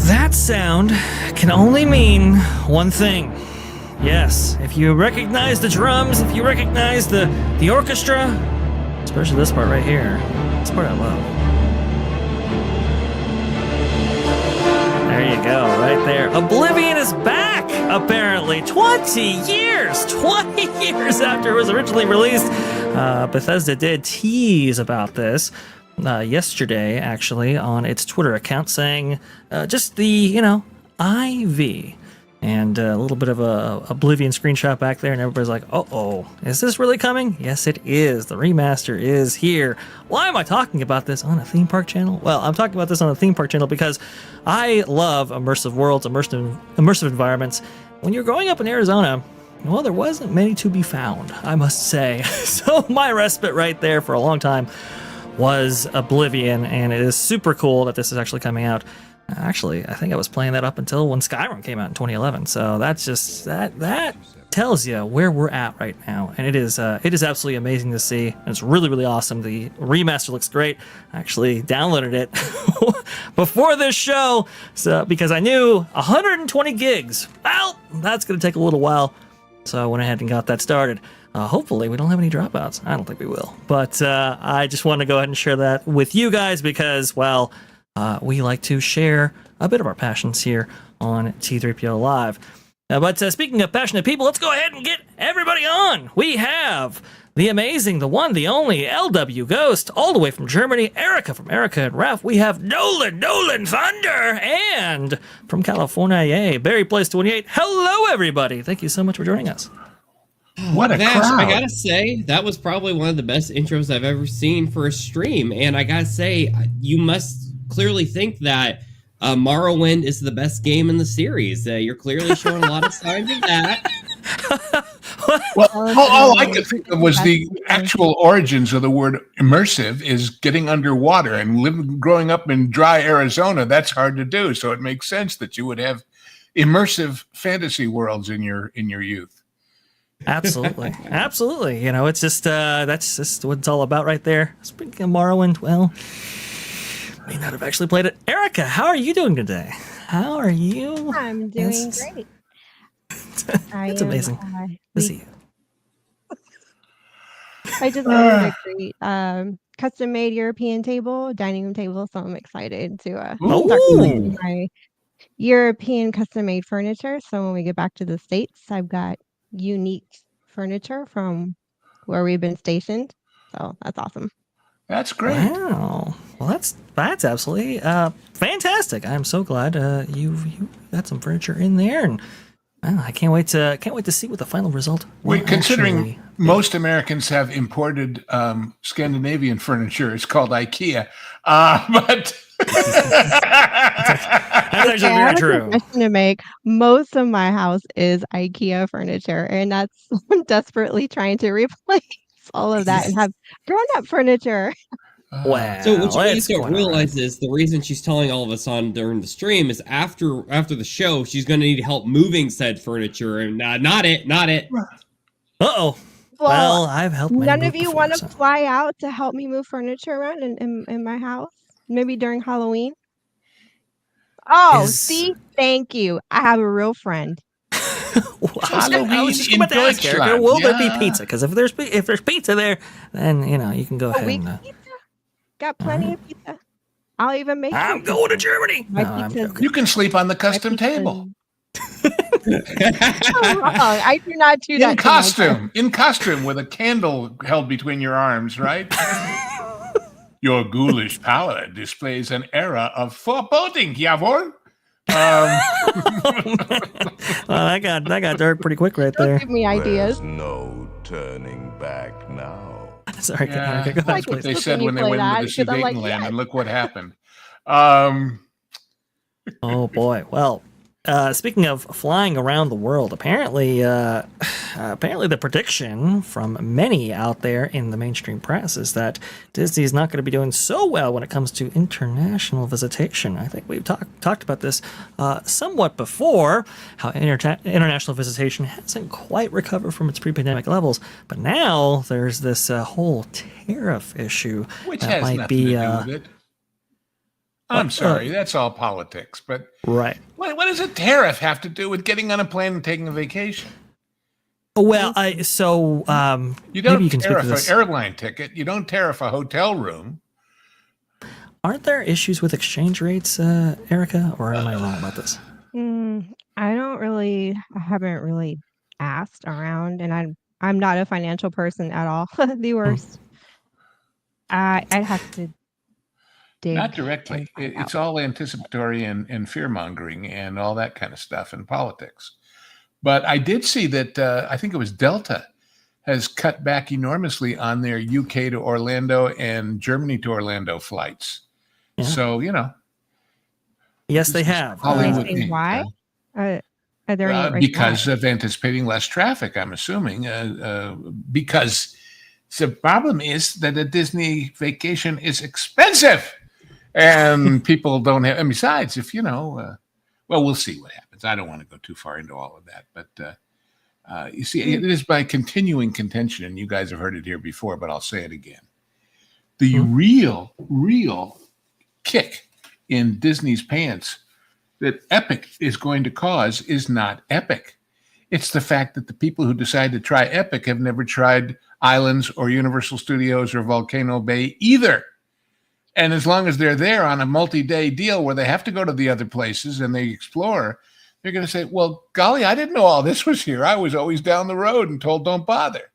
That sound can only mean one thing. Yes, if you recognize the drums, if you recognize the orchestra, especially this part right here, this part I love. There you go, right there. Oblivion is back, apparently. 20 years! 20 years after it was originally released. Bethesda did tease about this yesterday, actually, on its Twitter account, saying just the, IV. And a little bit of a Oblivion screenshot back there, and everybody's like, uh-oh, is this really coming? Yes, it is. The remaster is here. Why am I talking about this on a theme park channel? Well, I'm talking about this on a theme park channel because I love immersive worlds, immersive environments. When you're growing up in Arizona, well, there wasn't many to be found, I must say. So my respite right there for a long time was Oblivion, and it is super cool that this is actually coming out. Actually, I think I was playing that up until when Skyrim came out in 2011. So that's just that tells you where we're at right now, and it is absolutely amazing to see. And it's really, really awesome. The remaster looks great. I actually downloaded it before this show, so because I knew 120 gigs. Well, that's going to take a little while, so I went ahead and got that started. Hopefully we don't have any dropouts. I don't think we will, but I just want to go ahead and share that with you guys because, well, we like to share a bit of our passions here on T3PO Live. But speaking of passionate people, let's go ahead and get everybody on. We have the amazing, the one, the only LW Ghost, all the way from Germany, Erica from Erica and Ralph. We have Nolan Thunder, and from California, Barry Plays 28. Hello, everybody. Thank you so much for joining us. What a Vash, crowd. I gotta say, that was probably one of the best intros I've ever seen for a stream. And I gotta say, you must clearly think that Morrowind is the best game in the series. You're clearly showing a lot of signs of that. Well, all I could think of was the actual origins of the word immersive is getting underwater, and growing up in dry Arizona, that's hard to do. So it makes sense that you would have immersive fantasy worlds in your youth. Absolutely, absolutely. You know, it's just that's just what it's all about right there. Speaking of Morrowind, well, may not have actually played it. Erica, how are you doing today? How are you? I'm doing Yes. great. It's amazing to see you. I just ordered a great custom-made European dining room table, so I'm excited to start collecting my European custom-made furniture. So when we get back to the States, I've got unique furniture from where we've been stationed. So that's awesome. That's great. Wow. Well, that's absolutely fantastic. I'm so glad you got some furniture in there, and I can't wait to see what the final result. Considering most Americans have imported Scandinavian furniture, it's called IKEA. But that's actually I very have a true. confession to make. Most of my house is IKEA furniture, and that's I'm desperately trying to replace all of that and have grown-up furniture. Wow. So what you guys it's don't quite all realize right. is the reason she's telling all of us on during the stream is after the show, she's going to need help moving said furniture, and not it. Uh-oh. Well, I've helped many None move of you before, want to so. fly out to help me move furniture around in my house? Maybe during Halloween? Oh, see? Thank you. I have a real friend. Halloween I was just in about to ask Erica, Deutschland. will there be pizza? Because if there's pizza there, then you can go ahead Week's and. pizza? Got plenty of pizza. I'll even make I'm you going to pizza. Germany. My No, I'm pizza's joking. You can sleep on the my custom pizza's table. so wrong. I do not do that. In to my costume, with a candle held between your arms, right? Your ghoulish power displays an era of foreboding, jawohl. Well, that got dark pretty quick right Don't there. give me ideas. There's no turning back now. Sorry, Yeah, Erica, go ahead, that's what please. they Look said when when you they play went into that, the 'cause I'm like, Sudetenland, yes. and look what happened. Oh boy. Well, speaking of flying around the world, apparently the prediction from many out there in the mainstream press is that Disney's not going to be doing so well when it comes to international visitation. I think we've talked about this somewhat before, how international visitation hasn't quite recovered from its pre-pandemic levels, but now there's this whole tariff issue Which that has might nothing be to do with it. I'm sorry, that's all politics. But right. what does a tariff have to do with getting on a plane and taking a vacation? Well, You maybe don't you can speak tariff to an this. airline ticket. You don't tariff a hotel room. Aren't there issues with exchange rates, Erica, or am I wrong about this? I haven't really asked around, and I'm not a financial person at all. The worst. I'd have to dig. Not directly. and find It's out. all anticipatory and fear mongering and all that kind of stuff in politics. But I did see that I think it was Delta has cut back enormously on their UK to Orlando and Germany to Orlando flights. Yeah. So, Yes, this they is have. Hollywood Can I say Inc., why? Are there any because of anticipating less traffic, I'm assuming. Because the problem is that a Disney vacation is expensive and people don't have, and besides, if well, we'll see what happens. I don't want to go too far into all of that, but you see, it is by continuing contention, and you guys have heard it here before, but I'll say it again. The real kick in Disney's pants that Epic is going to cause is not Epic. It's the fact that the people who decide to try Epic have never tried Islands or Universal Studios or Volcano Bay either. And as long as they're there on a multi-day deal where they have to go to the other places and they explore, they're going to say, well, golly, I didn't know all this was here. I was always down the road and told don't bother.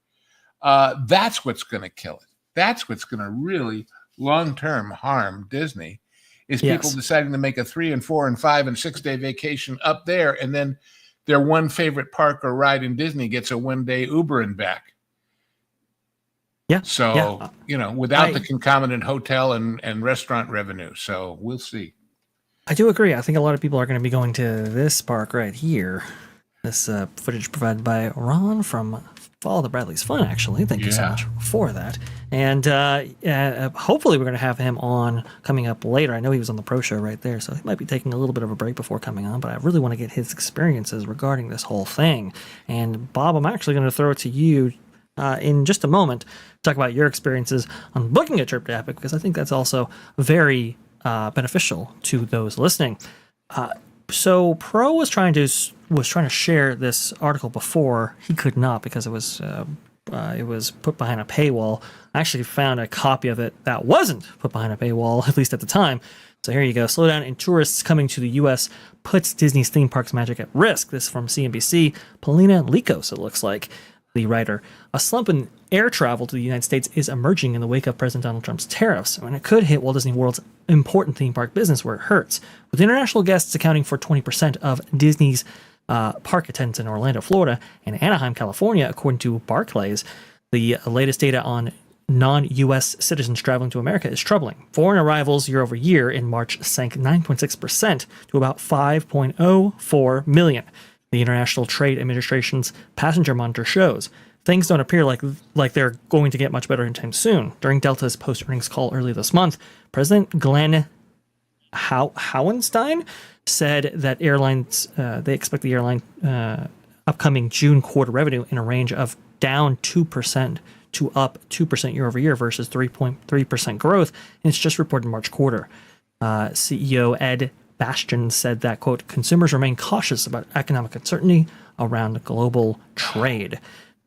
That's what's going to kill it. That's what's going to really long-term harm Disney is people deciding to make a 3 and 4 and 5 and 6 day vacation up there, and then their one favorite park or ride in Disney gets a 1 day Uber and back. Yeah. So, without the concomitant hotel and restaurant revenue. So we'll see. I do agree. I think a lot of people are going to be going to this park right here. This footage provided by Ron from Follow the Bradley's Fun, actually. Thank you so Yeah. much for that. And hopefully we're going to have him on coming up later. I know he was on the pro show right there, so he might be taking a little bit of a break before coming on, but I really want to get his experiences regarding this whole thing. And Bob, I'm actually going to throw it to you in just a moment to talk about your experiences on booking a trip to Epic, because I think that's also very beneficial to those listening. So Pro was trying to share this article before. He could not because it was put behind a paywall. I actually found a copy of it that wasn't put behind a paywall, at least at the time. So here you go. Slowdown in tourists coming to the U.S. puts Disney's theme parks magic at risk. This is from CNBC. Polina Likos, it looks like, the writer. A slump in air travel to the United States is emerging in the wake of President Donald Trump's tariffs, and it could hit Walt Disney World's important theme park business where it hurts. With international guests accounting for 20% of Disney's park attendance in Orlando, Florida, and Anaheim, California, according to Barclays, the latest data on non-U.S. citizens traveling to America is troubling. Foreign arrivals year over year in March sank 9.6% to about 5.04 million. The International Trade Administration's passenger monitor shows things don't appear like they're going to get much better anytime soon. During Delta's post-earnings call earlier this month, President Glenn Hauenstein said that airlines they expect the airline upcoming June quarter revenue in a range of down 2% to up 2% year over year versus 3.3% growth in its just reported March quarter. CEO Ed Bastian said that, quote, consumers remain cautious about economic uncertainty around global trade.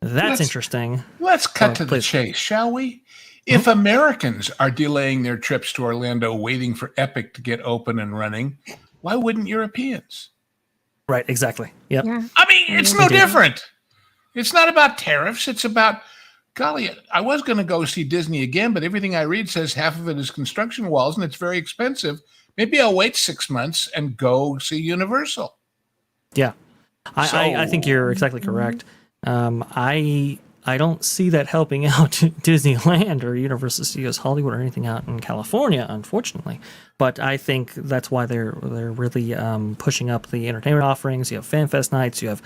That's interesting. Let's cut to the please. chase, shall we? If Americans are delaying their trips to Orlando waiting for Epic to get open and running, why wouldn't Europeans? Right, exactly. Yep. Yeah. I mean, it's no different. It's not about tariffs. It's about, golly, I was going to go see Disney again, but everything I read says half of it is construction walls and it's very expensive. Maybe I'll wait 6 months and go see Universal. Yeah. I think you're exactly correct. I don't see that helping out Disneyland or Universal Studios Hollywood or anything out in California, unfortunately. But I think that's why they're really pushing up the entertainment offerings. You have FanFest nights. You have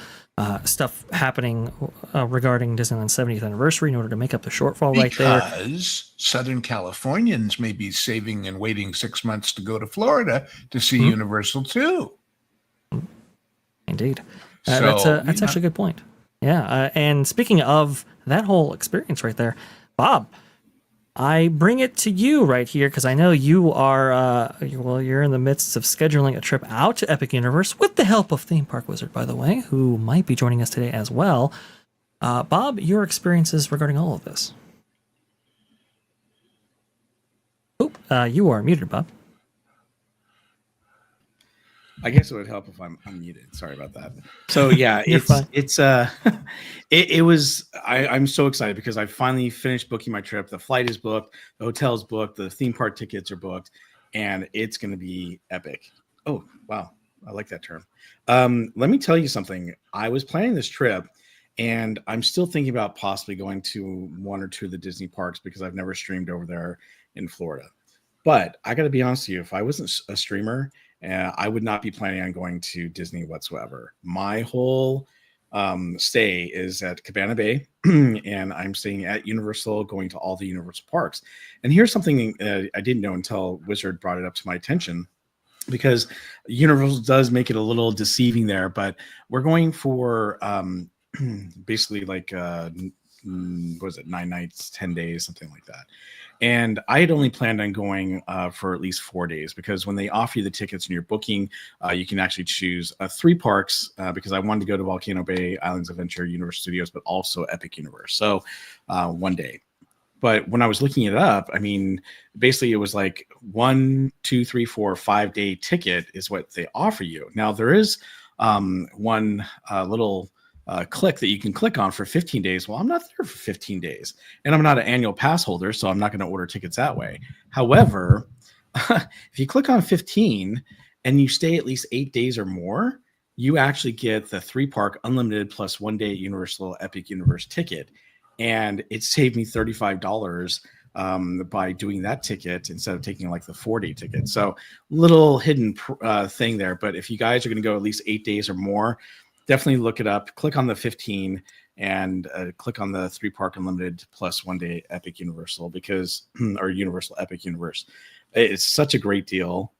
stuff happening regarding Disneyland's 70th anniversary in order to make up the shortfall right there. Because Southern Californians may be saving and waiting 6 months to go to Florida to see Universal too. Indeed. So, That's actually a good point. Yeah. And speaking of that whole experience right there, Bob, I bring it to you right here because I know you are, you're in the midst of scheduling a trip out to Epic Universe with the help of Theme Park Wizard, by the way, who might be joining us today as well. Bob, your experiences regarding all of this. Oop, you are muted, Bob. I guess it would help if I'm unmuted. Sorry about that. So yeah, I'm so excited because I finally finished booking my trip. The flight is booked, the hotel's booked, the theme park tickets are booked, and it's going to be epic. Oh, wow. I like that term. Let me tell you something. I was planning this trip and I'm still thinking about possibly going to one or two of the Disney parks because I've never streamed over there in Florida. But I got to be honest with you, if I wasn't a streamer, I would not be planning on going to Disney whatsoever. My whole stay is at Cabana Bay, and I'm staying at Universal, going to all the Universal parks. And here's something I didn't know until Wizard brought it up to my attention, because Universal does make it a little deceiving there, but we're going for basically like, what was it, 9 nights, 10 days, something like that. And I had only planned on going for at least 4 days, because when they offer you the tickets and you're booking, you can actually choose 3 parks because I wanted to go to Volcano Bay, Islands of Adventure, Universal Studios, but also Epic Universe. So 1 day. But when I was looking it up, I mean, basically it was like 1, 2, 3, 4, 5 day ticket is what they offer you. Now there is one little click that you can click on for 15 days. Well, I'm not there for 15 days and I'm not an annual pass holder, so I'm not going to order tickets that way. However, if you click on 15 and you stay at least 8 days or more, you actually get the 3 park unlimited plus 1 day Universal Epic Universe ticket. And it saved me $35 by doing that ticket instead of taking like the 4-day ticket. So little hidden thing there. But if you guys are going to go at least 8 days or more, definitely look it up. Click on the 15 and click on the 3-park unlimited plus 1 day Epic Universal or Universal Epic Universe. It's such a great deal.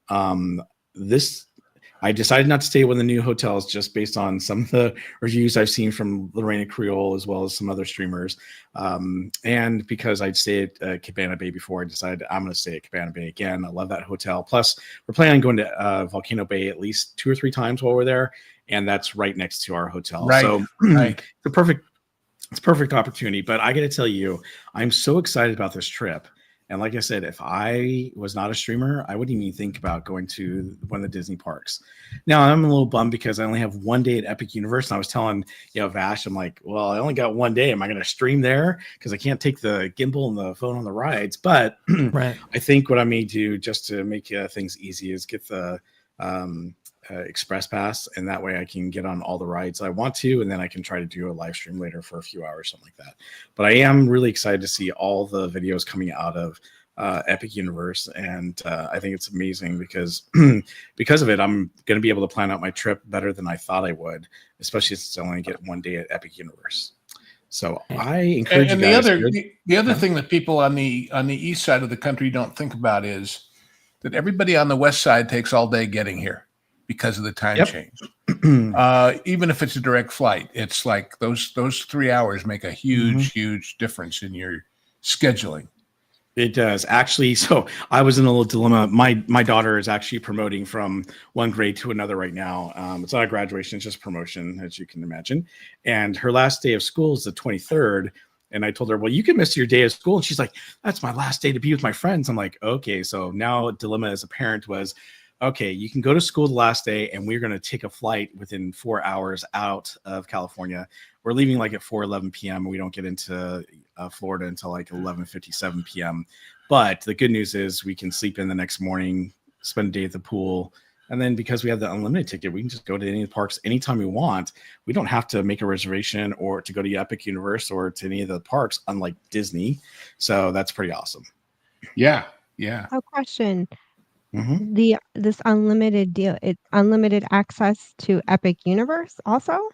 I decided not to stay at one of the new hotels just based on some of the reviews I've seen from Lorena Creole as well as some other streamers. And because I'd stayed at Cabana Bay before, I decided I'm going to stay at Cabana Bay again. I love that hotel. Plus, we're planning on going to Volcano Bay at least 2 or 3 times while we're there. And that's right next to our hotel. Right. So Right. it's a perfect opportunity. But I got to tell you, I'm so excited about this trip. And like I said, if I was not a streamer, I wouldn't even think about going to one of the Disney parks. Now, I'm a little bummed because I only have 1 day at Epic Universe. And I was telling, Vash, I'm like, well, I only got 1 day. Am I going to stream there? Because I can't take the gimbal and the phone on the rides. But Right. I think what I may do just to make things easy is get the Express Pass, and that way I can get on all the rides I want to, and then I can try to do a live stream later for a few hours, something like that. But I am really excited to see all the videos coming out of Epic Universe, and I think it's amazing because of it, I'm going to be able to plan out my trip better than I thought I would, especially since I only get 1 day at Epic Universe. So I encourage you guys. The other thing that people on the east side of the country don't think about is that everybody on the west side takes all day getting here because of the time change. Even if it's a direct flight, it's like those 3 hours make a huge difference in your scheduling. It does actually. So I was in a little dilemma. My daughter is actually promoting from one grade to another right now. It's not a graduation, it's just promotion, as you can imagine. And her last day of school is the 23rd. And I told her, well, you can miss your day of school. And she's like, that's my last day to be with my friends. I'm like, okay. So now a dilemma as a parent was, okay, you can go to school the last day and we're going to take a flight within 4 hours out of California. We're leaving like at 4:11 p.m. We don't get into Florida until like 11:57 p.m. But the good news is we can sleep in the next morning, spend a day at the pool. And then because we have the unlimited ticket, we can just go to any of the parks anytime we want. We don't have to make a reservation or to go to Epic Universe or to any of the parks, unlike Disney. So that's pretty awesome. Yeah. A question. This unlimited deal, it's unlimited access to Epic Universe also?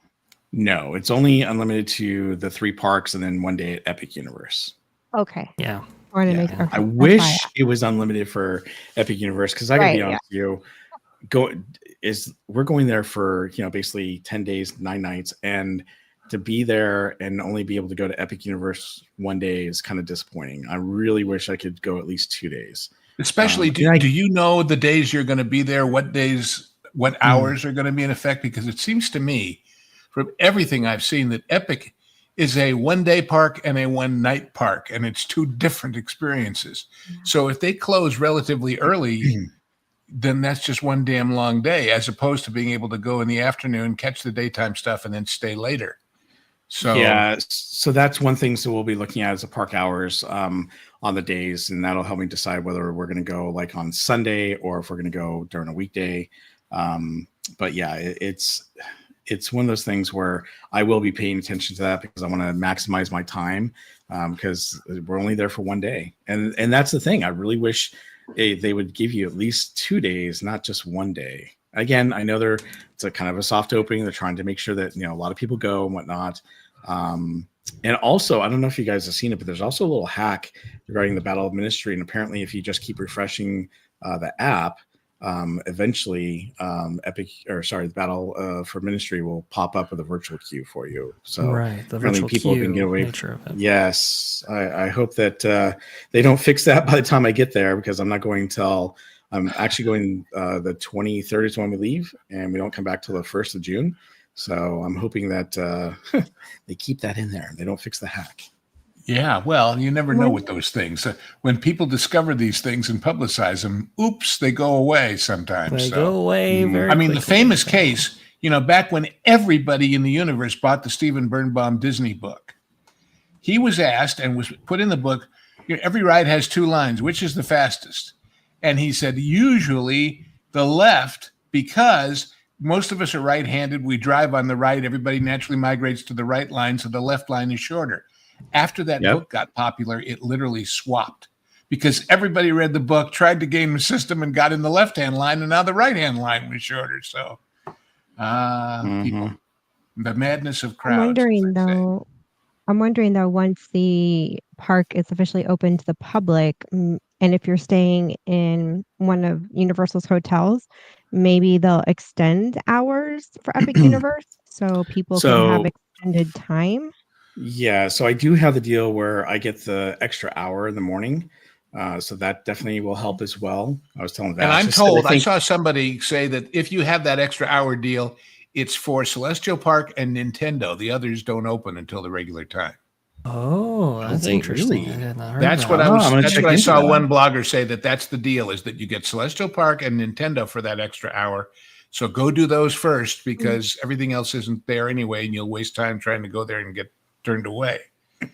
No, it's only unlimited to the 3 parks and then 1 day at Epic Universe. Okay. Yeah. I wish it was unlimited for Epic Universe because I gotta be honest with you. We're going there for basically 10 days, 9 nights, and to be there and only be able to go to Epic Universe 1 day is kind of disappointing. I really wish I could go at least 2 days. Especially, do you know the days you're going to be there? What days, what hours are going to be in effect? Because it seems to me, from everything I've seen, that Epic is a 1 day park and a 1 night park, and it's 2 different experiences. So if they close relatively early, then that's just 1 damn long day, as opposed to being able to go in the afternoon, catch the daytime stuff, and then stay later. So so that's one thing. So we'll be looking at is the park hours on the days, and that'll help me decide whether we're going to go like on Sunday or if we're going to go during a weekday. But yeah, it's one of those things where I will be paying attention to that because I want to maximize my time because we're only there for 1 day, and that's the thing. I really wish they would give you at least 2 days, not just 1 day. Again, I know it's a kind of a soft opening. They're trying to make sure that a lot of people go and whatnot. And also, I don't know if you guys have seen it, but there's also a little hack regarding the Battle of Ministry. And apparently, if you just keep refreshing the app, eventually the Battle for Ministry will pop up with a virtual queue for you. So the virtual people queue can get away. nature of it. Yes, I hope that they don't fix that by the time I get there, because I'm not going till I'm actually going the 23rd is when we leave, and we don't come back till the 1st of June. So I'm hoping that they keep that in there. They don't fix the hack. Yeah, well, you never know with those things. When people discover these things and publicize them, oops, they go away sometimes. They go away very quickly. The famous case, back when everybody in the universe bought the Stephen Birnbaum Disney book, he was asked and was put in the book, every ride has 2 lines. Which is the fastest? And he said, usually the left, because most of us are right-handed. We drive on the right. Everybody naturally migrates to the right line, so the left line is shorter. After that book got popular, it literally swapped because everybody read the book, tried to game the system, and got in the left-hand line, and now the right-hand line was shorter. So, people, the madness of crowds. I'm wondering, though, I'm wondering though, once the park is officially open to the public, and if you're staying in one of Universal's hotels, maybe they'll extend hours for Epic Universe so people can have So extended time. yeah, so I do have the deal where I get the extra hour in the morning. So that definitely will help as well. I was telling Vash. And I'm I said, told, I think, saw somebody say that if you have that extra hour deal, it's for Celestial Park and Nintendo. The others don't open until the regular time. Oh, that's think, interesting. really? I hadn't heard That's that. what I Oh, was. I'm gonna That's check what I into saw that. one blogger say, that that's the deal, is that you get Celestial Park and Nintendo for that extra hour. So go do those first, because everything else isn't there anyway, and you'll waste time trying to go there and get turned away.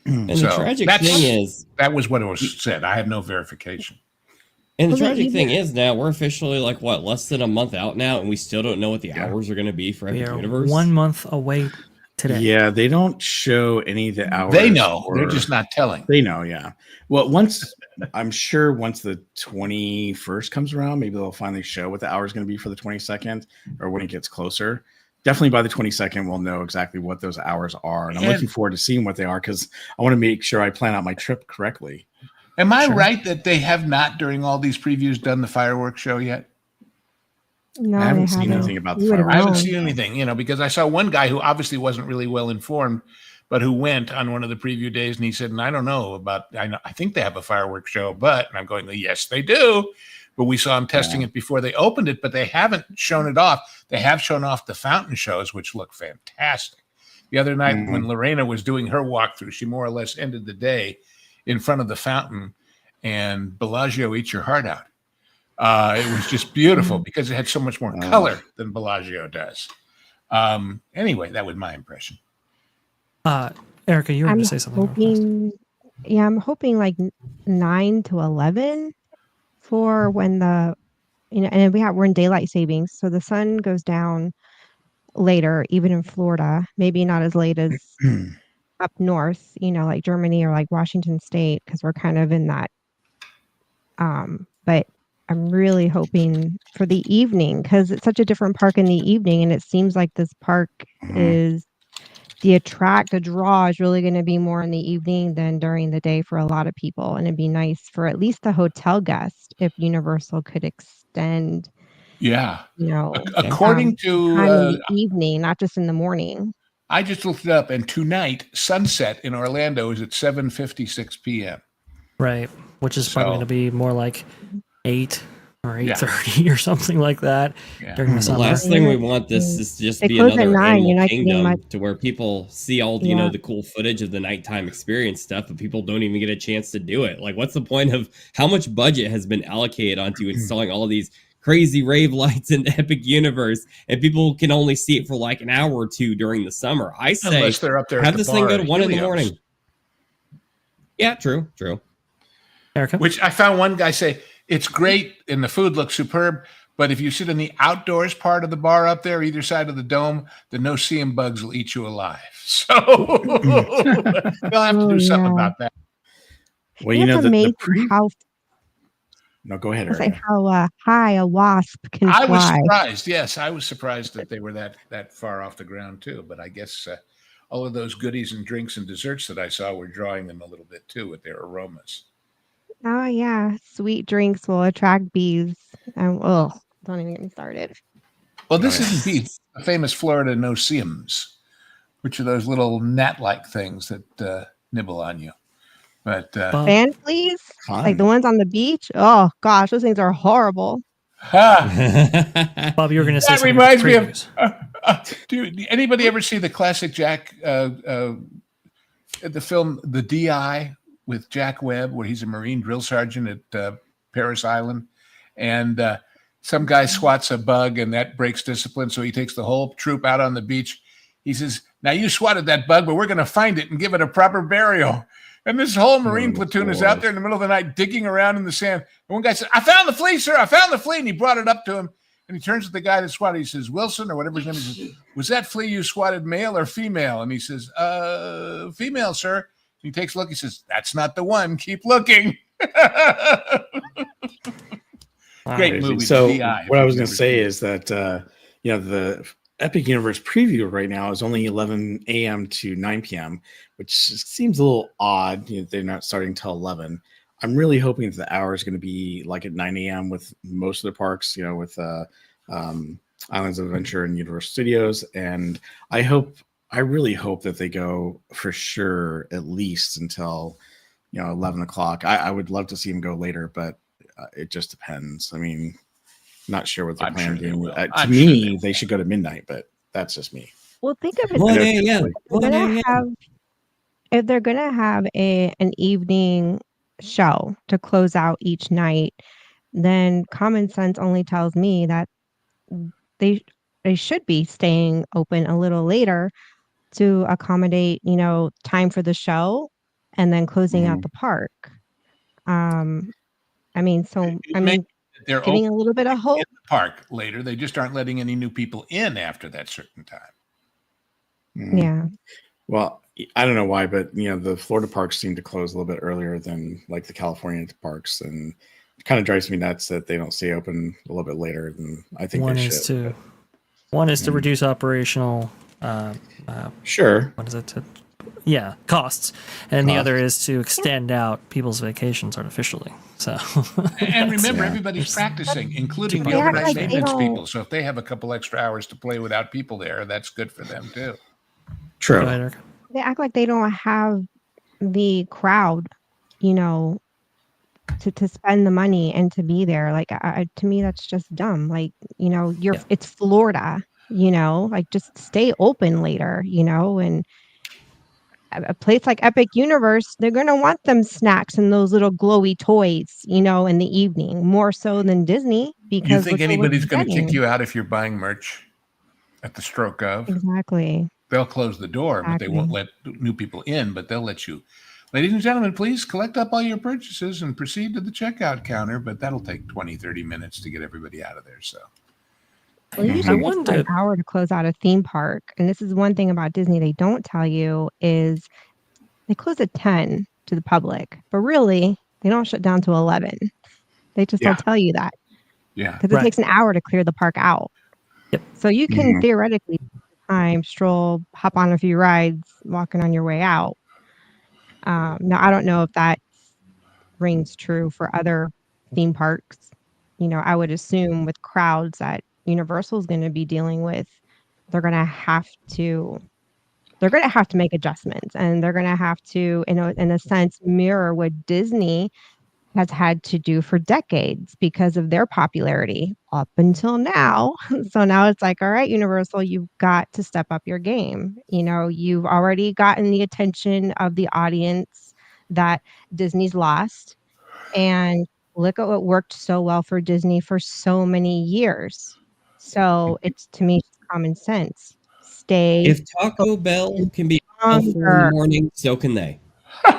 And the tragic thing is, that was what it was said. I have no verification. and the Well, tragic thing is now we're officially like what, less than a month out now, and we still don't know what the hours are going to be for We Epic are Universe. 1 month away today. Yeah, they don't show any of the hours. They know. or- They're just not telling. They know, yeah. Well, I'm sure once the 21st comes around, maybe they'll finally show what the hour is going to be for the 22nd, or when it gets closer. Definitely by the 22nd, we'll know exactly what those hours are. And I'm looking forward to seeing what they are, because I want to make sure I plan out my trip correctly. Am I right that they have not, during all these previews, done the fireworks show yet? No, I haven't they seen haven't. anything about the You would've fireworks. I haven't known. seen anything, because I saw one guy who obviously wasn't really well informed, but who went on one of the preview days, and he said, "And I don't know about. I think they have a fireworks show, but." And I'm going, "Yes, they do." But we saw them testing it before they opened it, but they haven't shown it off. They have shown off the fountain shows, which look fantastic. The other night when Lorena was doing her walkthrough, she more or less ended the day in front of the fountain, and Bellagio eats your heart out. It was just beautiful because it had so much more color than Bellagio does. Anyway, that was my impression. Erica, you were going I'm to say something. real fast. I'm hoping like 9 to 11 for when and we're in daylight savings, so the sun goes down later, even in Florida. Maybe not as late as up north, like Germany or like Washington State, because we're kind of in that. But I'm really hoping for the evening, because it's such a different park in the evening, and it seems like this park is the draw is really going to be more in the evening than during the day for a lot of people. And it'd be nice for at least the hotel guest if Universal could extend, Yeah. time According in to, the evening, not just in the morning. I just looked it up, and tonight, sunset in Orlando is at 7:56 p.m. Right. Which is probably So- going to be more like 8 or Yeah. 8:30 or something like that Yeah. during the The summer. last thing we want this is just They be close at another 9, Animal you're not getting Kingdom much- to where people see all Yeah. the cool footage of the nighttime experience stuff, but people don't even get a chance to do it. Like, what's the point of how much budget has been allocated onto installing all these crazy rave lights in the Epic Universe, and people can only see it for like an hour or two during the summer? I say Unless they're up there at have the this thing bar go to at 1 in the Helios. morning. Yeah, true. Erica? Which I found one guy say, it's great and the food looks superb, but if you sit in the outdoors part of the bar up there, either side of the dome, the no-see-em bugs will eat you alive. So they'll have to do something about that. Well, It's the amazing how No, go ahead, it's Erica. like how high a wasp can I was fly. surprised. Yes, I was surprised that they were that far off the ground too. But I guess all of those goodies and drinks and desserts that I saw were drawing them a little bit too with their aromas. Oh yeah, sweet drinks will attract bees. Don't even get me started. Well, this isn't bees. The famous Florida no-see-ems, which are those little gnat-like things that nibble on you. But Fan fleas, Fun. like the ones on the beach. Oh gosh, those things are horrible. Bob, you were going to say that something. reminds me about of. Do anybody ever see the classic Jack, the film The D.I. with Jack Webb, where he's a Marine drill sergeant at Paris Island, and some guy swats a bug, and that breaks discipline, so he takes the whole troop out on the beach. He says, "Now you swatted that bug, but we're going to find it and give it a proper burial." And this whole Marine platoon is out there in the middle of the night digging around in the sand. And one guy said, "I found the flea, sir. I found the flea." And he brought it up to him. And he turns to the guy that swatted. He says, "Wilson," or whatever his name is. He says, "Was that flea you swatted male or female?" And he says, "Female, sir." And he takes a look. He says, "That's not the one. Keep looking." Great movie. So The DI, what I was if going you've to say never is that the Epic Universe preview right now is only 11 a.m. to 9 p.m., which seems a little odd. They're not starting till 11. I'm really hoping that the hour is going to be like at 9 a.m. with most of the parks, with Islands of Adventure and Universal Studios. And I really hope that they go for sure at least until 11 o'clock. I would love to see them go later, but it just depends. I mean, not sure what they're planning to do. To me, they should go to midnight, but that's just me. Well, think of it. 1 a.m. 1 a.m. If they're gonna have an evening show to close out each night, then common sense only tells me that they should be staying open a little later to accommodate, time for the show and then closing out the park. They're giving a little bit of hope. In the park later. They just aren't letting any new people in after that certain time. Yeah. Well, I don't know why, but the Florida parks seem to close a little bit earlier than like the California parks, and it kind of drives me nuts that they don't stay open a little bit later than I think One they is should. One is to reduce operational. Sure. What is it? Costs, and the other is to extend out people's vacations artificially. So, and remember, everybody's practicing, including the overnight maintenance people. So if they have a couple extra hours to play without people there, that's good for them too. True. They act like they don't have the crowd, to spend the money and to be there. Like, to me, that's just dumb. Like, it's Florida, like just stay open later, and a place like Epic Universe, they're going to want them snacks and those little glowy toys, in the evening, more so than Disney. Because you think anybody's going to kick you out if you're buying merch at the stroke of? Exactly. They'll close the door, but they won't let new people in, but they'll let you. Ladies and gentlemen, please collect up all your purchases and proceed to the checkout counter, but that'll take 20, 30 minutes to get everybody out of there. So. Well, usually it's an hour to close out a theme park. And this is one thing about Disney they don't tell you is they close at 10 to the public, but really they don't shut down to 11. They just don't tell you that. Yeah. Because it takes an hour to clear the park out. Yep. So you can theoretically stroll, hop on a few rides, walking on your way out. Now, I don't know if that rings true for other theme parks. I would assume with crowds that Universal is going to be dealing with, they're going to have to make adjustments, and they're going to have to, in a sense, mirror what Disney has had to do for decades because of their popularity up until now. So now it's like, all right, Universal, you've got to step up your game. You've already gotten the attention of the audience that Disney's lost, and look at what worked so well for Disney for so many years. So it's, to me, common sense. Stay. If Taco Bell can be open in the morning, so can they. But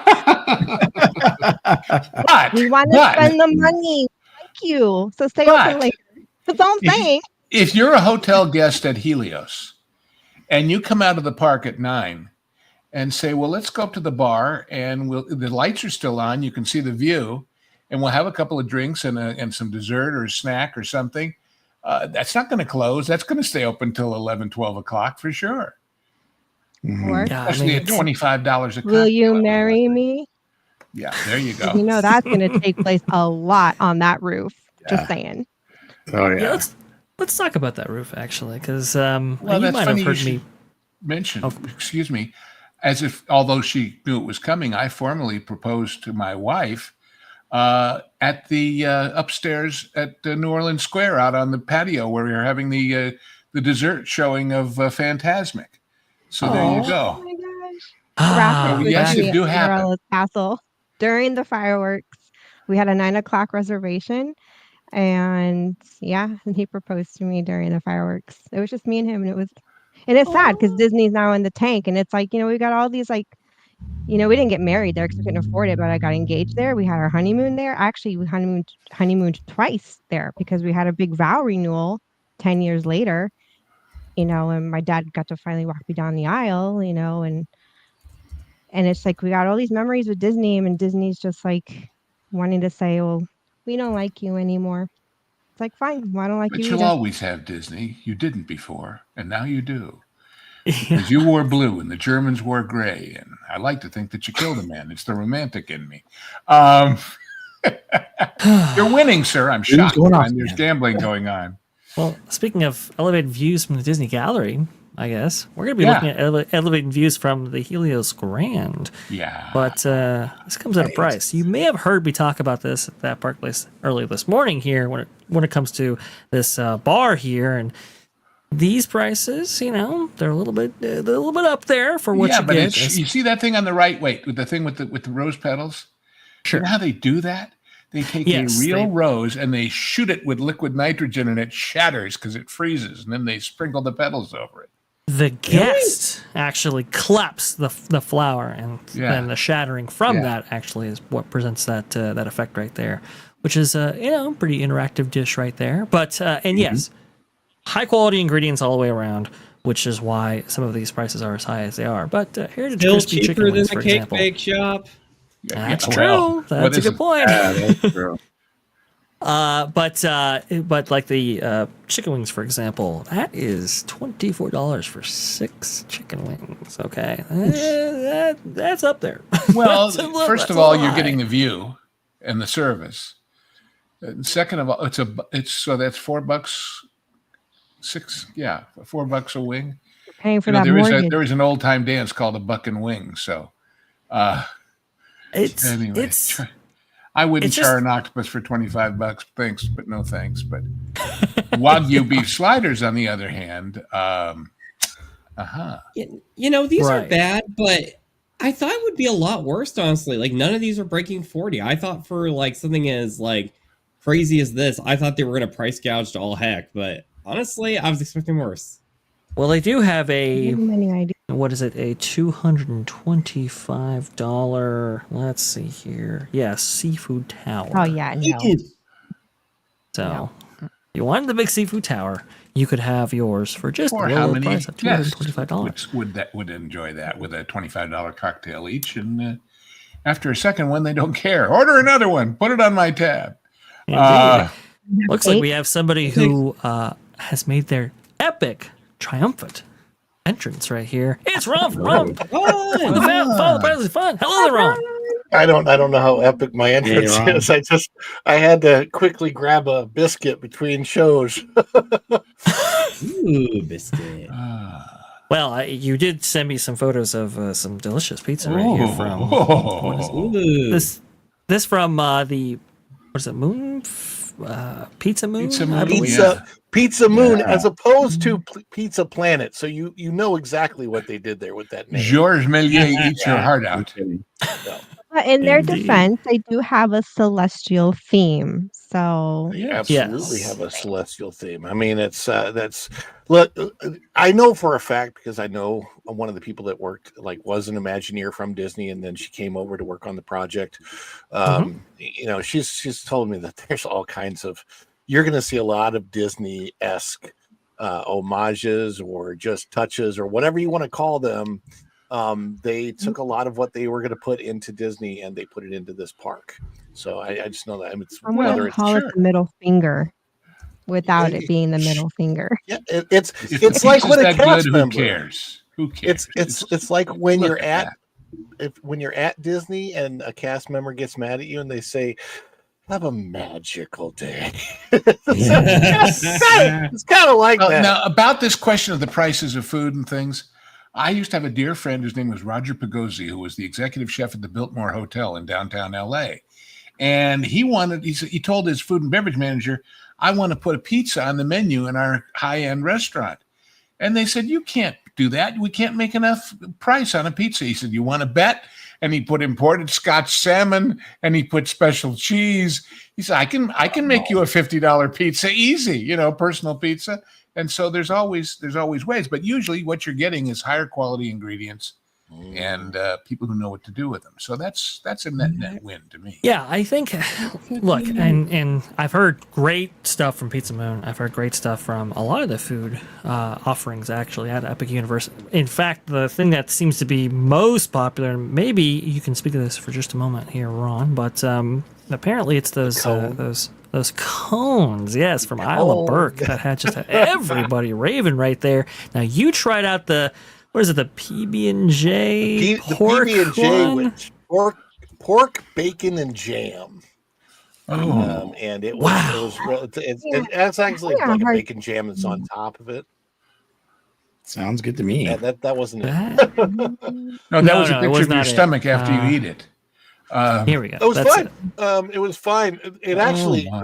we want to spend the money. Thank you. So stay open later. That's all I'm saying. If you're a hotel guest at Helios and you come out of the park at 9 and say, well, let's go up to the bar and the lights are still on. You can see the view and we'll have a couple of drinks and some dessert or a snack or something. That's not going to close. That's going to stay open till 11, 12 o'clock for sure. Especially at $25 a cup. Will you marry me? Yeah, there you go. That's going to take place a lot on that roof. Just saying. Oh, yeah. Let's talk about that roof, actually, because well, you might have heard me mention, excuse me, as if, although she knew it was coming, I formally proposed to my wife at the upstairs at New Orleans Square out on the patio where we were having the dessert showing of Fantasmic. So there you go. Oh my gosh. Yes, it do happen. Castle. During the fireworks, we had a 9 o'clock reservation, and he proposed to me during the fireworks. It was just me and him, and it's sad because Disney's now in the tank, and it's like, we got all these, like, we didn't get married there because we couldn't afford it, but I got engaged there. We had our honeymoon there. Actually, we honeymooned twice there because we had a big vow renewal 10 years later, and my dad got to finally walk me down the aisle, and it's like we got all these memories with Disney, and Disney's just like wanting to say, well, we don't like you anymore. It's like, fine, why don't I But give you you'll this? always have Disney. You didn't before, and now you do. Because you wore blue and the Germans wore gray, and I like to think that you killed a man. It's the romantic in me. You're winning, sir. I'm shocked. And there's gambling going on. Well, speaking of elevated views from the Disney Gallery, I guess we're going to be looking at elevated views from the Helios Grand. Yeah. But this comes at a price. You may have heard me talk about this at that park place earlier this morning here when it comes to this bar here, and these prices, you know, they're a little bit up there for what you but get. you see that thing on the right? Wait, with the thing with the rose petals? Sure. You know how they do that? They take a real rose and they shoot it with liquid nitrogen and it shatters because it freezes, and then they sprinkle the petals over it. The guest actually claps the flower, and then the shattering from that actually is what presents that effect right there, which is pretty interactive dish right there. But yes, high quality ingredients all the way around, which is why some of these prices are as high as they are. But Heritage Still Crispy Chicken cheaper Wings, than for a cake example. bake shop. That's Yeah, true. well, That's a good point. That's true. But like the chicken wings, for example, that is $24 for 6 chicken wings. Okay, that's up there. Well, That's first of all, you're getting the view and the service. And second of all, it's so that's $4, $4 a wing. You're paying for that mortgage. There is an old time dance called a buck and wing. So, anyway, I wouldn't char an octopus for $25. Thanks, but no thanks. But Wagyu beef sliders, on the other hand, You know, these aren't bad, but I thought it would be a lot worse, honestly. Like, none of these are breaking 40. I thought for like something as like crazy as this, I thought they were going to price gouge to all heck. But honestly, I was expecting worse. Well, they do have a Many ideas. what is it? A $225. Let's see here. Yeah, seafood tower. Oh yeah, no. So, you wanted the big seafood tower, you could have yours for just for the how low many price of $225. guests would enjoy that with a $25 cocktail each? And after a second one, they don't care. Order another one. Put it on my tab. Looks like we have somebody who has made their epic, triumphant entrance right here. It's Ron from Ron. Follow the Price is Fun. Hello there, Ron. I don't know how epic my entrance is. I had to quickly grab a biscuit between shows. Ooh, biscuit. Well, you did send me some photos of some delicious pizza right here from this from the what is it, Moon Pizza Moon? Pizza Moon, as opposed to Pizza Planet. So you know exactly what they did there with that name. Georges Méliès eats your heart out. But in their defense, they do have a celestial theme. So They absolutely have a celestial theme. I mean, that's look. I know for a fact, because I know one of the people that was an Imagineer from Disney, and then she came over to work on the project. You know, she's told me that there's all kinds of. You're going to see a lot of Disney-esque homages or just touches or whatever you want to call them. They took a lot of what they were going to put into Disney and they put it into this park. So I just know that. I'm going to call it the middle finger without it being the middle finger. Yeah, it's like when a cast member. Who cares? Who cares? It's like when you're at Disney and a cast member gets mad at you and they say, "Have a magical day." It's kind of like that. Now, about this question of the prices of food and things, I used to have a dear friend whose name was Roger Pagozzi, who was the executive chef at the Biltmore Hotel in downtown LA. And he told his food and beverage manager, "I want to put a pizza on the menu in our high-end restaurant." And they said, "You can't do that. We can't make enough price on a pizza." He said, "You want to bet?" And he put imported Scotch salmon and he put special cheese. He said, I can make you a $50 pizza easy, personal pizza. And so there's always ways, but usually what you're getting is higher quality ingredients and people who know what to do with them. So that's a net win to me. Yeah, I think, look, and I've heard great stuff from Pizza Moon. I've heard great stuff from a lot of the food offerings actually at Epic Universe. In fact, the thing that seems to be most popular, and maybe you can speak to this for just a moment here, Ron, but apparently it's those Those cones, yes, from Isla Burke that had just everybody raving right there. Now you tried out the what is it? The PB&J pork the PB&J, one? which pork, bacon, and jam. And it was it's actually like a bacon jam that's on top of it. Sounds good to me. Yeah, that wasn't it. No, that was a picture of your not stomach after you eat it. Here we go. It was That's fine. It was fine. It actually, my.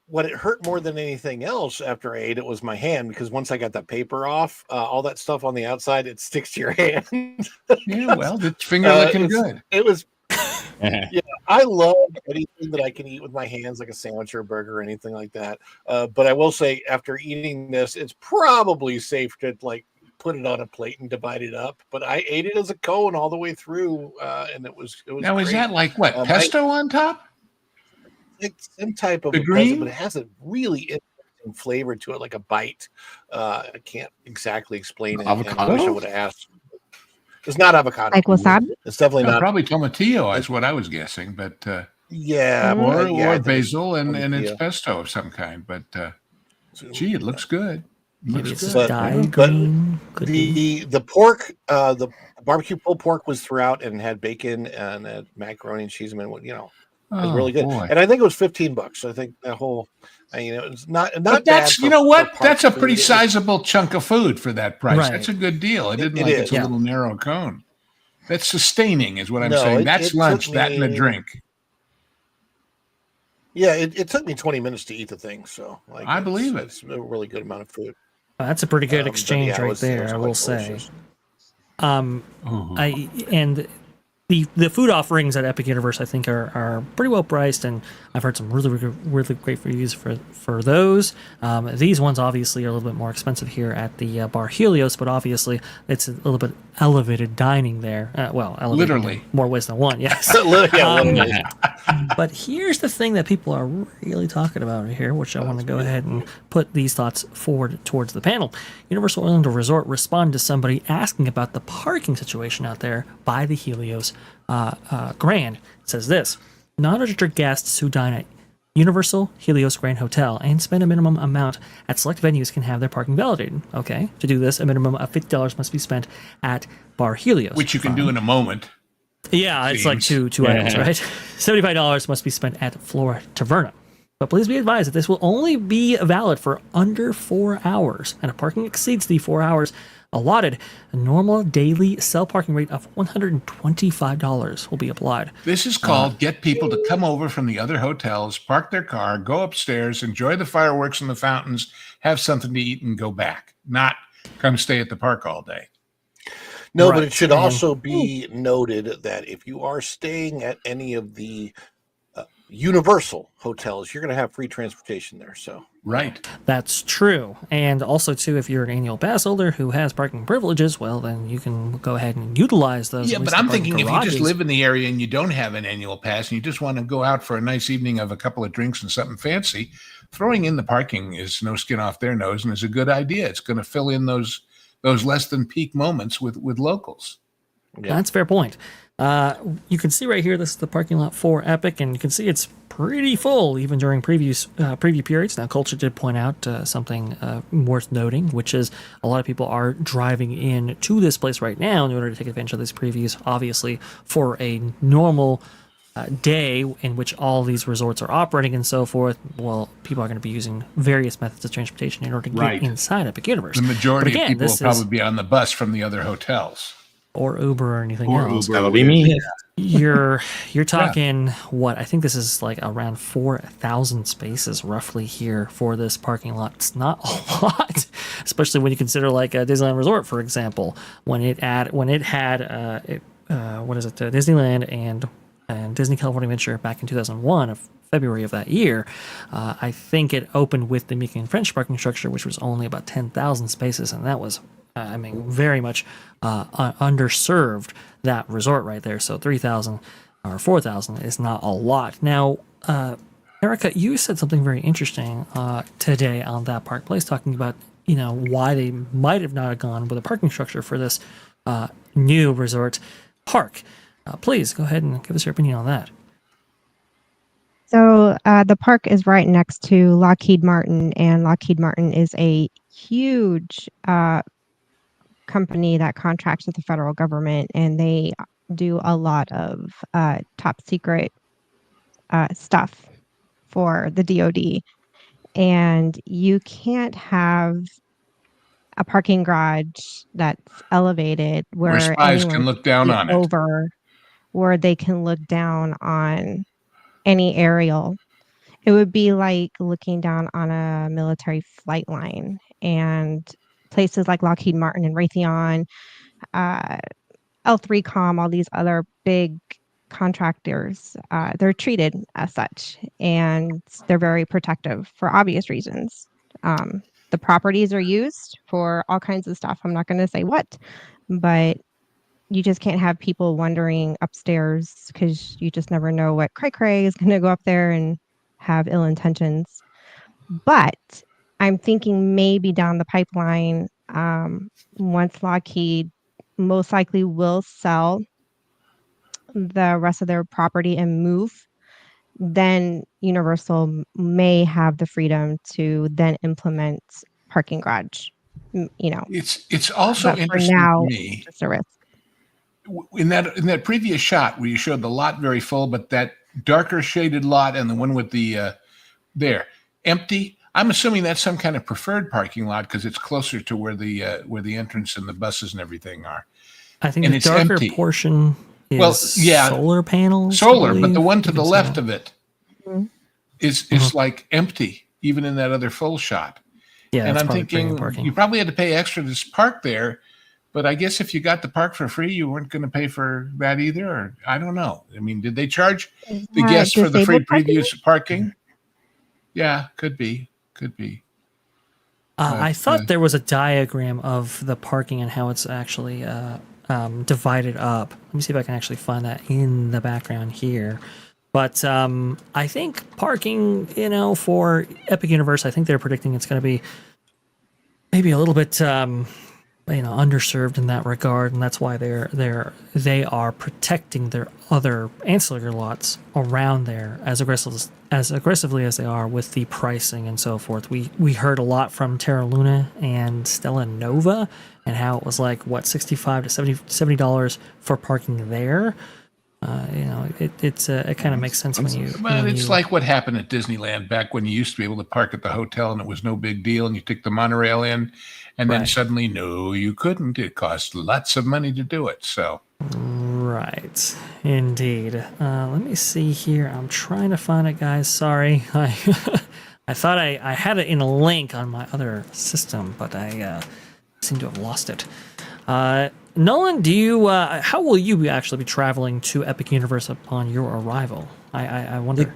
what it hurt more than anything else after I ate it was my hand, because once I got that paper off, all that stuff on the outside, it sticks to your hand. Yeah, well, it's finger looking good. It was. Yeah, I love anything that I can eat with my hands, like a sandwich or a burger or anything like that. But I will say, after eating this, it's probably safe to like put it on a plate and divide it up. But I ate it as a cone all the way through, and it was. Now, is that like what, pesto on top? It's some type of the a green, pesto, but it has a really interesting flavor to it, like a bite. I can't exactly explain it. Avocado? I wish I would have asked. It's not avocado. Like wasabi? It's definitely not. Probably tomatillo is what I was guessing, but or basil and it's pesto of some kind. But gee, it looks good. Maybe it's but green. The pork, the barbecue pulled pork was throughout and had bacon and macaroni and cheese. I mean, it was really good. Boy. And I think it was $15. So I think that whole, it's not. But that's that's a pretty sizable chunk of food for that price. Right. That's a good deal. It isn't it's a little narrow cone. That's sustaining, is what I'm saying. That's lunch, that and a drink. Yeah, it took me 20 minutes to eat the thing. So I believe it. It's a really good amount of food. That's a pretty good exchange right there, I will say. The food offerings at Epic Universe, I think, are pretty well priced, and I've heard some really great reviews for those. These ones obviously are a little bit more expensive here at the Bar Helios, but obviously it's a little bit elevated dining there. Elevated literally in more ways than one, yes. But here's the thing that people are really talking about here, which I want to go ahead and put these thoughts forward towards the panel. Universal Orlando Resort responded to somebody asking about the parking situation out there by the Helios Grand. It says this: non-registered guests who dine at Universal Helios Grand Hotel and spend a minimum amount at select venues can have their parking validated. Okay, to do this, a minimum of $50 must be spent at Bar Helios, which you can do in a moment. Yeah, it's like two items, right? $75 must be spent at Flora Taverna. But please be advised that this will only be valid for under 4 hours, and if parking exceeds the 4 hours allotted, a normal daily cell parking rate of $125 will be applied. This is called get people to come over from the other hotels, park their car, go upstairs, enjoy the fireworks and the fountains, have something to eat, and go back. Not come stay at the park all day. No, right. But it should also be noted that if you are staying at any of the Universal hotels, you're going to have free transportation there. So right, that's true. And also, too, if you're an annual pass holder who has parking privileges, well, then you can go ahead and utilize those. Yeah, but I'm thinking if you just live in the area and you don't have an annual pass and you just want to go out for a nice evening of a couple of drinks and something fancy, throwing in the parking is no skin off their nose and is a good idea. It's going to fill in those less than peak moments with locals. Yeah. That's a fair point. You can see right here, this is the parking lot for Epic, and you can see it's pretty full even during preview periods. Now, Culture did point out something worth noting, which is a lot of people are driving in to this place right now in order to take advantage of these previews, obviously, for a normal day in which all these resorts are operating and so forth. Well, people are going to be using various methods of transportation in order to get inside Epic Universe. The majority of people will probably be on the bus from the other hotels. Or Uber or anything else. That would be me. You're talking what? I think this is like around 4,000 spaces roughly here for this parking lot. It's not a lot, especially when you consider like a Disneyland Resort, for example, when it had Disneyland and Disney California Adventure back in 2001 of February of that year. I think it opened with the Mickey and French parking structure, which was only about 10,000 spaces, and that was very much underserved, that resort right there. So 3,000 or 4,000 is not a lot. Now, Erica, you said something very interesting today on That Park Place, talking about why they might have not gone with a parking structure for this new resort park. Please go ahead and give us your opinion on that. So the park is right next to Lockheed Martin, and Lockheed Martin is a huge company that contracts with the federal government, and they do a lot of top secret stuff for the DoD. And you can't have a parking garage that's elevated Where where spies anyone can look down see on it. over, where they can look down on any aerial. It would be like looking down on a military flight line, and places like Lockheed Martin and Raytheon, L3Com, all these other big contractors, they're treated as such, and they're very protective for obvious reasons. The properties are used for all kinds of stuff. I'm not going to say what, but you just can't have people wandering upstairs because you just never know what cray is going to go up there and have ill intentions. But I'm thinking maybe down the pipeline, once Lockheed most likely will sell the rest of their property and move, then Universal may have the freedom to then implement parking garage. It's also But for interesting now, to me it's just a risk. in that previous shot where you showed the lot very full, but that darker shaded lot and the one with the there empty. I'm assuming that's some kind of preferred parking lot because it's closer to where the entrance and the buses and everything are. I think And the it's darker empty. portion is Well, yeah, solar panels. I Solar, but the believe. one to You the can left tell. of it Mhm. is like empty, even in that other full shot. Yeah, And that's I'm probably premium thinking parking. you probably had to pay extra to park there, but I guess if you got the park for free, you weren't going to pay for that either. Or I don't know. I mean, did they charge Is the that guests for the free disabled parking? previous parking? Yeah, could be. I thought there was a diagram of the parking and how it's actually divided up. Let me see if I can actually find that in the background here. But I think parking, for Epic Universe, I think they're predicting it's going to be maybe a little bit, underserved in that regard, and that's why they are protecting their other ancillary lots around there as aggressively as they are with the pricing and so forth. We heard a lot from Terra Luna and Stella Nova and how it was like $65 to $70 for parking there. It kind of makes sense when you. Well, it's like what happened at Disneyland back when you used to be able to park at the hotel and it was no big deal, and you took the monorail in, and then Right. suddenly, no, you couldn't. It cost lots of money to do it. So, Right, indeed. Let me see here. I'm trying to find it, guys. Sorry, I thought I had it in a link on my other system, but I seem to have lost it. Nolan, do you? How will you actually be traveling to Epic Universe upon your arrival? I wonder.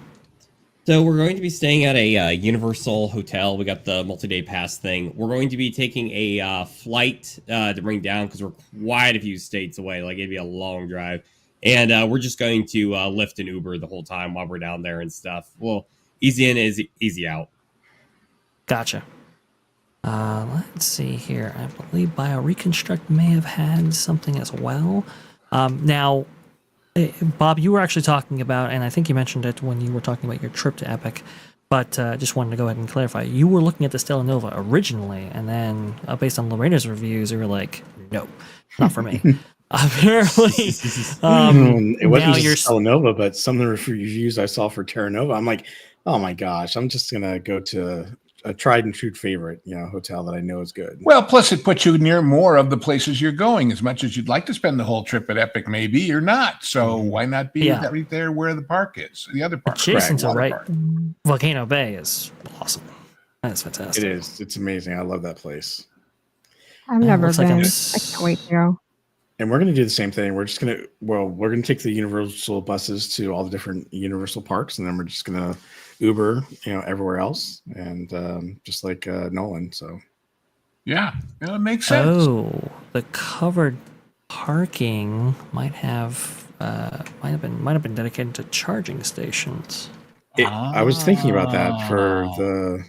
So we're going to be staying at a Universal hotel. We got the multi-day pass thing. We're going to be taking a flight to bring down because we're quite a few states away. Like it'd be a long drive, and we're just going to Lyft and Uber the whole time while we're down there and stuff. Well, easy in is easy out. Gotcha. Let's see here. I believe BioReconstruct may have had something as well. Now, Bob, you were actually talking about, and I think you mentioned it when you were talking about your trip to Epic, but just wanted to go ahead and clarify. You were looking at the Stella Nova originally, and then based on Lorena's reviews, you were like, no, not for me. Apparently, it wasn't now just you're Stella Nova, but some of the reviews I saw for Terra Nova, I'm like, oh my gosh, I'm just gonna go to a tried and true favorite, hotel that I know is good. well, plus it puts you near more of the places you're going. As much as you'd like to spend the whole trip at Epic, maybe you're not. So why not be right there where the park is? The other park, adjacent to water park. Volcano Bay is awesome. That's fantastic. It is. It's amazing. I love that place. I've never looks like been. I'm I can't wait to go. And we're going to do the same thing. We're going to take the Universal buses to all the different Universal parks, and then we're just going to Uber, everywhere else, and just like Nolan. So, yeah, it makes sense. Oh, the covered parking might have been dedicated to charging stations. I was thinking about that for the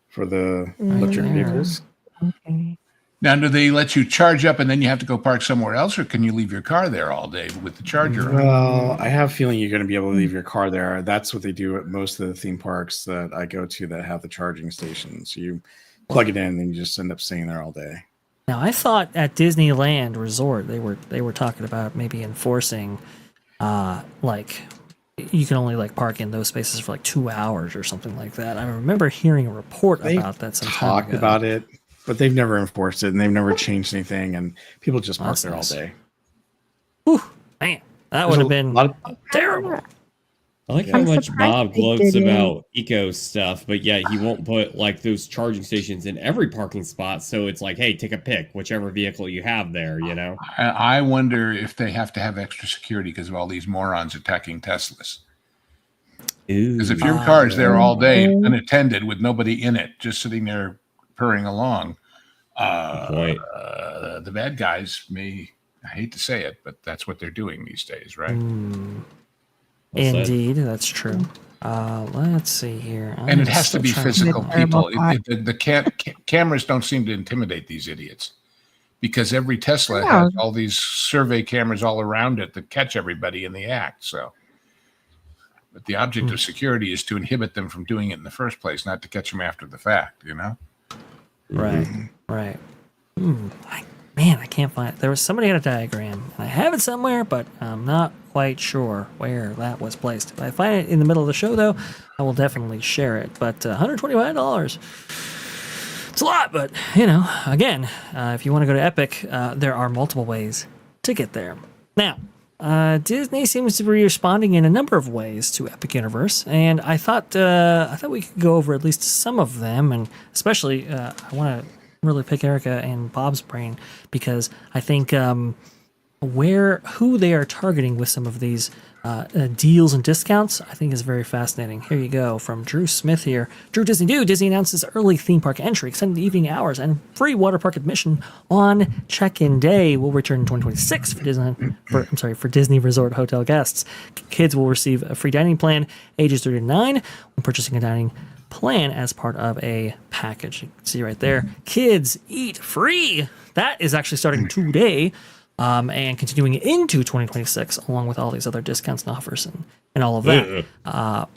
for the electric vehicles. Okay. Now, do they let you charge up and then you have to go park somewhere else, or can you leave your car there all day with the charger on? Well, I have a feeling you're going to be able to leave your car there. That's what they do at most of the theme parks that I go to that have the charging stations. So you plug it in and you just end up staying there all day. Now, I thought at Disneyland Resort they were talking about maybe enforcing, like you can only like park in those spaces for like 2 hours or something like that. I remember hearing a report about that some time Talked ago. about it, but they've never enforced it and they've never changed anything, and people just park there all day. Whew, man, that would have been terrible. I like how much Bob gloats about eco stuff, but yeah, he won't put like those charging stations in every parking spot. So it's like, hey, take a pick, whichever vehicle you have there, you know? I wonder if they have to have extra security because of all these morons attacking Teslas. Because if your car's there all day unattended with nobody in it, just sitting there purring along, the bad guys may, I hate to say it, but that's what they're doing these days, right? Indeed, that's true. Let's see here. And it has to be physical people. The cameras don't seem to intimidate these idiots because every Tesla has all these survey cameras all around it that catch everybody in the act. So, but the object of security is to inhibit them from doing it in the first place, not to catch them after the fact, you know? Right, right. Man, I can't find it. There was somebody had a diagram. I have it somewhere, but I'm not quite sure where that was placed. If I find it in the middle of the show, though, I will definitely share it. But $125, it's a lot, but, you know, again, if you want to go to Epic, there are multiple ways to get there. Now, Disney seems to be responding in a number of ways to Epic Universe, and I thought we could go over at least some of them, and especially I want to really pick Erica and Bob's brain because I think who they are targeting with some of these deals and discounts, I think is very fascinating. Here you go from Drew Smith here. Drew Disney Do. Disney announces early theme park entry, extended evening hours, and free water park admission on check-in day. Will return in 2026 for Disney Resort Hotel guests. Kids will receive a free dining plan, ages 3 to 9, when purchasing a dining plan as part of a package. You can see right there, kids eat free. That is actually starting today and continuing into 2026, along with all these other discounts and offers and all of that.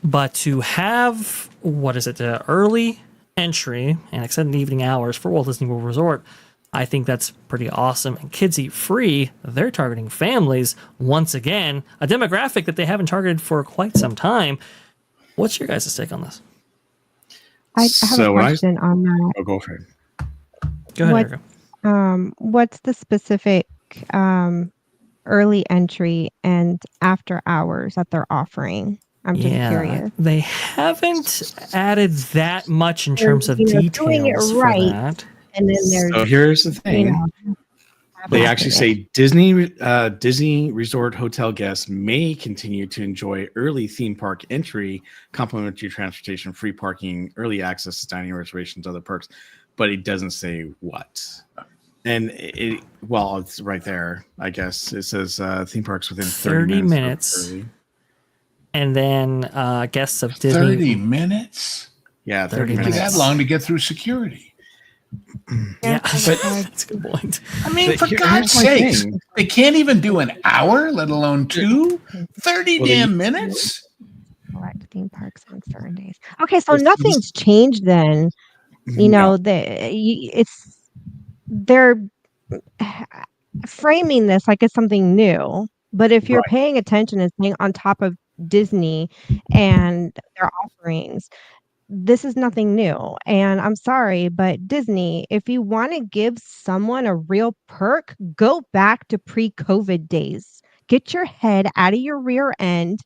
But to have, early entry and extended evening hours for Walt Disney World Resort, I think that's pretty awesome. And kids eat free. They're targeting families once again, a demographic that they haven't targeted for quite some time. What's your guys' take on this? I have a question on that. Oh, go for it. Go ahead, Erica. What's the specific early entry and after hours that they're offering? I'm just curious. They haven't added that much in terms of details doing it right, for that. And then there's so here's the thing. They actually say Disney Resort Hotel guests may continue to enjoy early theme park entry, complimentary transportation, free parking, early access to dining reservations, other perks, but it doesn't say what. And it's right there, I guess. It says theme parks within 30 minutes. And then guests of Disney. 30 minutes? Yeah, 30 minutes. That long to get through security. Yeah, but that's a good point. I mean, for God's sakes, they can't even do an hour, let alone 2? 30 damn minutes? Correct theme parks on certain days. Okay, so nothing's changed then. You know, they're framing this like it's something new. But if you're paying attention and staying on top of Disney and their offerings, this is nothing new. And I'm sorry, but Disney, if you want to give someone a real perk, go back to pre-COVID days. Get your head out of your rear end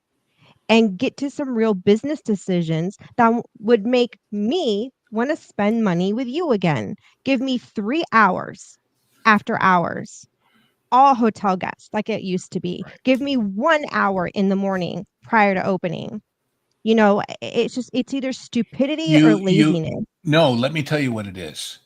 and get to some real business decisions that would make me want to spend money with you again. Give me 3 hours after hours, all hotel guests like it used to be. Give me 1 hour in the morning prior to opening. You know, it's either stupidity or laziness. No, let me tell you what it is.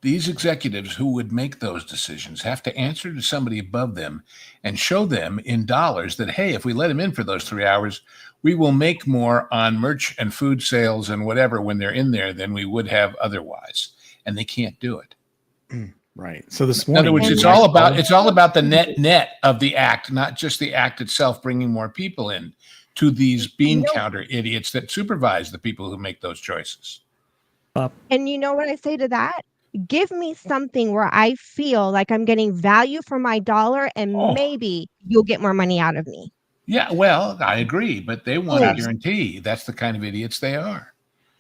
These executives who would make those decisions have to answer to somebody above them and show them in dollars that, hey, if we let them in for those 3 hours, we will make more on merch and food sales and whatever when they're in there than we would have otherwise. And they can't do it. Right. So this In morning, other words, And it's that's all about the net of the act, not just the act itself bringing more people in to these bean no, counter idiots that supervise the people who make those choices. and you know what I say to that? Give me something where I feel like I'm getting value for my dollar, and Oh, maybe you'll get more money out of me. yeah, well, I agree, but they want a Please. guarantee. That's the kind of idiots they are.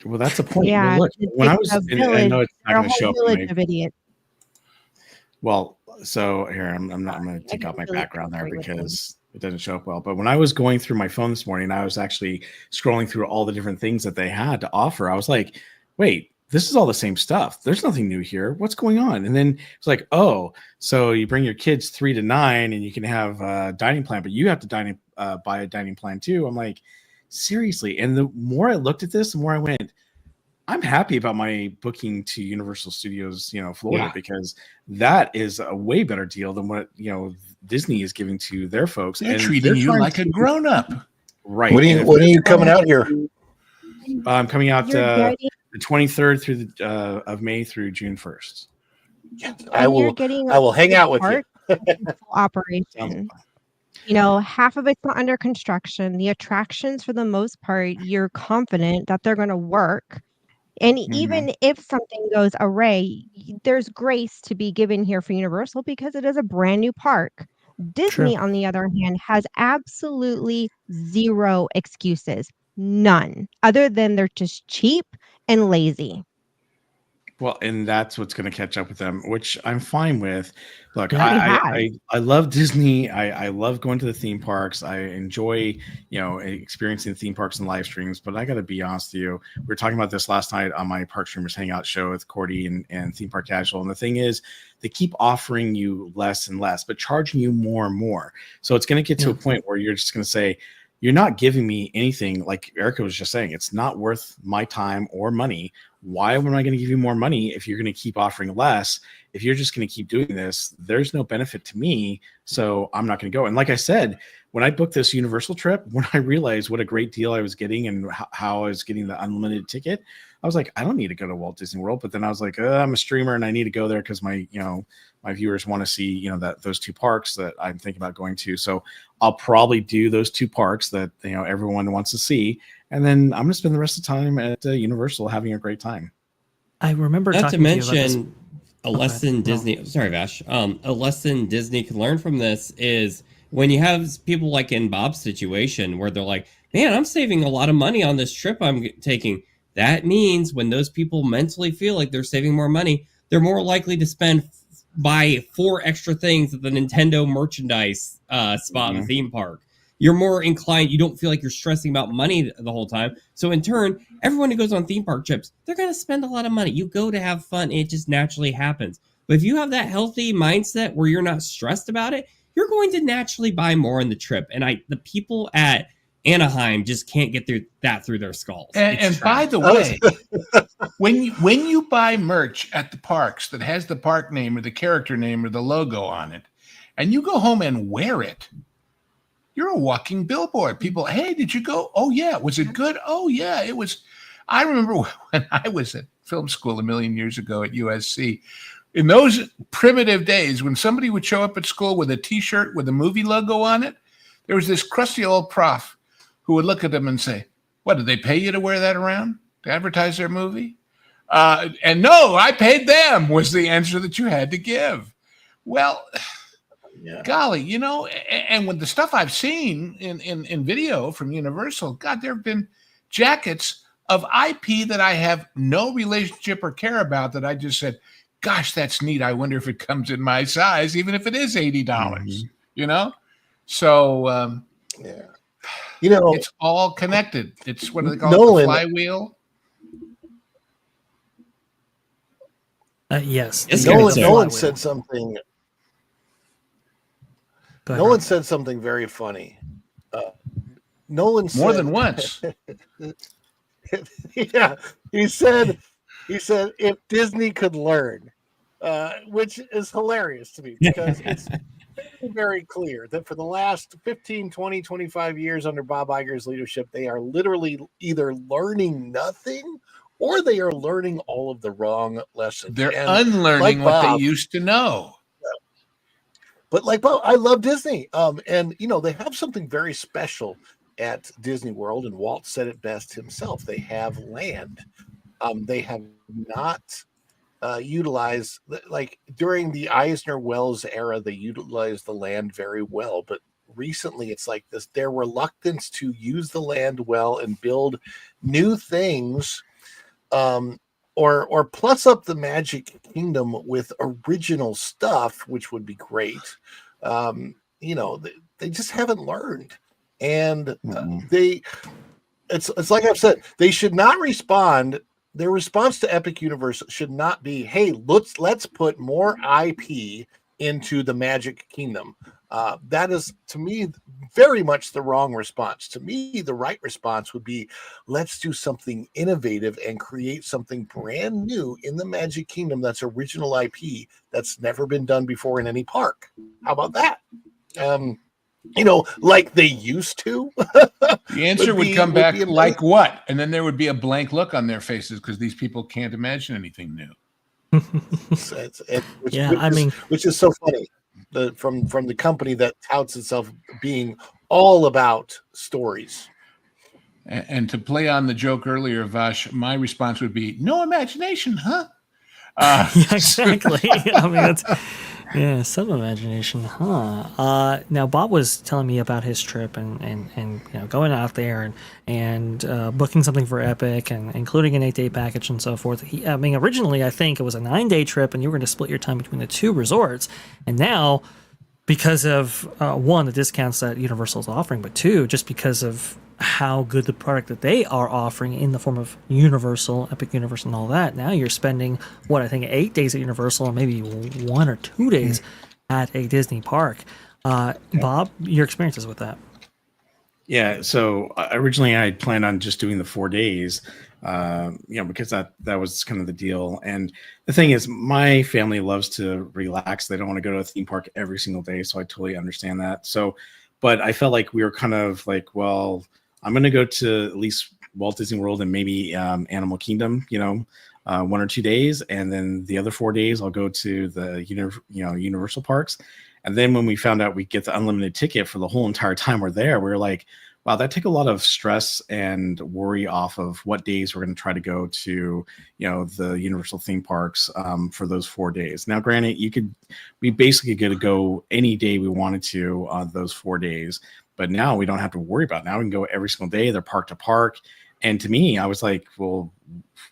well, that's a point. Yeah, Well, look, it when I takes was, a and I village. know it's not They're a going to show whole up in village my, of idiots. well, so here, I'm going to I take can out my really background there disagree with them. because it doesn't show up well. But when I was going through my phone this morning, I was actually scrolling through all the different things that they had to offer. I was like, wait, this is all the same stuff. There's nothing new here. What's going on? And then it's like, oh, so you bring your kids 3 to 9 and you can have a dining plan, but you have to buy a dining plan too. I'm like, seriously. And the more I looked at this, the more I went, I'm happy about my booking to Universal Studios, Florida, Yeah. because that is a way better deal than what, Disney is giving to their folks. They're And treating you trying like a to- grown-up. Right. When And if are you they're coming trying out here? to- I'm coming out You're getting, the 23rd through of May through June 1st. I and you're will. getting I will hang out with you. part of the full operation. Half of it's not under construction. The attractions, for the most part, you're confident that they're going to work. And even if something goes awry, there's grace to be given here for Universal because it is a brand new park. Disney, on the other hand, has absolutely zero excuses. None. Other than they're just cheap and lazy. Well, and that's what's going to catch up with them, which I'm fine with. Look, Yeah. I love Disney. I love going to the theme parks. I enjoy, experiencing theme parks and live streams. But I got to be honest with you. We were talking about this last night on my Park Streamers Hangout show with Cordy and Theme Park Casual. And the thing is, they keep offering you less and less, but charging you more and more. So it's going to get to a point where you're just going to say, you're not giving me anything. Like Erica was just saying, it's not worth my time or money. Why am I going to give you more money if you're going to keep offering less? If you're just going to keep doing this, there's no benefit to me. So I'm not going to go. And like I said, when I booked this Universal trip, when I realized what a great deal I was getting and how I was getting the unlimited ticket, I was like, I don't need to go to Walt Disney World. But then I was like, I'm a streamer and I need to go there because my viewers want to see, those two parks that I'm thinking about going to. So I'll probably do those two parks that, everyone wants to see. And then I'm going to spend the rest of the time at Universal having a great time. I remember Not to talking to you about this. mention a lesson Disney. Sorry, Vash. A lesson Disney can learn from this is when you have people like in Bob's situation where they're like, "Man, I'm saving a lot of money on this trip I'm taking." That means when those people mentally feel like they're saving more money, they're more likely to buy 4 extra things at the Nintendo merchandise spot in the theme park. You're more inclined, you don't feel like you're stressing about money the whole time. So in turn, everyone who goes on theme park trips, they're going to spend a lot of money. You go to have fun. It just naturally happens. But if you have that healthy mindset where you're not stressed about it, you're going to naturally buy more in the trip. And the people at Anaheim just can't get through their skulls. And by the way, when you buy merch at the parks that has the park name or the character name or the logo on it, and you go home and wear it, you're a walking billboard. People, hey, did you go? Oh, yeah. Was it good? Oh, yeah, it was. I remember when I was at film school a million years ago at USC, in those primitive days, when somebody would show up at school with a T-shirt with a movie logo on it, there was this crusty old prof who would look at them and say, what, did they pay you to wear that around to advertise their movie? And no, I paid them was the answer that you had to give. Well, golly, and with the stuff I've seen in video from Universal, God, there have been jackets of IP that I have no relationship or care about that I just said, gosh, that's neat. I wonder if it comes in my size, even if it is $80, So, it's all connected. It's what do they call it? The flywheel. Yes. Nolan said something. Nolan said something very funny. Nolan said, more than once. Yeah, he said if Disney could learn, which is hilarious to me because it's very clear that for the last 15, 20, 25 years under Bob Iger's leadership, they are literally either learning nothing or they are learning all of the wrong lessons. They're And unlearning like what they Bob, used to know. but like Bob, I love Disney. And they have something very special at Disney World, and Walt said it best himself. They have land. They have not utilized, like during the Eisner Wells era, they utilized the land very well, but recently it's like this, their reluctance to use the land well and build new things, or plus up the Magic Kingdom with original stuff, which would be great. They just haven't learned, and it's like I've said, they should not respond. Their response to Epic Universe should not be, "Hey, let's put more IP into the Magic Kingdom." That is, to me, very much the wrong response. To me, the right response would be, let's do something innovative and create something brand new in the Magic Kingdom that's original IP that's never been done before in any park. How about that? Like they used to. The answer would come back like what? And then there would be a blank look on their faces because these people can't imagine anything new. Which is so funny. From the company that touts itself being all about stories. And to play on the joke earlier, Vash, my response would be, no imagination, huh? Yeah, exactly. that's some imagination, huh? Now Bob was telling me about his trip and going out there and booking something for Epic and including an 8-day package and so forth. Originally I think it was a 9-day trip and you were going to split your time between the two resorts, and now because of one, the discounts that Universal is offering, but two, just because of how good the product that they are offering in the form of Universal, Epic Universe, and all that. Now you're spending, I think 8 days at Universal and maybe 1 or 2 days at a Disney park. Bob, your experiences with that? Yeah, so originally I had planned on just doing the 4 days, because that was kind of the deal. And the thing is, my family loves to relax. They don't want to go to a theme park every single day, so I totally understand that. So, but I felt like we were kind of like, well, I'm going to go to at least Walt Disney World and maybe Animal Kingdom, 1 or 2 days, and then the other 4 days I'll go to the Universal parks. And then when we found out we get the unlimited ticket for the whole entire time we're there, we were like, wow, that took a lot of stress and worry off of what days we're going to try to go to, the Universal theme parks for those 4 days. Now, granted, we basically get to go any day we wanted to on those 4 days, but now we don't have to worry about it. Now we can go every single day. They're park to park. And to me, I was like, well,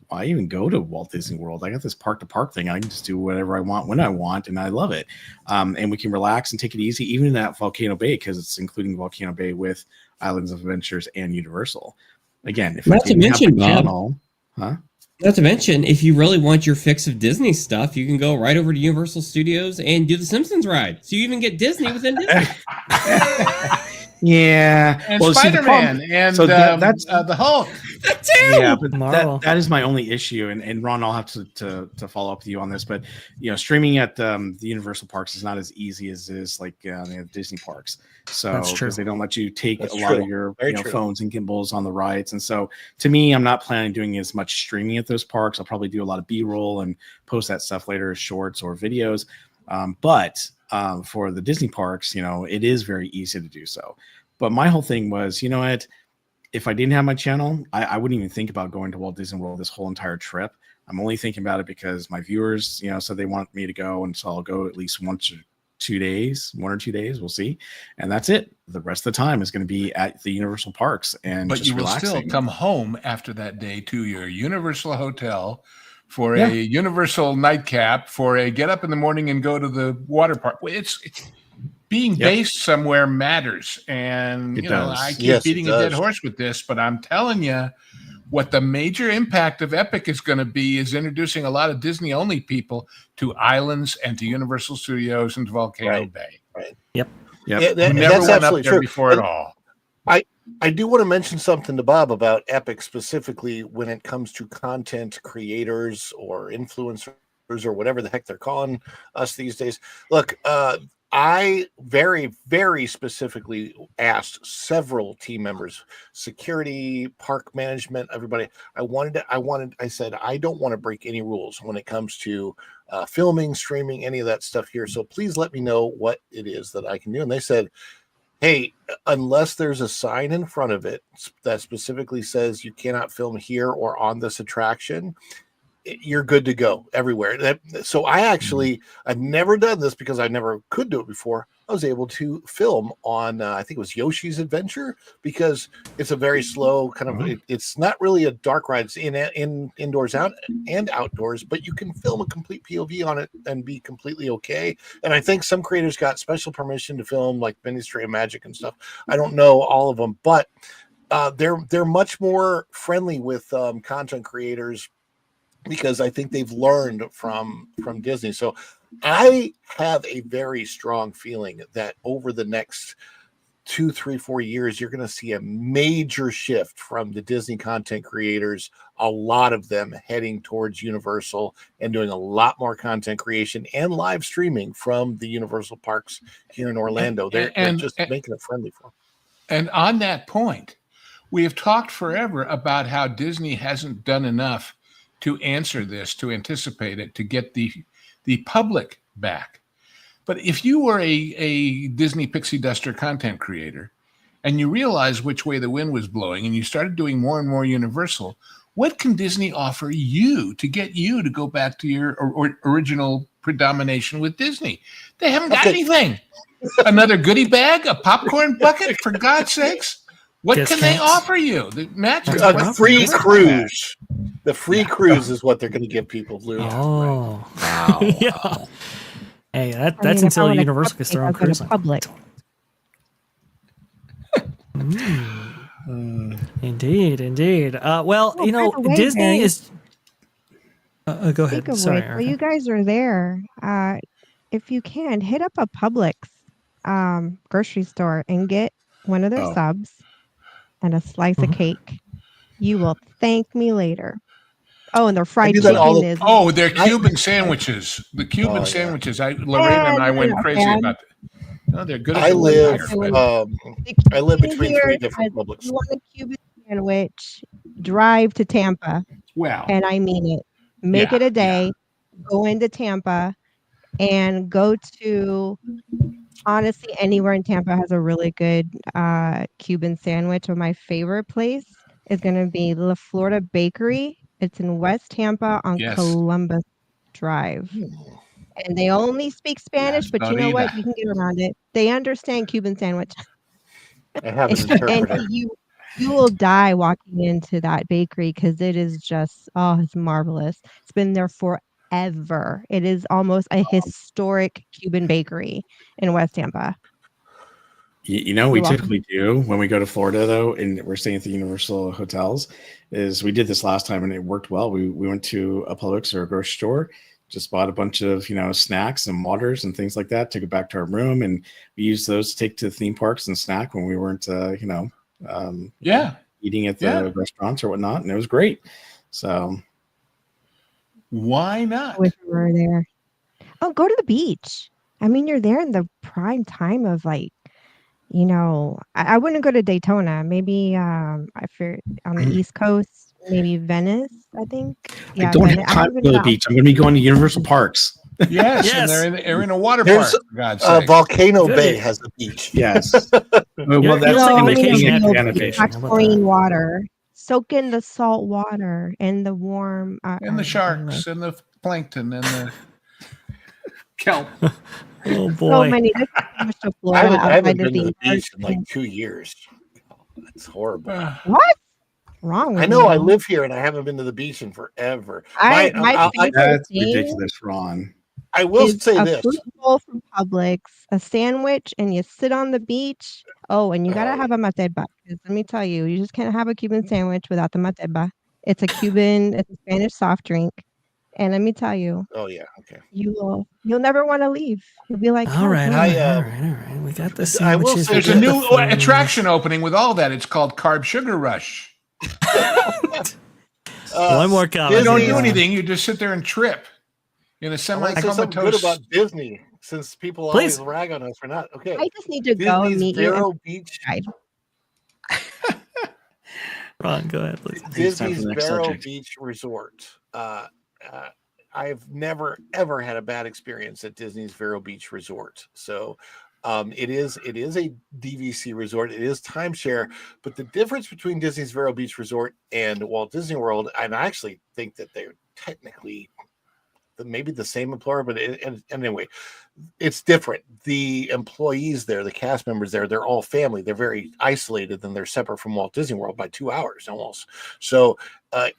why even go to Walt Disney World? I got this park to park thing. I can just do whatever I want when I want, and I love it. And we can relax and take it easy, even at Volcano Bay, because it's including Volcano Bay with Islands of Adventures and Universal. Again, if not to mention, Bob, channel, not to mention, if you really want your fix of Disney stuff, you can go right over to Universal Studios and do the Simpsons ride. So you even get Disney within Disney. Yeah, and Spider-Man, and so that's the Hulk. That too. Yeah, but that is my only issue. And Ron, I'll have to follow up with you on this. But streaming at the Universal parks is not as easy as it is like the Disney parks. So because they don't let you take a lot of your phones and gimbals on the rides. And so to me, I'm not planning on doing as much streaming at those parks. I'll probably do a lot of B-roll and post that stuff later as shorts or videos. But for the Disney parks, it is very easy to do so. But my whole thing was, what? If I didn't have my channel, I wouldn't even think about going to Walt Disney World this whole entire trip. I'm only thinking about it because my viewers, said they want me to go, and so I'll go at least 1 or 2 days. We'll see, and that's it. The rest of the time is going to be at the Universal parks, and but just you will relaxing. still come home after that day to your Universal hotel for a Universal nightcap, for a get up in the morning and go to the water park. It's being based somewhere matters. And, I keep beating a dead horse with this, but I'm telling you, what the major impact of Epic is going to be is introducing a lot of Disney-only people to islands and to Universal Studios and to Volcano Bay. Right. Yep. Yeah, never that's went up absolutely there true. before at all. I do want to mention something to Bob about Epic specifically when it comes to content creators or influencers or whatever the heck they're calling us these days. Look, I very, very specifically asked several team members, security, park management, everybody. I said, I don't want to break any rules when it comes to filming, streaming, any of that stuff here. So please let me know what it is that I can do. And they said, hey, unless there's a sign in front of it that specifically says you cannot film here or on this attraction, you're good to go everywhere. So I've never done this because I never could do it before. I was able to film on, I think it was Yoshi's Adventure, because it's a very slow kind of, it's not really a dark ride. It's indoors out and outdoors, but you can film a complete POV on it and be completely okay. And I think some creators got special permission to film like Ministry of Magic and stuff. I don't know all of them, but they're much more friendly with content creators, because I think they've learned from Disney. So I have a very strong feeling that over the next 2, 3, 4 years, you're going to see a major shift from the Disney content creators, a lot of them heading towards Universal and doing a lot more content creation and live streaming from the Universal parks here in Orlando. They're just making it friendly for them. And on that point, we have talked forever about how Disney hasn't done enough to answer this, to anticipate it, to get the public back. But if you were a Disney Pixie Duster content creator and you realized which way the wind was blowing and you started doing more and more Universal, what can Disney offer you to get you to go back to your original predomination with Disney? They haven't got anything. Another goodie bag, a popcorn bucket, for God's sakes. What can they offer you? The free cruise. The free cruise is what they're going to give people. Oh, wow. Yeah. Hey, that's until Universal gets their own cruise line. Public. Indeed. Well, Disney is. Go ahead. Sorry. Well, you guys are there. If you can, hit up a Publix grocery store and get one of their subs and a slice of cake. You will thank me later. Oh, and their fried chicken is. Oh, their Cuban sandwiches. The Cuban sandwiches. Lorena and I went crazy about that. No, they're good. I live between 3 different Publix. If you want a Cuban sandwich, drive to Tampa. Wow. And I mean it. Make it a day. Go into Tampa and go to. Honestly, anywhere in Tampa has a really good Cuban sandwich. But my favorite place is going to be La Florida Bakery. It's in West Tampa on Columbus Drive. And they only speak Spanish, but you know what? You can get around it. They understand Cuban sandwich. I have an interpreter. And you will die walking into that bakery because it is just, it's marvelous. It's been there forever. It is almost a historic Cuban bakery in West Tampa. We typically do when we go to Florida, though, and we're staying at the Universal hotels, is we did this last time and it worked well. We went to a Publix or a grocery store, just bought a bunch of, snacks and waters and things like that, took it back to our room, and we used those to take to theme parks and snack when we weren't, eating at the restaurants or whatnot. And it was great. So why not? I wish we were there. Oh, go to the beach. I mean, you're there in the prime time of I wouldn't go to Daytona. Maybe I fear on the East Coast, maybe Venice, I think. I don't have time to go to the beach. I'm going to be going to Universal Parks. Yes. And they're in a water park. For God's sake. Volcano Bay has a beach. Yes. Well, that's like a vacation. Clean water. Soak in the salt water and the warm. And the sharks and the plankton and the kelp. Oh boy! So many. I haven't been to the beach in like 2 years. That's horrible. What's wrong with I know. you? I live here and I haven't been to the beach in forever. That's ridiculous, Ron. I will say a this: fruit bowl from Publix, a sandwich, and you sit on the beach. Oh, and you gotta have a mateba. Let me tell you, you just can't have a Cuban sandwich without the mateba. It's a Spanish soft drink. And let me tell you. Oh yeah, okay. You'll never want to leave. You'll be like, all right. We got this. I will say there's a new attraction opening with all that. It's called Carb Sugar Rush. One more comment. You don't do anything. You just sit there and trip in a semi-comatose. Something good about Disney. since people Please. always rag on us for not. Okay. I just need to go and Disney's meet you. Vero Beach. Ron, go ahead, please. Disney's the next Vero subject. Beach Resort. I've never ever had a bad experience at Disney's Vero Beach Resort. So it is a DVC resort. It is timeshare, but the difference between Disney's Vero Beach Resort and Walt Disney World, and I actually think that they're technically maybe the same employer, but anyway, it's different. The employees there, the cast members there, they're all family. They're very isolated, and they're separate from Walt Disney World by 2 hours almost. So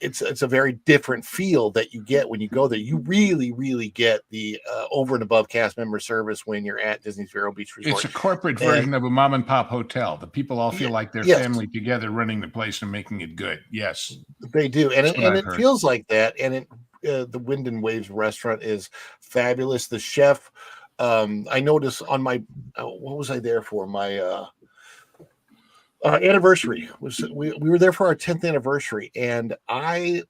it's a very different feel that you get when you go there. You really get the over and above cast member service when you're at Disney's Vero Beach Resort. It's a corporate version of a mom and pop hotel. The people all feel like they're family together running the place and making it good. Yes, they do. And it heard. feels like that. And the Wind and Waves restaurant is fabulous. The chef, I noticed on my, what was I there for? My anniversary we were there for our 10th anniversary, and I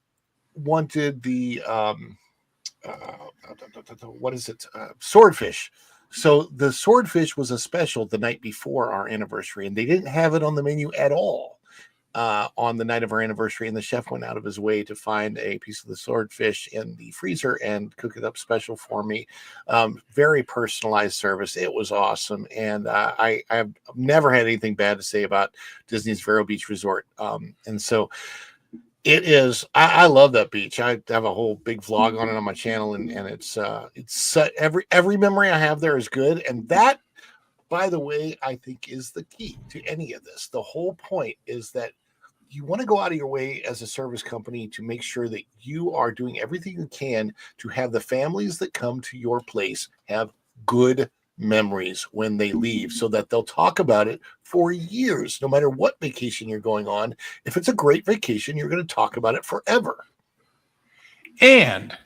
wanted the what is it? Swordfish. So the swordfish was a special the night before our anniversary, and they didn't have it on the menu at all on the night of our anniversary. And the chef went out of his way to find a piece of the swordfish in the freezer and cook it up special for me. Very personalized service. It was awesome. And I've never had anything bad to say about Disney's Vero Beach Resort. And so it is, I love that beach. I have a whole big vlog on it on my channel, and it's every memory I have there is good. And that, by the way, I think is the key to any of this. The whole point is that you want to go out of your way as a service company to make sure that you are doing everything you can to have the families that come to your place have good memories when they leave, so that they'll talk about it for years, no matter what vacation you're going on. If it's a great vacation, you're going to talk about it forever. And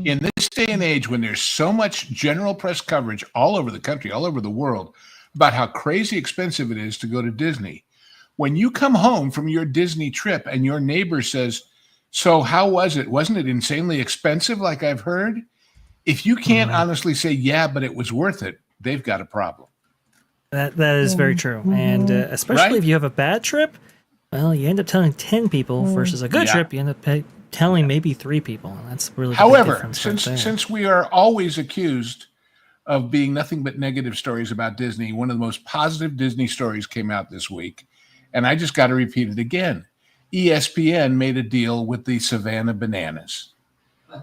in this day and age, when there's so much general press coverage all over the country, all over the world, about how crazy expensive it is to go to Disney, when you come home from your Disney trip and your neighbor says, "So how was it? Wasn't it insanely expensive like I've heard?" If you can't honestly say, "Yeah, but it was worth it," they've got a problem. That is very true. And especially if you have a bad trip, well, you end up telling 10 people versus a good trip. You end up telling maybe 3 people. And that's really the big However, difference right there. since we are always accused of being nothing but negative stories about Disney, one of the most positive Disney stories came out this week. And I just got to repeat it again. ESPN made a deal with the Savannah Bananas,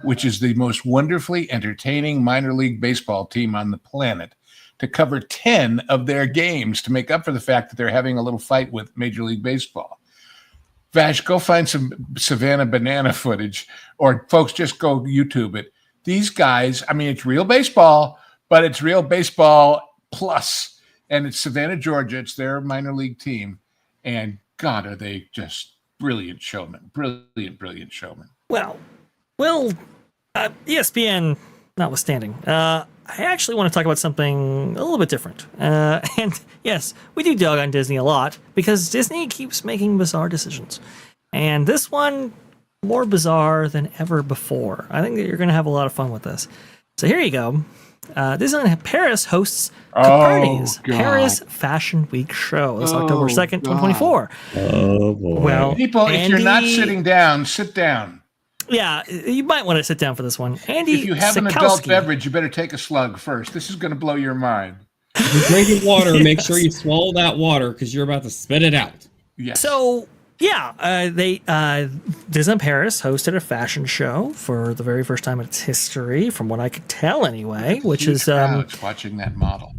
which is the most wonderfully entertaining minor league baseball team on the planet, to cover 10 of their games to make up for the fact that they're having a little fight with Major League Baseball. Vash, go find some Savannah Banana footage, or folks, just go YouTube it. These guys, I mean, it's real baseball, but it's real baseball plus. And it's Savannah, Georgia. It's their minor league team. And God, are they just brilliant showmen. Brilliant showmen. Well, ESPN notwithstanding, I actually want to talk about something a little bit different. And yes, we do dog on Disney a lot because Disney keeps making bizarre decisions. And this one, more bizarre than ever before. I think that you're going to have a lot of fun with this. So here you go. Disneyland Paris hosts Coperni's Paris Fashion Week show. It's October 2nd, 2024. Oh, boy. Well, People, if you're not sitting down, sit down. Yeah, you might want to sit down for this one. Andy, if you have an Sikowski. adult beverage, you better take a slug first. This is going to blow your mind. If you're drinking water, make sure you swallow that water because you're about to spit it out. Yes. So, yeah, Disneyland Paris hosted a fashion show for the very first time in its history, from what I could tell anyway, which is watching that model.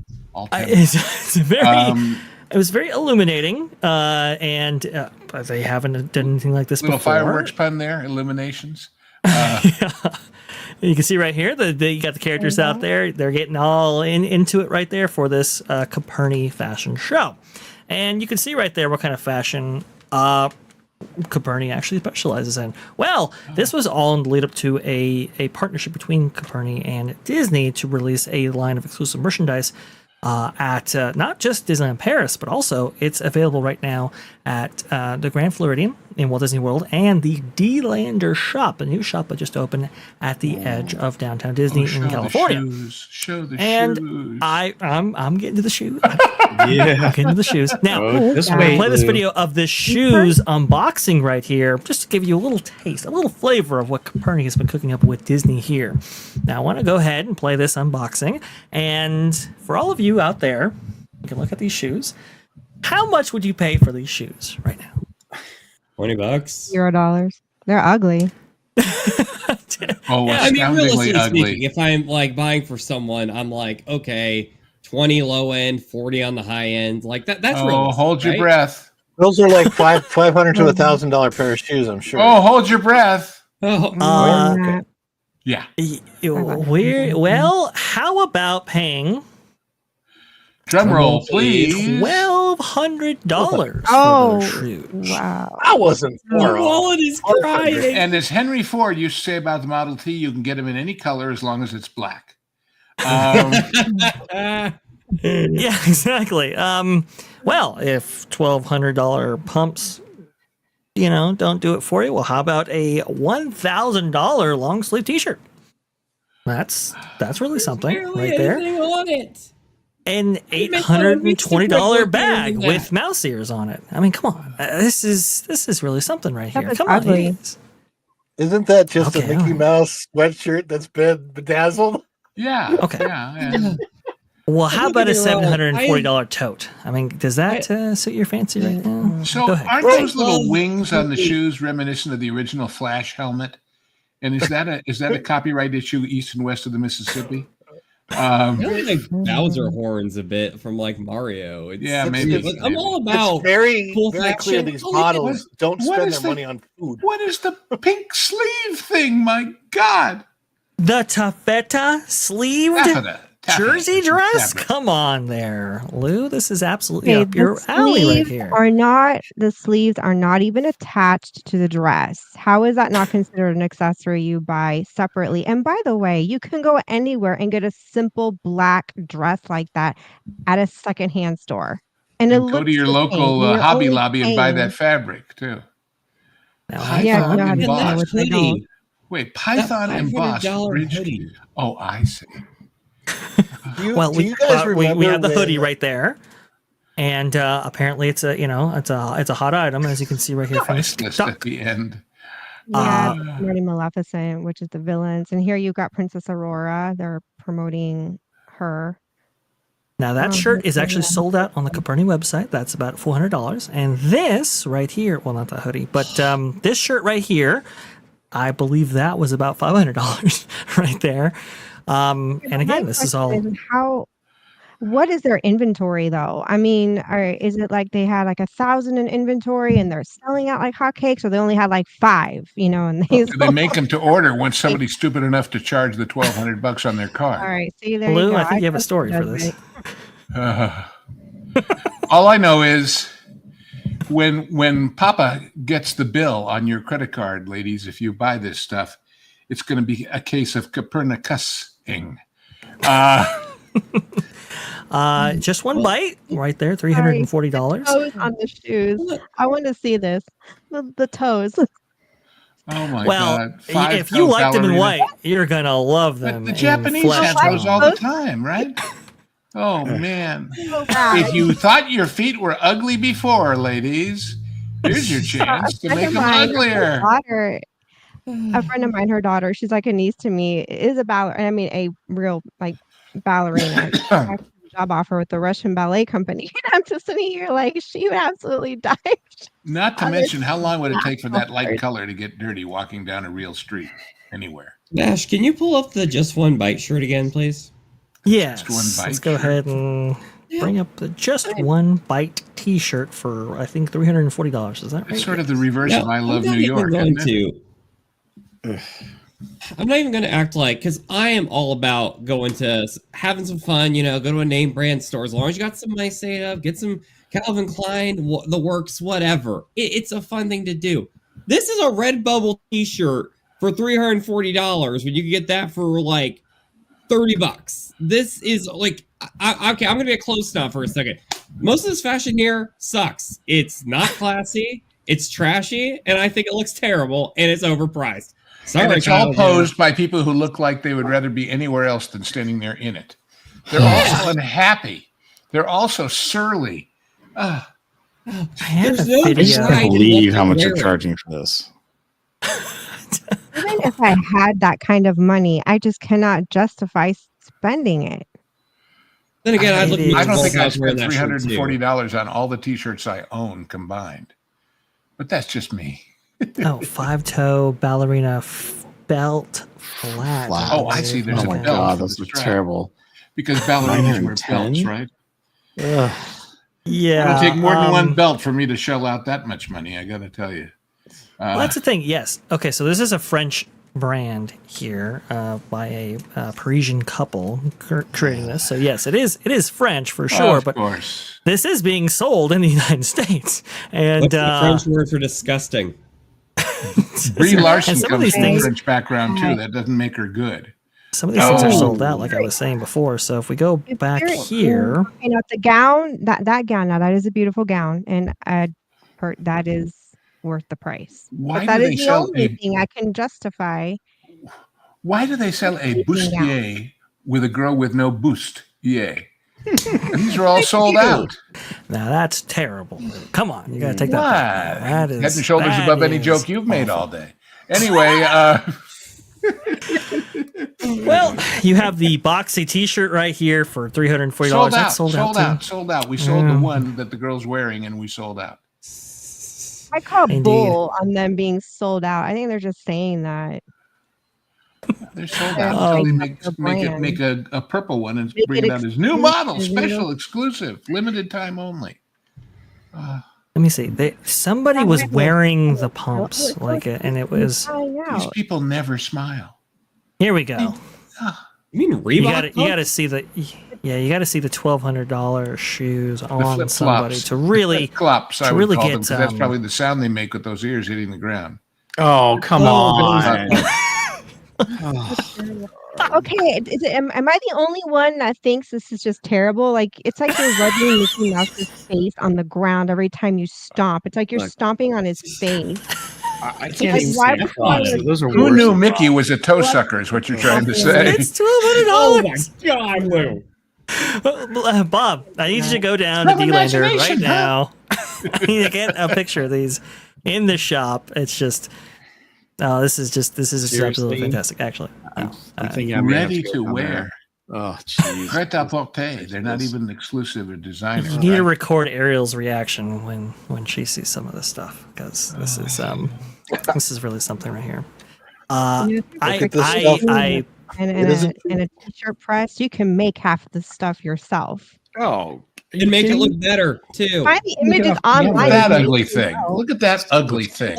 It's very. It was very illuminating, and they haven't done anything like this little before. Fireworks pun there, illuminations. Yeah. You can see right here that you got the characters out there. They're getting all into it right there for this Coperni fashion show. And you can see right there what kind of fashion Coperni actually specializes in. Well, this was all in the lead up to a partnership between Coperni and Disney to release a line of exclusive merchandise at not just Disneyland Paris, but also it's available right now at the Grand Floridian in Walt Disney World, and the D-Lander shop, a new shop that just opened at the edge of downtown Disney in California. Show the And shoes. I'm getting to the shoes. Yeah. I'm getting to the shoes. Now, Just I'm going to wait. play this video of the shoes unboxing right here, just to give you a little taste, a little flavor of what Copernic has been cooking up with Disney here. Now, I want to go ahead and play this unboxing. And for all of you out there, you can look at these shoes. How much would you pay for these shoes right now? $20. $0. They're ugly. Oh, Yeah, I mean, astoundingly realistically ugly. speaking, if I'm like buying for someone, I'm like, okay, 20 low end, 40 on the high end. Like that's Oh, realistic, hold your right? breath. Those are like $500 to $1,000 pair of shoes, I'm sure. Oh, hold your breath. Oh, More Yeah. Well, how about paying Drum roll, please. $1,200 Oh, for those shoes? wow. I wasn't the far off. wallet is crying. And as Henry Ford used to say about the Model T, you can get them in any color as long as it's black. Yeah, exactly. Well, if $1,200 pumps, don't do it for you, well, how about a $1,000 long sleeve T-shirt? That's really something right there. Anything on it. An You make one of these $820 stupid bag workers with that. mouse ears on it. I mean, come on, this is really something right That here. is Come on, ugly. idiots. Isn't that just Okay, a Mickey all right. Mouse sweatshirt that's been bedazzled? Yeah. Okay. Yeah. And Well, how Don't about a get me wrong, $740 tote? I mean, does that suit your fancy right now? so Go ahead. aren't Right. those little Love wings on the cookie. shoes reminiscent of the original Flash helmet? And is that a copyright issue east and west of the Mississippi? I feel like Bowser horns a bit from like Mario. Yeah, maybe. Like, I'm all It's about very, cool very clear fashion. these Oh, models don't what spend is their the- money on food. What is the pink sleeve thing? My God. The taffeta sleeved Taffeta. jersey dress? Fabric. Come on there, Lou. This is absolutely Okay, up your alley right here. the sleeves are not even attached to the dress. How is that not considered an accessory you buy separately? And by the way, you can go anywhere and get a simple black dress like that at a secondhand store. And it And go looks to your the local same. You're Hobby only Lobby and buy paying- that fabric too. Now, Python Yeah, you know how to embossed. deal with it, don't. Wait, Python embossed $500 bridge. hoodie. Oh, I see. well, do you guys we remember have the when- hoodie right there, and apparently it's a hot item, as you can see right here from this Priceless stock. at the end. Yeah, they're promoting Maleficent, which is the villains. And here you've got Princess Aurora. They're promoting her. Now that Oh, shirt is that's actually really sold out on the Copernic website. That's about $400. And this right here, well, not the hoodie, but this shirt right here, I believe that was about $500 right there. And again, this is all. What is their inventory though? I mean, is it like they had like 1,000 in inventory and they're selling out like hotcakes, or they only had like 5? And they They make them to order when somebody's stupid enough to charge the $1,200 on their All card. right, see there Lou, you go. I think you have a trust story your for this. judgment. All I know is when Papa gets the bill on your credit card, ladies, if you buy this stuff, it's going to be a case of Copernicusing. Just one bite right there, $340. Toes on the shoes. I want to see this. The toes. Oh my Well, God! if you like them in ballerina. white, you're gonna love them. But the in Japanese flesh have tone. those all the time, right? Oh man! So bad. If you thought your feet were ugly before, ladies, here's your chance to make them uglier. A friend of mine, her daughter, she's like a niece to me, is a ballerina. I mean, a real like ballerina. She got a job offer with the Russian ballet company. And I'm just sitting here like, she would absolutely die. Not to Oh, mention, this how long would it take for that so light hard. color to get dirty walking down a real street anywhere? Nash, can you pull up the Just One Bite shirt again, please? Yes. Just one bite Let's go shirt. ahead and bring up the Just One Bite T-shirt for I think $340. Is that right? It's sort of the reverse of No, I Love I'm not New even York. going Isn't it? I'm not even going to act like, because I am all about going to having some fun, go to a name brand store. As long as you got some nice stuff, get some Calvin Klein, the works, whatever. It's a fun thing to do. This is a Redbubble t-shirt for $340 when you can get that for like $30. This is like, okay, I'm going to get close now for a second. Most of this fashion here sucks. It's not classy. It's trashy, and I think it looks terrible, and it's overpriced. Sorry, and it's all posed by people who look like they would rather be anywhere else than standing there in it. They're also unhappy. They're also surly. I have a no video. I can't believe how much they're charging for this. Even if I had that kind of money, I just cannot justify spending it. Then again, I'd look. I don't think I wearing spent that shirt, too. $340 on all the T-shirts I own combined. But that's just me. Oh, 5-toe ballerina belt flat. Oh, I see. There's Oh a my belt. god, for those the are strap. terrible. Because ballerinas wear 910? belts, right? Ugh. Yeah. It'll take more than one belt for me to shell out that much money, I got to tell you. Well, that's the thing. Yes. Okay. So this is a French brand here by a Parisian couple creating this. So yes, it is French for sure. Of but course. this is being sold in the United States, and What's the French word for disgusting? Brie Larson some of comes these from a things- French background, too. That doesn't make her good. some of these things are Oh. sold out, like I was saying before. So if we go If back you're- here, You know, the gown, that gown, now that is a beautiful gown, and that is worth the price. Why But that do they is the sell only a thing I can justify. Why do they sell a Sleeping gown. bustier with a girl with no boost? Yay. These are all sold out. now that's terrible. Come on, you got to take that What? back. That is Head and shoulders that above any is joke you've made awful. all day. Anyway, Well, you have the boxy T-shirt right here for $340. sold That's out. too. Sold out. We sold the one that the girl's wearing, and we sold out. I call Indeed. bull on them being sold out. I think they're just saying that. They're sold They're out. So they selling their brand. make a purple one and Make bring it it out as new model, exclusive, special, exclusive, limited time only. Let me see. Somebody was wearing the pumps and it was. Flying These out. people never smile. Here we go. You mean Reebok? You got to see the. Yeah, you got to see the $1,200 shoes on flip somebody flops. to really. Clops, I to would really call get, them, 'cause that's um, probably the sound they make with those ears hitting the ground. Oh, come on. Okay, am I the only one that thinks this is just terrible? Like, it's like you're rubbing Mickey Mouse's face on the ground every time you stomp. It's like you're Look. stomping on his face. I can't Like, even why say would Crocs. someone- Those are Who worse knew than Mickey Crocs. was a toe sucker is what you're trying to say. It's $1,200. God, Lou. Bob, I need you to go down to From D-Lander right imagination, now. I need to get a picture of these in the shop. It's just. Oh, this is absolutely Seriously? fantastic. Actually, no. I'm thinking I may have Ready go to down wear. there. Oh, jeez. Pret-a-porter. They're not even exclusive or designer. You need to right? record Ariel's reaction when she sees some of this stuff because this is really something right here. You know, I at this stuff. and It isn't- a t-shirt press, you can make half the stuff yourself. Oh. And make it look better too. Find the images Look at online. that and ugly you thing. know. Look at that ugly thing.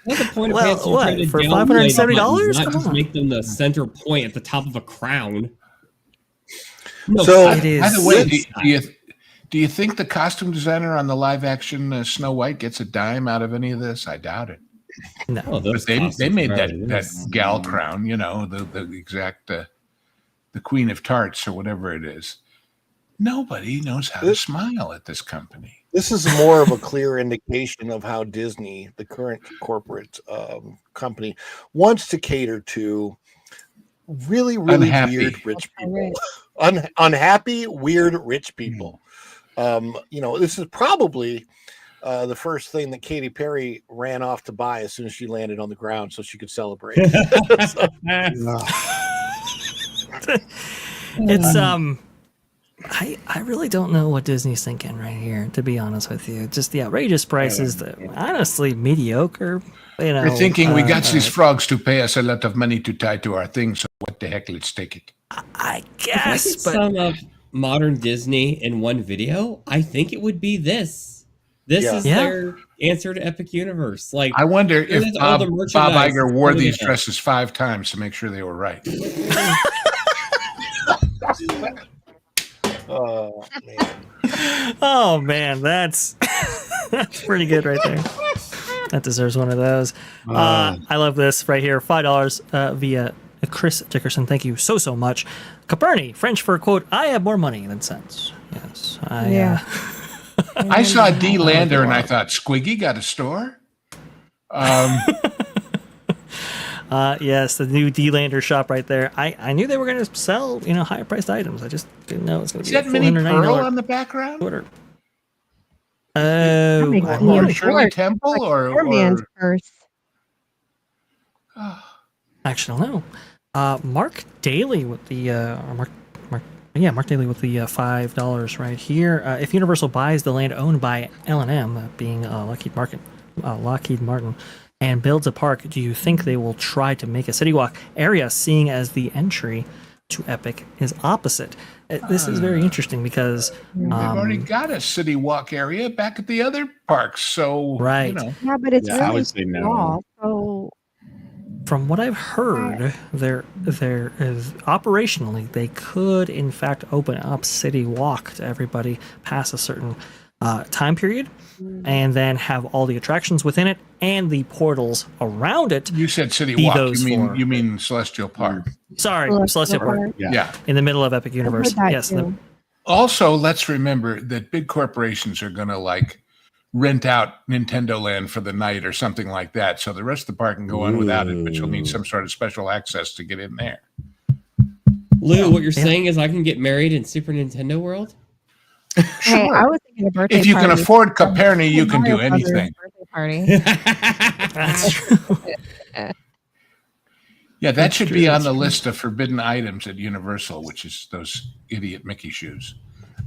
What's the point of Well, pants you're what, trying to for downplay the $570? buttons, not Come just on. make them the center point at the top of a crown. No, So- It is. By the way, Let's- do you think the costume designer on the live action Snow White gets a dime out of any of this? I doubt it. oh, No. those But they costumes made are that ridiculous. gal crown, you know, the exact the Queen of Tarts or whatever it is. Nobody knows how to This- smile at this company. This is more of a clear indication of how Disney, the current corporate company, wants to cater to really Unhappy. weird rich people. Right. Unhappy, weird rich people. This is probably the first thing that Katy Perry ran off to buy as soon as she landed on the ground so she could celebrate. It's I really don't know what Disney's thinking right here, to be honest with you. Just the outrageous prices, the honestly mediocre. You know, They're thinking we got these frogs to pay us a lot of money to tie to our thing, so what the heck, let's take it. I If I guess, could but sum up modern Disney in one video, I think it would be this. This Yeah. is Yeah. their answer to Epic Universe. Like, I wonder Look if at all the Bob merchandise Iger wore coming these in. dresses 5 times to make sure they were right. Oh, man. oh man, that's that's pretty good right there. That deserves one of those. I love this right here. $5 via Chris Dickerson. Thank you so much. Caperni, French for quote, I have more money than sense. Yes. I saw D Lander and I thought, Squiggy got a store? Yes, the new D-Lander shop right there. I knew they were going to sell, higher priced items. I just didn't know it's going to Is be that a Mini Pearl $499 on the background? order. makes I'm me Or not- Shirley Like Temple? Poor man's purse. actually don't know. Mark Daly with the Mark Daly with the $5 right here. If Universal buys the land owned by L&M, being Lockheed Martin, and builds a park, do you think they will try to make a City Walk area, seeing as the entry to Epic is opposite? This is very interesting because They've already got a City Walk area back at the other parks. So, Right. Yeah, but it's Yeah, I really would say no. small. So from what I've heard, there is operationally they could in fact open up City Walk to everybody past a certain time period, and then have all the attractions within it and the portals around it. You said City Be Walk. those for- You mean Celestial Park? Sorry, Celestial Celestial Park, Park. Yeah. in the middle of Epic I've Universe. heard that Yes, too. Also, let's remember that big corporations are going to rent out Nintendo Land for the night or something like that. So the rest of the park can go on without it, but you'll need some sort of special access to get in there. Lou, what you're saying is I can get married in Super Nintendo World? Hey, I was thinking a birthday If you can party. afford Coperni, you can do Mario Brothers anything. birthday party. that's true. Yeah, that should be on the list of forbidden items at Universal, which is those idiot Mickey shoes.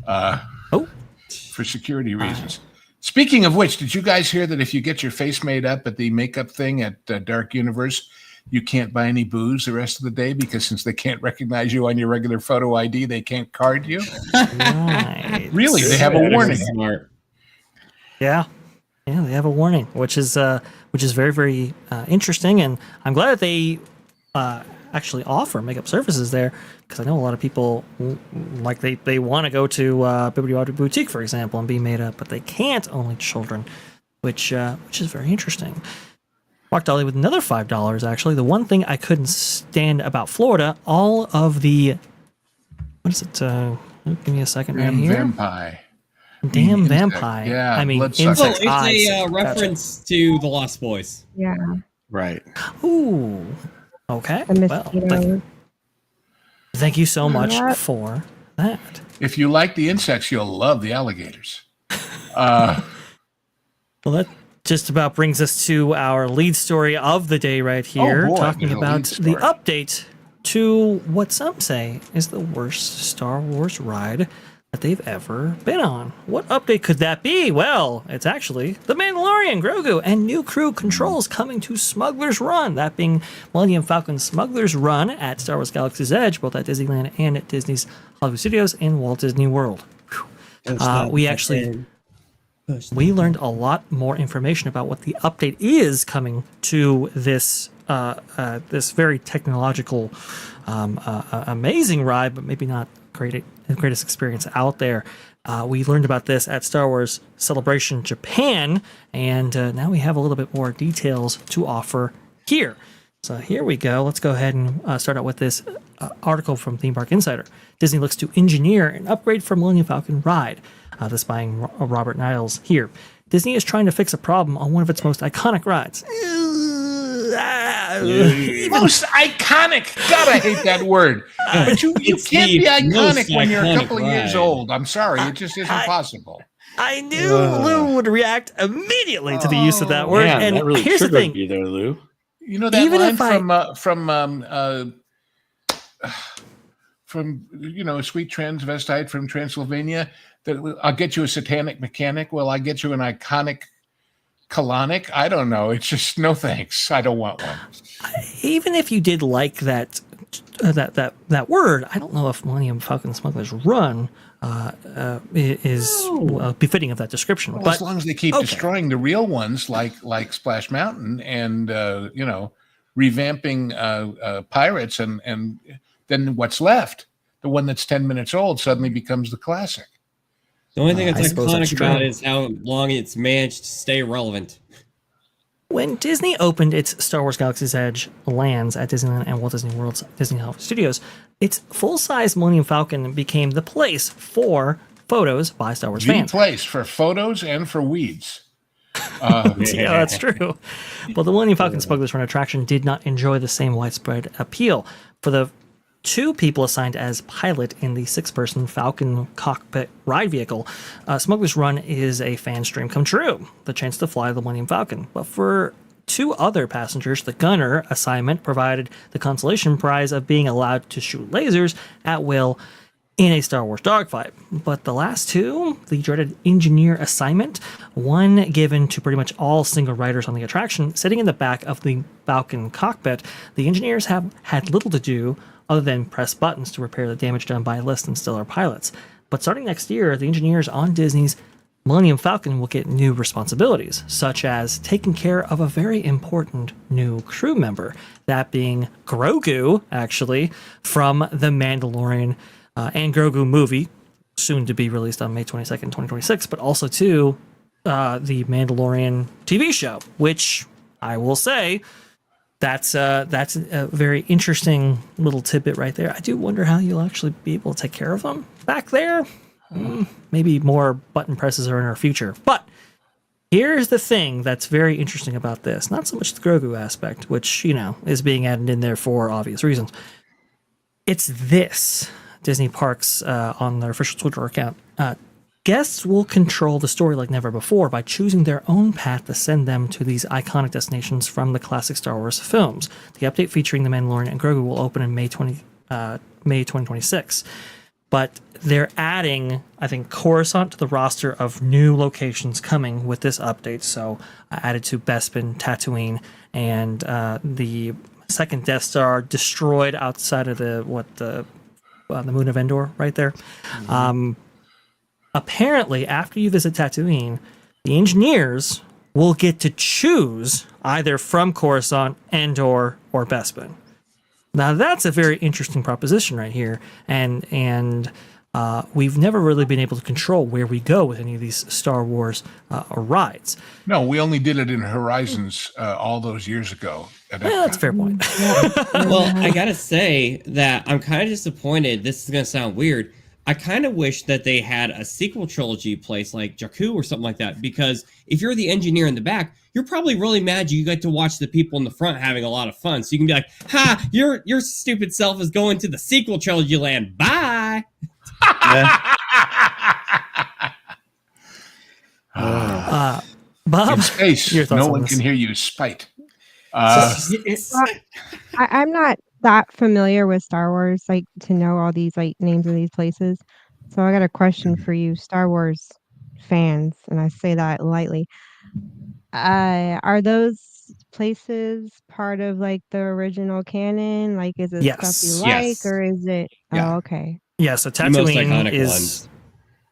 For security reasons. Speaking of which, did you guys hear that if you get your face made up at the makeup thing at Dark Universe, you can't buy any booze the rest of the day because since they can't recognize you on your regular photo ID, they can't card you? Right. Really, they have a warning. Smart. Yeah, they have a warning, which is very, very interesting, and I'm glad that they actually offer makeup services there, because I know a lot of people they want to go to Bibbidi Bobbidi Boutique, for example, and be made up, but they can't. Only children, which is very interesting. Mark Dolly with another $5. Actually, the one thing I couldn't stand about Florida, all of the what is it? Give me a second right Damn here. vampire. Damn Insect. vampire. Yeah, I mean, bloodsucker. insects' It's eyes. a reference to The Lost Boys. Yeah, Right. Ooh. Okay. the Well, mosquitoes. thank you so much Yeah. for that. If you like the insects, you'll love the alligators. Well, that just about brings us to our lead story of the day right here, boy, talking there's a about lead the story. update to what some say is the worst Star Wars ride that they've ever been on. What update could that be? Well, it's actually The Mandalorian, Grogu, and new crew controls coming to Smugglers Run, that being Millennium Falcon Smugglers Run at Star Wars Galaxy's Edge, both at Disneyland and at Disney's Hollywood Studios in Walt Disney World. We learned a lot more information about what the update is coming to this this very technological, amazing ride, but maybe not the greatest experience out there. We learned about this at Star Wars Celebration Japan, and now we have a little bit more details to offer here. So here we go. Let's go ahead and start out with this article from Theme Park Insider. Disney looks to engineer an upgrade for Millennium Falcon ride. This by Robert Niles here. Disney is trying to fix a problem on one of its most iconic rides. Most iconic. God, I hate that word. But you It's can't the be iconic most when you're a iconic couple of years ride. old. I'm sorry. It just isn't possible. I knew Lou would react immediately to the use of that word. Man, And that really here's the triggered thing. you there, Lou. You know that Even line if from a sweet transvestite from Transylvania that I'll get you a satanic mechanic. Well, I get you an iconic colonic. I don't know. It's just no thanks. I don't want one. Even if you did like that word, I don't know if Millennium Falcon Smugglers Run is befitting of that description. Well, but as long as they keep destroying the real ones, like Splash Mountain, and revamping Pirates, and then what's left, the one that's 10 minutes old, suddenly becomes the classic. The only thing I that's suppose that's iconic about true. it is how long it's managed to stay relevant. when Disney opened its Star Wars Galaxy's Edge lands at Disneyland and Walt Disney World's Disney Hollywood Studios, its full-size Millennium Falcon became the place for photos by Star Wars The fans. place for photos and for weeds. Yeah, that's true. But the Millennium Falcon Smugglers Run attraction did not enjoy the same widespread appeal. For the 2 people assigned as pilot in the 6-person Falcon cockpit ride vehicle, Smugglers Run is a fan's dream come true, the chance to fly the Millennium Falcon. But for 2 other passengers, the gunner assignment provided the consolation prize of being allowed to shoot lasers at will in a Star Wars dogfight. But the last 2, the dreaded engineer assignment, one given to pretty much all single riders on the attraction, sitting in the back of the Falcon cockpit, the engineers have had little to do other than press buttons to repair the damage done by less than stellar pilots. But starting next year, the engineers on Disney's Millennium Falcon will get new responsibilities, such as taking care of a very important new crew member, that being Grogu, actually, from The Mandalorian and Grogu movie, soon to be released on May 22nd, 2026, but also, too, the Mandalorian TV show, which I will say, that's a very interesting little tidbit right there. I do wonder how you'll actually be able to take care of them back there. Maybe more button presses are in our future. But here's the thing that's very interesting about this. Not so much the Grogu aspect, which, is being added in there for obvious reasons. It's this. Disney Parks on their official Twitter account. Guests will control the story like never before by choosing their own path to send them to these iconic destinations from the classic Star Wars films. The update featuring The Mandalorian and Grogu will open in May 2026. But they're adding, I think, Coruscant to the roster of new locations coming with this update. So added to Bespin, Tatooine, and the second Death Star destroyed outside of the moon of Endor right there. Apparently, after you visit Tatooine, the engineers will get to choose either from Coruscant, Endor, or Bespin. Now, that's a very interesting proposition right here, and we've never really been able to control where we go with any of these Star Wars rides. No, we only did it in Horizons all those years ago. That's a fair point. Well, I gotta say that I'm kind of disappointed. This is gonna sound weird. I kind of wish that they had a sequel trilogy place like Jakku or something like that, because if you're the engineer in the back, you're probably really mad you get to watch the people in the front having a lot of fun. So you can be like, ha, your stupid self is going to the sequel trilogy land. Bye. Bob, in space, your thoughts no on one this? can hear you spite. I'm not that familiar with Star Wars, like to know all these like names of these places. So I got a question for you, Star Wars fans, and I say that lightly. Are those places part of like the original canon? Like, is it stuff you like, Yes. or is it? Yeah. Oh, okay. Yeah, so The most iconic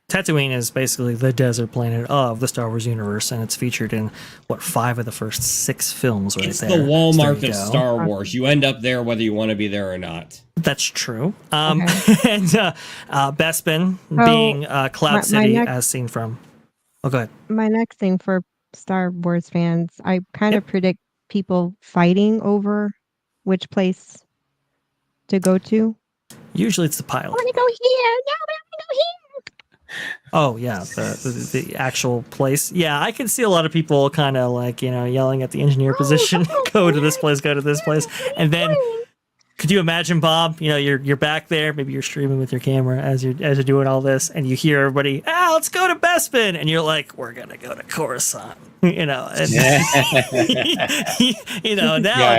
Tatooine is basically the desert planet of the Star Wars universe, and it's featured in 5 of the first 6 films right It's there. the So Walmart there you of go. Star Wars. You end up there whether you want to be there or not. That's true. Okay. And Bespin So, being Cloud my City next- as seen from... Oh, go ahead. My next thing for Star Wars fans, I kind of predict people fighting over which place to go to. Usually it's the pilot. I want to go here. No, I want to go here. Oh, yeah, the actual place. Yeah, I can see a lot of people kind of like, yelling at the engineer position, go to this place, go to this place. And then, could you imagine, Bob, you're back there, maybe you're streaming with your camera as you're doing all this, and you hear everybody, let's go to Bespin. And you're like, we're going to go to Coruscant. And, now it's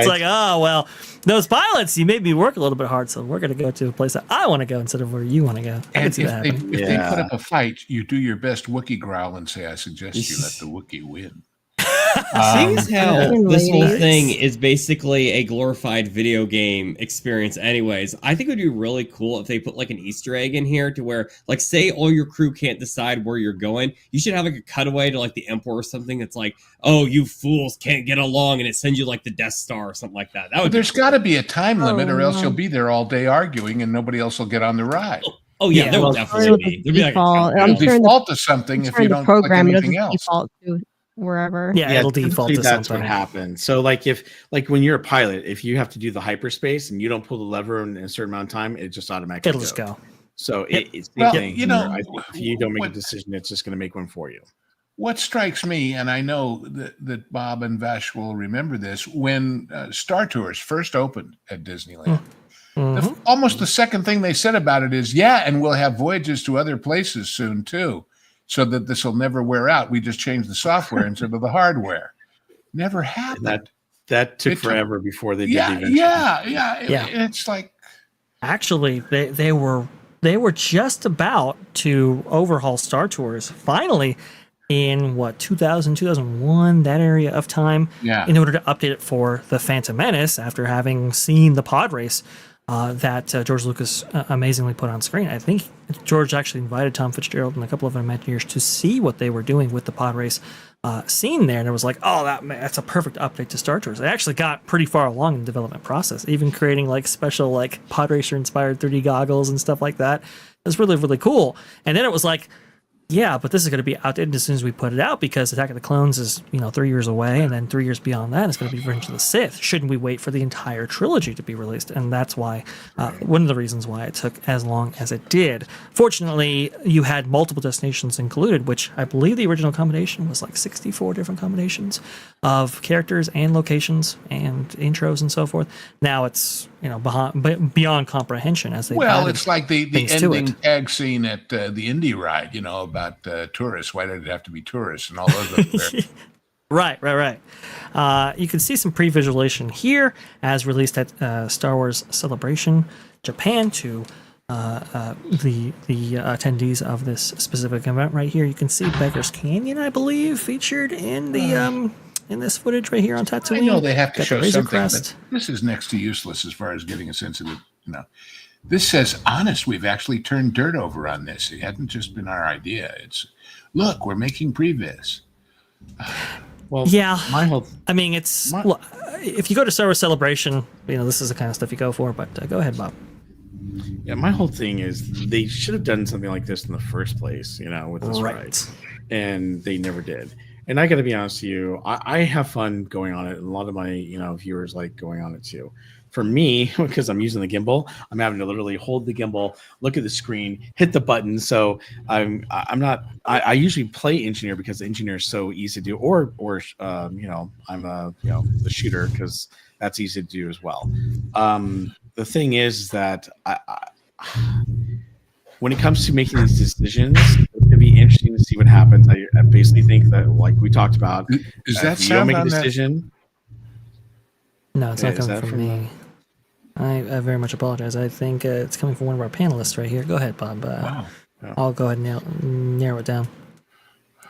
like, oh, well, those pilots, you made me work a little bit hard, so we're going to go to a place that I want to go instead of where you want to go. I can And see if, that they, happen. if they put up a fight, you do your best Wookiee growl and say, I suggest you let the Wookiee win. Seeing as how this whole Nice. thing is basically a glorified video game experience anyways, I think it would be really cool if they put like an Easter egg in here to where, like, say all your crew can't decide where you're going, you should have like a cutaway to like the Emperor or something that's like, oh, you fools can't get along, and it sends you like the Death Star or something like that. That But would there's got to be a time limit, or else wow. you'll be there all day arguing and nobody else will get on the ride. Oh yeah, Yeah, there will well, definitely be. There'll be like a default. countdown. I'm It'll sure in the- default to something if Sure, you the don't click program it anything doesn't else. default to wherever. Yeah, it'll default typically to that's something. what happens. So like when you're a pilot, if you have to do the hyperspace and you don't pull the lever in a certain amount of time, it just automatically It'll just go. So Yep. it's the Well, thing. you know, I think if you don't make a what- decision, it's just going to make one for you. What strikes me, and I know that Bob and Vash will remember this, when Star Tours first opened at Disneyland, almost the second thing they said about it is, yeah, and we'll have voyages to other places soon too, so that this will never wear out. We just changed the software instead of the hardware. Never happened. That took It took- forever before they did Yeah, the invention. yeah. It's like, Actually, they were just about to overhaul Star Tours finally in 2000, 2001, that area of time, Yeah. in order to update it for the Phantom Menace after having seen the pod race that George Lucas amazingly put on screen. I think George actually invited Tom Fitzgerald and a couple of Imagineers to see what they were doing with the pod race scene there, and it was like, oh, that's a perfect update to Star Tours. They actually got pretty far along in the development process, even creating like special like pod racer inspired 3D goggles and stuff like that. It was really, really cool. And then it was like, yeah, but this is going to be outdated as soon as we put it out, because Attack of the Clones is 3 years away, and then 3 years beyond that it's going to be Revenge of the Sith. Shouldn't we wait for the entire trilogy to be released? And that's why one of the reasons why it took as long as it did. Fortunately, you had multiple destinations included, which I believe the original combination was like 64 different combinations of characters and locations and intros and so forth. Now it's beyond comprehension as they it's like the things to ending it. tag scene at the Indy ride, about tourists. Why did it have to be tourists and all those up there? Right. You can see some pre-visualization here as released at Star Wars Celebration Japan to the attendees of this specific event right here. You can see Beggar's Canyon, I believe, featured in the in this footage right here on Tatooine. I know they have to Got the show Razor something, Crest. but this is next to useless as far as getting a sense of it. This says, honest, we've actually turned dirt over on this. It hadn't just been our idea. It's, look, we're making previs. Well, Yeah, my whole I mean, well, if you go to Star Wars Celebration, this is the kind of stuff you go for. But go ahead, Bob. my whole thing is they should have done something like this in the first place, with this ride, and they never did. And I got to be honest with you, I have fun going on it, and a lot of my viewers like going on it too. For me, because I'm using the gimbal, I'm having to literally hold the gimbal, look at the screen, hit the button. So I'm not. I usually play engineer because the engineer is so easy to do, or I'm the shooter because that's easy to do as well. The thing is that when it comes to making these decisions, it's going to be interesting to see what happens. I basically think that, like we talked about, Is that if you don't sound make a on that? decision. No, it's not Is coming that from from me. I very much apologize. I think it's coming from one of our panelists right here. Go ahead, Bob. Wow. I'll go ahead and narrow it down.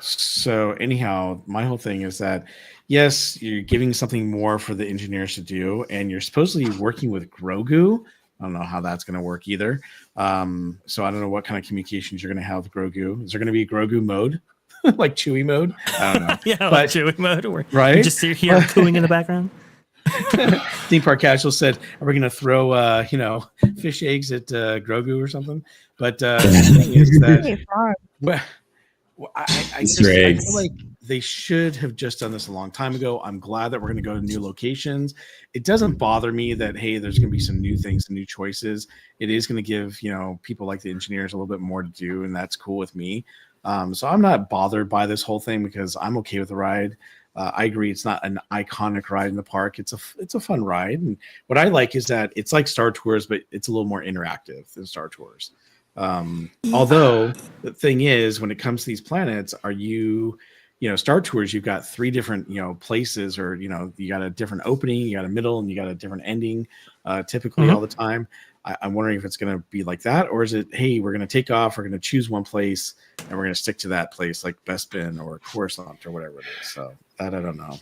So anyhow, my whole thing is that, yes, you're giving something more for the engineers to do, and you're supposedly working with Grogu. I don't know how that's going to work either. So I don't know what kind of communications you're going to have with Grogu. Is there going to be Grogu mode, like Chewie mode? I don't know. Yeah, But- like Chewie mode, where right? you just hear cooing in the background. Theme Park Casual said, "Are we going to throw, fish eggs at Grogu or something?" But the thing is that, Hey, frog. well, I Easter eggs. feel like they should have just done this a long time ago. I'm glad that we're going to go to new locations. It doesn't bother me that, hey, there's going to be some new things, some new choices. It is going to give people like the engineers a little bit more to do, and that's cool with me. So I'm not bothered by this whole thing because I'm okay with the ride. I agree, it's not an iconic ride in the park. It's a fun ride, and what I like is that it's like Star Tours, but it's a little more interactive than Star Tours. Although the thing is, when it comes to these planets, are you Star Tours, you've got 3 different places, or you got a different opening, you got a middle, and you got a different ending, typically all the time. I'm wondering if it's going to be like that, or is it, hey, we're going to take off, we're going to choose one place, and we're going to stick to that place, like Bespin or Coruscant or whatever it is. So that I don't know.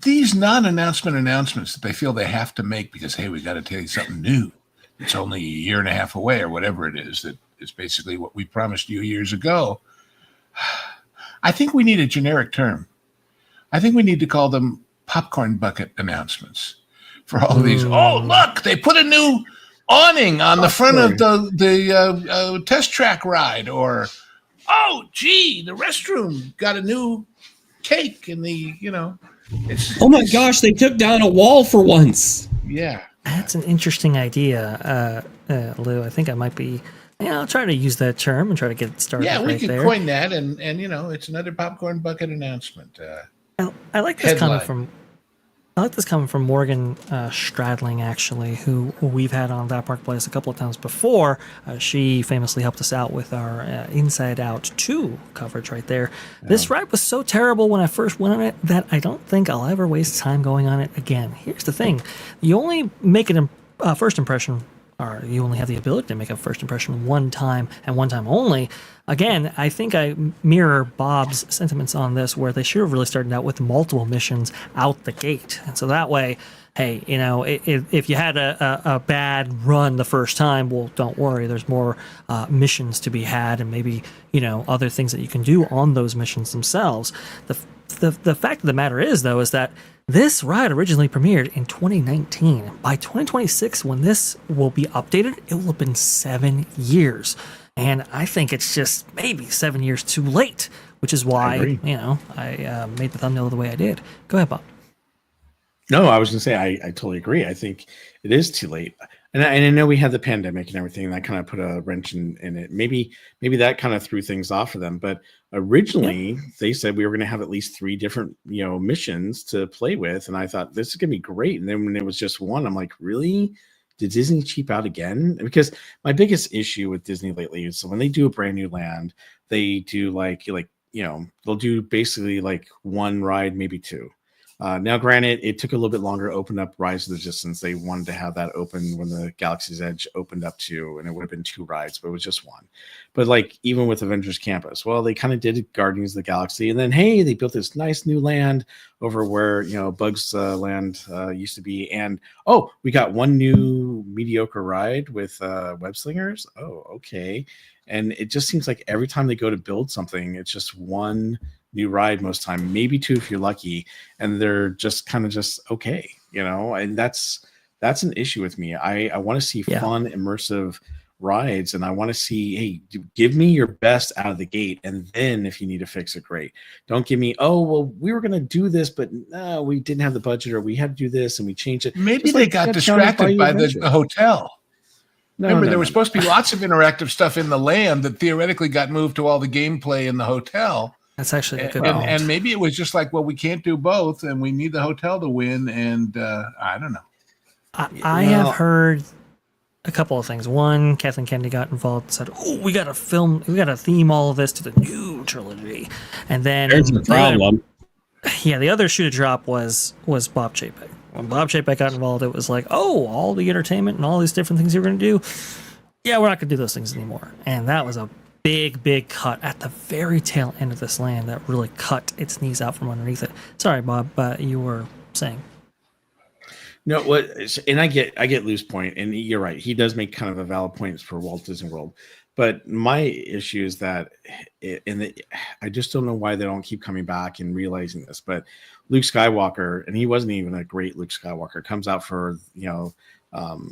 These non-announcement announcements that they feel they have to make because, hey, we got to tell you something new. It's only a year and a half away, or whatever it is. That is basically what we promised you years ago. I think we need a generic term. I think we need to call them popcorn bucket announcements for all of these. Oh, look, they put a new awning on the front of the test track ride, or oh, gee, the restroom got a new cake in the, Oh my gosh, they took down a wall for once. Yeah. That's an interesting idea, Lou. I think I might be. Yeah, I'll try to use that term and try to get it started. Yeah, we right could there. coin that, and it's another popcorn bucket announcement. I like this Headline. coming from Morgan Stradling, actually, who we've had on That Park Place a couple of times before. She famously helped us out with our Inside Out 2 coverage right there. Yeah. This ride was so terrible when I first went on it that I don't think I'll ever waste time going on it again. Here's the thing. You only make a first impression, or you only have the ability to make a first impression one time and one time only. Again, I think I mirror Bob's sentiments on this, where they should have really started out with multiple missions out the gate. And so that way, hey, if you had a bad run the first time, well, don't worry. There's more missions to be had, and maybe, other things that you can do on those missions themselves. The fact of the matter is, though, is that this ride originally premiered in 2019. By 2026, when this will be updated, it will have been 7 years. And I think it's just maybe 7 years too late, which is why, I made the thumbnail the way I did. Go ahead, Bob. No, I was going to say, I totally agree. I think it is too late. And I know we had the pandemic and everything, and that kind of put a wrench in it. Maybe that kind of threw things off for them. But originally, they said we were going to have at least 3 different, missions to play with. And I thought, this is going to be great. And then when it was just one, I'm like, really? Did Disney cheap out again? Because my biggest issue with Disney lately is, so when they do a brand new land, they do they'll do basically like one ride, maybe 2. Now, granted, it took a little bit longer to open up Rise of the Resistance. They wanted to have that open when the Galaxy's Edge opened up too, and it would have been 2 rides, but it was just 1. But even with Avengers Campus, well, they kind of did Guardians of the Galaxy, and then hey, they built this nice new land over where Bugs Land used to be, and we got 1 new mediocre ride with Web Slingers. Oh, okay, and it just seems like every time they go to build something, it's just 1 new ride most time, maybe 2 if you're lucky, and they're just kind of just okay, and that's an issue with me. I want to see fun, immersive rides, and I want to see, hey, give me your best out of the gate, and then if you need to fix it, great. Don't give me, we were going to do this, but no, we didn't have the budget, or we had to do this and we changed it. Maybe they got distracted by the hotel. Remember, there was supposed to be lots of interactive stuff in the land that theoretically got moved to all the gameplay in the hotel. That's actually a good point. And maybe it was just like, well, we can't do both, and we need the hotel to win, and I don't know. I have heard a couple of things. One, Kathleen Kennedy got involved and said, we got to theme all of this to the new trilogy. And then there's the problem. The other shoe to drop was Bob Chapek. When Bob Chapek got involved, it was like, all the entertainment and all these different things you're going to do, we're not going to do those things anymore. And that was a big cut at the very tail end of this land that really cut its knees out from underneath it. Sorry, Bob, but you were saying. No, and I get Lou's point, and you're right. He does make kind of a valid point for Walt Disney World. But my issue is that, I just don't know why they don't keep coming back and realizing this. But Luke Skywalker, and he wasn't even a great Luke Skywalker, comes out for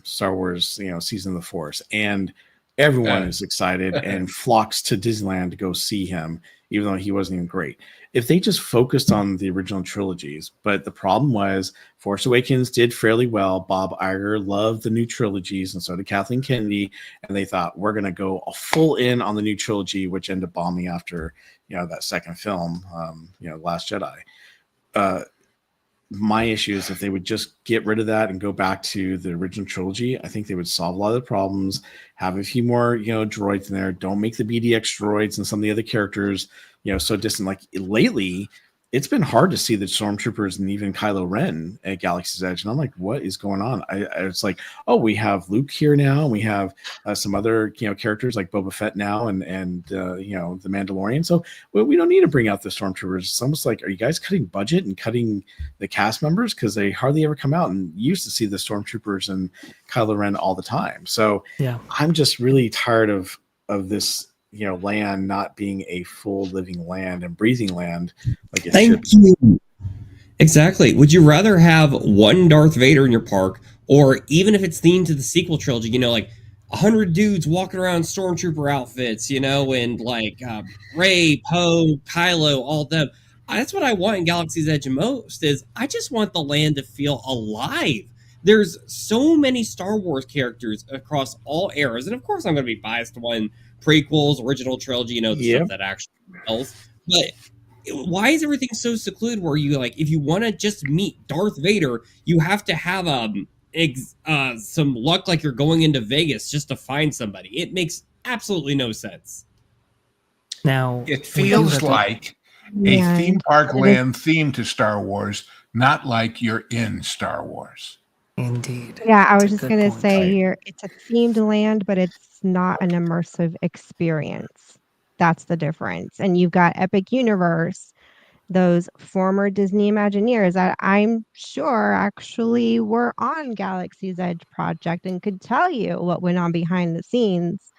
Star Wars, Season of the Force, and everyone is excited and flocks to Disneyland to go see him, even though he wasn't even great. If they just focused on the original trilogies, but the problem was Force Awakens did fairly well. Bob Iger loved the new trilogies, and so did Kathleen Kennedy, and they thought, we're going to go full in on the new trilogy, which ended up bombing after, that second film, Last Jedi. My issue is if they would just get rid of that and go back to the original trilogy, I think they would solve a lot of the problems, have a few more, droids in there. Don't make the BDX droids and some of the other characters, so distant. Like lately, it's been hard to see the Stormtroopers and even Kylo Ren at Galaxy's Edge. And I'm like, what is going on? It's like, we have Luke here now. And we have some other, characters like Boba Fett now and the Mandalorian. So we don't need to bring out the Stormtroopers. It's almost like, are you guys cutting budget and cutting the cast members? Because they hardly ever come out, and you used to see the Stormtroopers and Kylo Ren all the time. So I'm just really tired of this, land not being a full living land and breathing land like it should. Thank you. Exactly. Would you rather have one Darth Vader in your park, or even if it's themed to the sequel trilogy, like 100 dudes walking around Stormtrooper outfits, and like Rey, Poe, Kylo, all of them? That's what I want in Galaxy's Edge most. Is I just want the land to feel alive. there's so many Star Wars characters across all eras, and of course I'm going to be biased on prequels, original trilogy, the stuff that actually sells. But why is everything so secluded? Where you like, if you want to just meet Darth Vader, you have to have some luck, like you're going into Vegas just to find somebody. It makes absolutely no sense. Now it feels like a theme park land theme to Star Wars, not like you're in Star Wars. Indeed. Yeah, I was just going to say here, it's a themed land, but it's not an immersive experience. That's the difference. And you've got Epic Universe, those former Disney Imagineers that I'm sure actually were on Galaxy's Edge project and could tell you what went on behind the scenes.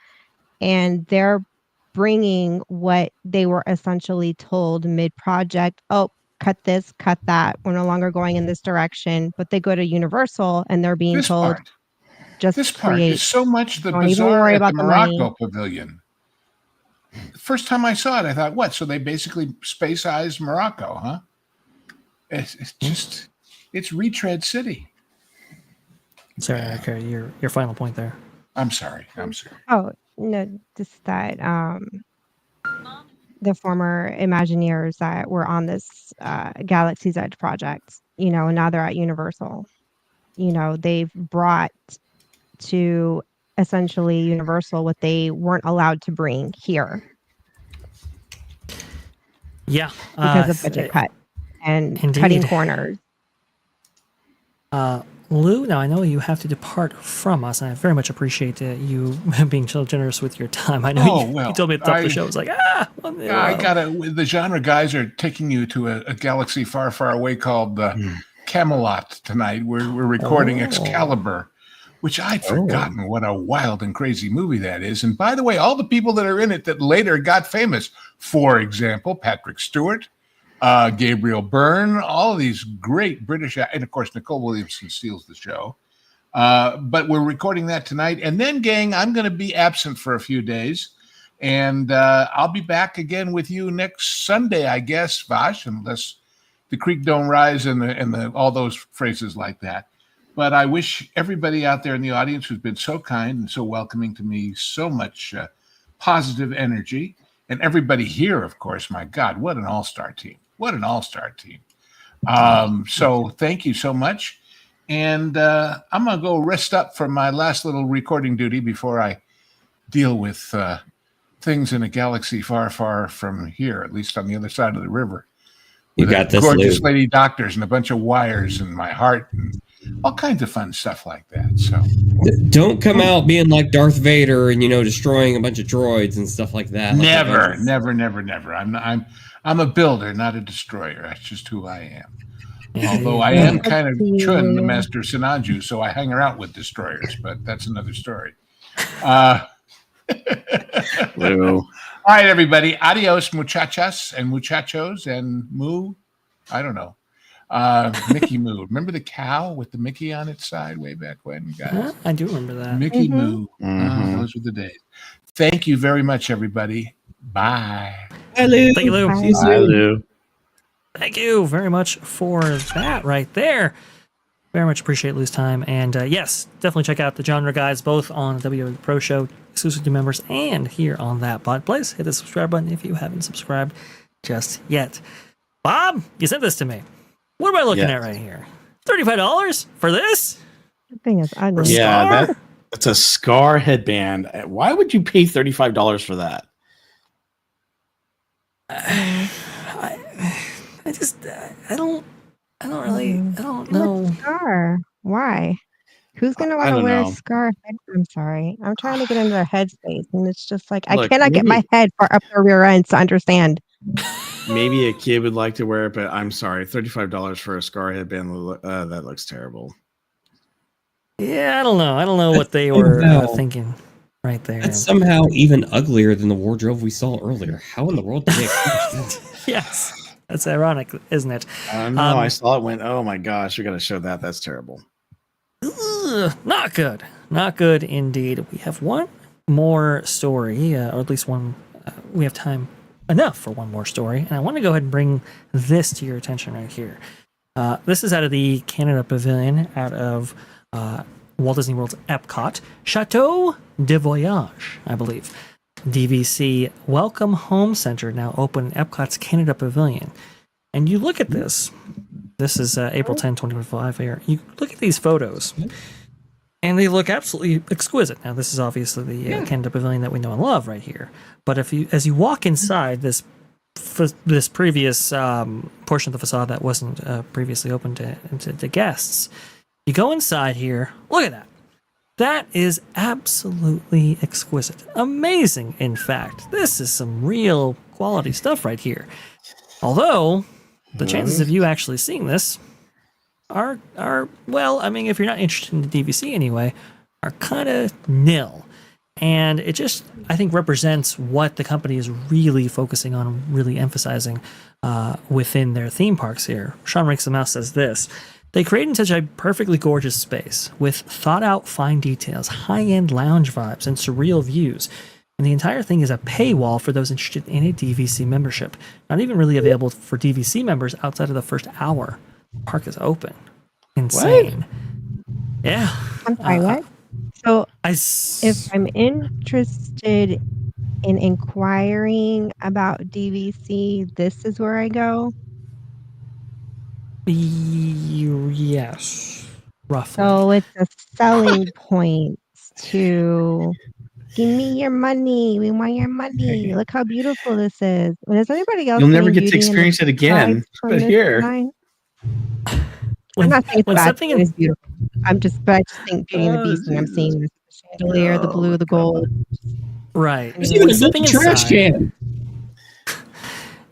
And they're bringing what they were essentially told mid-project. Oh, cut this, cut that. We're no longer going in this direction. But they go to Universal and they're being told, this part create. is so much the Don't even bizarre worry at about the the Morocco money. Pavilion. The first time I saw it, I thought, what? So they basically space-ized Morocco, huh? It's just, it's retread city. Sorry, okay, your final point there. I'm sorry. Oh, no, just that the former Imagineers that were on this Galaxy's Edge project, and now they're at Universal. They've brought to essentially Universal what they weren't allowed to bring here. Yeah. Because of budget cut and cutting corners. Lou, now I know you have to depart from us, and I very much appreciate you being so generous with your time. I know you told me at the top of the show, it was like, the genre guys are taking you to a galaxy far, far away called Camelot tonight. We're recording Excalibur, which I'd forgotten what a wild and crazy movie that is. And by the way, all the people that are in it that later got famous, for example, Patrick Stewart, Gabriel Byrne, all of these great British, and of course, Nicole Williamson steals the show. But we're recording that tonight. And then, gang, I'm going to be absent for a few days. And I'll be back again with you next Sunday, I guess, Vash, unless the creek don't rise and all those phrases like that. But I wish everybody out there in the audience who's been so kind and so welcoming to me so much positive energy. And everybody here, of course, my God, what an all-star team. What an all-star team. So thank you so much. And I'm going to go rest up for my last little recording duty before I deal with things in a galaxy far, far from here, at least on the other side of the river. You got this, gorgeous Lou. lady doctors and a bunch of wires in my heart and all kinds of fun stuff like that. So don't come out being like Darth Vader and destroying a bunch of droids and stuff like that. Never. I'm a builder, not a destroyer. That's just who I am. Although I am kind of Chun, the master of Sinanju, so I hang around with destroyers, but that's another story. All right, everybody. Adios, muchachas and muchachos and moo. I don't know. Mickey Moo. Remember the cow with the Mickey on its side way back when, guys? I do remember that. Mickey Moo. Those were the days. Thank you very much, everybody. Bye. Bye, Lou. Thank you, Lou. Bye, Lou. Thank you very much for that right there. Very much appreciate Lou's time. And yes, definitely check out the Genre Guys, both on the WWE Pro Show, exclusive to members, and here on That Pod Place. Hit the subscribe button if you haven't subscribed just yet. Bob, you sent this to me. What am I looking at right here? $35 for this? The thing is ugly. Yeah, that's a Scar headband. Why would you pay $35 for that? I don't know. Scar. Why? Who's gonna want to wear a scar? I'm sorry. I'm trying to get into their headspace, and it's just like I cannot get my head far up their rear ends to understand. Maybe a kid would like to wear it, but I'm sorry, $35 for a Scar headband. That looks terrible. Yeah, I don't know. I don't know what they were thinking right there. That's somehow even uglier than the wardrobe we saw earlier. How in the world did they accomplish that? Yes. That's ironic, isn't it? No, I saw it. Went, oh my gosh, we got to show that. That's terrible. Not good. Not good indeed. We have one more story, or at least one. We have time enough for one more story, and I want to go ahead and bring this to your attention right here. This is out of the Canada Pavilion, out of Walt Disney World's Epcot. Chateau de Voyage, I believe. DVC Welcome Home Center, now open in Epcot's Canada Pavilion. And you look at this. This is April 10, 2025 here. You look at these photos, and they look absolutely exquisite. Now, this is obviously the Canada Pavilion that we know and love right here. But as you walk inside this previous portion of the facade that wasn't previously open to guests, you go inside here. Look at that. That is absolutely exquisite. Amazing, in fact. This is some real quality stuff right here. Although, the chances of you actually seeing this are well, I mean, if you're not interested in the DVC anyway, are kind of nil. And it just, I think, represents what the company is really focusing on, really emphasizing within their theme parks here. Sean Ranks the Mouse says this: they created such a perfectly gorgeous space with thought-out fine details, high-end lounge vibes, and surreal views. And the entire thing is a paywall for those interested in a DVC membership. Not even really available for DVC members outside of the first hour. Park is open. Insane. What? Yeah. I'm sorry, what? So if I'm interested in inquiring about DVC, this is where I go? Yes. Roughly. So it's a selling point to give me your money. We want your money. Look how beautiful this is. When is anybody else? You'll never get to experience it again. But here. I'm not saying it's bad. It's beautiful. I just think Beauty and the Beast, and I'm seeing this chandelier, the blue, the gold. Right. There's even a little trash can.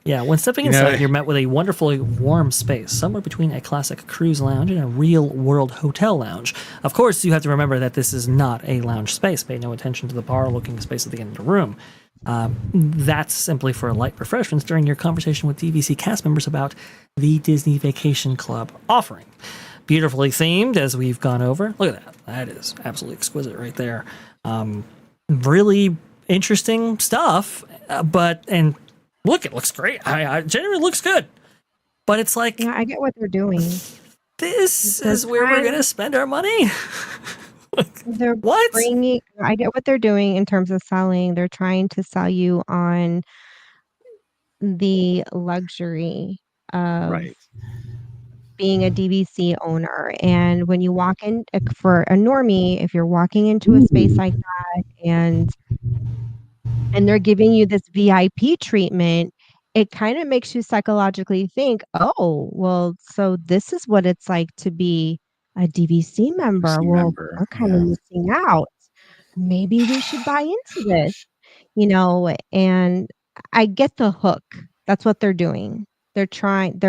Yeah, when stepping inside, you're met with a wonderfully warm space, somewhere between a classic cruise lounge and a real-world hotel lounge. Of course, you have to remember that this is not a lounge space. Pay no attention to the bar-looking space at the end of the room. That's simply for light refreshments during your conversation with DVC cast members about the Disney Vacation Club offering. Beautifully themed, as we've gone over. Look at that. That is absolutely exquisite right there. Really interesting stuff, and look, it looks great. I genuinely looks good. But it's like... Yeah, I get what they're doing. This is where we're going to spend our money? They're what? I get what they're doing in terms of selling. They're trying to sell you on the luxury of being a DVC owner. And when you walk in, for a normie, if you're walking into a space like that and they're giving you this VIP treatment, it kind of makes you psychologically think, oh, well, so this is what it's like to be a DVC member. We're kind of missing out. Maybe we should buy into this, and I get the hook. That's what they're doing. They're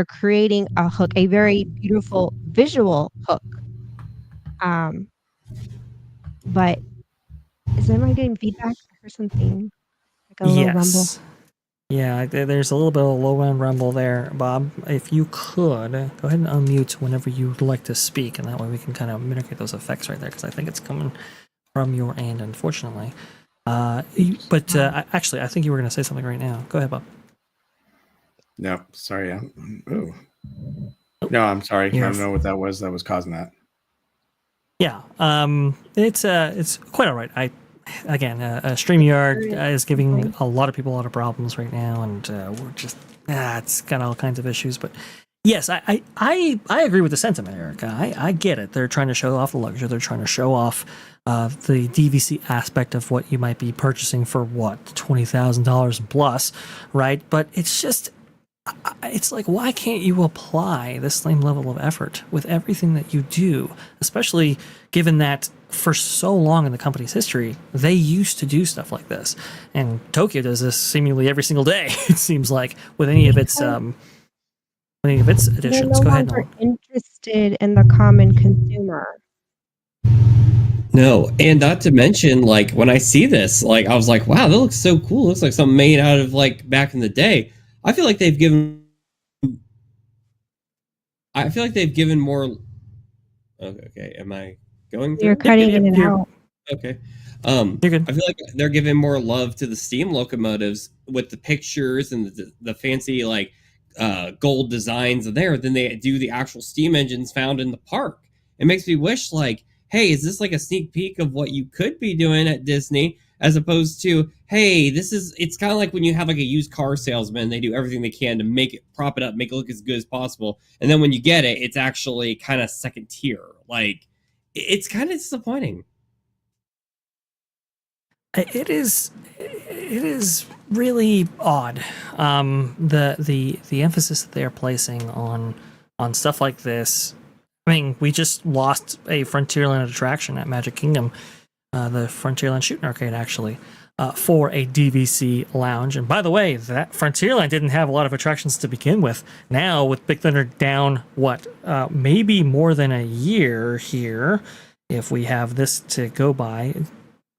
creating a hook, a very beautiful visual hook. But is anyone getting feedback? I heard something. Like a low rumble. Yeah, there's a little bit of a low-end rumble there, Bob. If you could, go ahead and unmute whenever you'd like to speak, and that way we can kind of mitigate those effects right there, because I think it's coming from your end, unfortunately. Actually, I think you were going to say something right now. Go ahead, Bob. No, sorry. No, I'm sorry. I don't know what that was causing that. Yeah, it's quite all right. StreamYard is giving a lot of people a lot of problems right now, and we're just it's got all kinds of issues. But yes, I agree with the sentiment, Erica. I get it. They're trying to show off the luxury. They're trying to show off the DVC aspect of what you might be purchasing for $20,000 plus, right? But it's like, why can't you apply the same level of effort with everything that you do, especially given that for so long in the company's history, they used to do stuff like this. And Tokyo does this seemingly every single day, it seems like, with any of its editions. Go ahead, Nolan. Interested in the common consumer. No, and not to mention, like, when I see this, like, I was like, wow, that looks so cool. It looks like something made out of, like, back in the day. I feel like they've given more. Okay, am I going through? You're cutting in and out. Okay. You're good. I feel like they're giving more love to the steam locomotives with the pictures and the fancy, like, gold designs there than they do the actual steam engines found in the park. It makes me wish, like, hey, is this like a sneak peek of what you could be doing at Disney, as opposed to, hey, it's kind of like when you have like a used car salesman, they do everything they can to make it, prop it up, make it look as good as possible, and then when you get it, it's actually kind of second tier. Like, it's kind of disappointing. It is really odd. The emphasis that they are placing on stuff like this. I mean, we just lost a Frontierland attraction at Magic Kingdom, the Frontierland Shooting Arcade, actually, for a DVC lounge. And by the way, that Frontierland didn't have a lot of attractions to begin with. Now, with Big Thunder down, maybe more than a year here, if we have this to go by.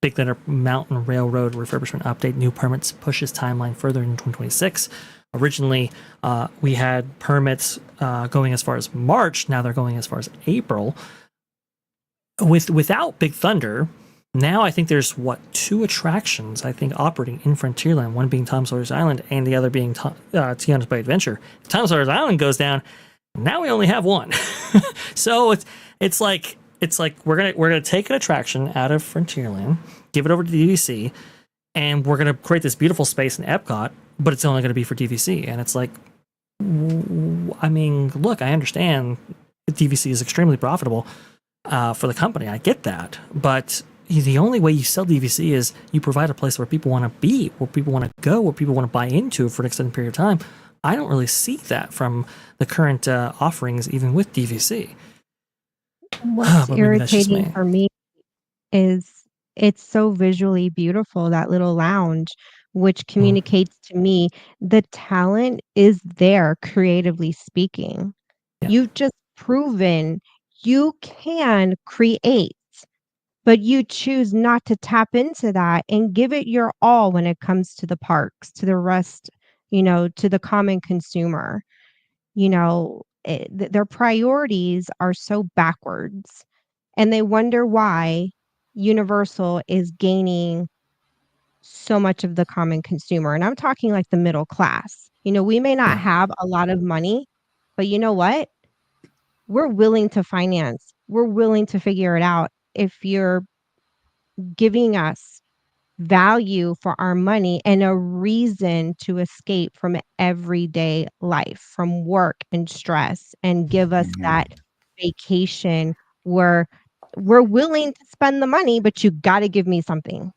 Big Thunder Mountain Railroad refurbishment update, new permits pushes timeline further in 2026. Originally, we had permits going as far as March. Now they're going as far as April. Without Big Thunder, now I think there's 2 attractions I think operating in Frontierland. One being Tom Sawyer's Island, and the other being Tiana's Bay Adventure. If Tom Sawyer's Island goes down, now we only have 1. So it's like we're gonna take an attraction out of Frontierland, give it over to DVC, and we're gonna create this beautiful space in Epcot, but it's only gonna be for DVC. And it's like, I mean, look, I understand DVC is extremely profitable for the company. I get that, but the only way you sell DVC is you provide a place where people want to be, where people want to go, where people want to buy into for an extended period of time. I don't really see that from the current offerings, even with DVC. What's irritating for me is it's so visually beautiful, that little lounge, which communicates to me the talent is there, creatively speaking. Yeah. You've just proven you can create, but you choose not to tap into that and give it your all when it comes to the parks, to the rest, to the common consumer. Their priorities are so backwards, and they wonder why Universal is gaining so much of the common consumer. And I'm talking like the middle class. We may not have a lot of money, but you know what? We're willing to finance. We're willing to figure it out if you're giving us value for our money and a reason to escape from everyday life, from work and stress, and give us that vacation where we're willing to spend the money, but you got to give me something.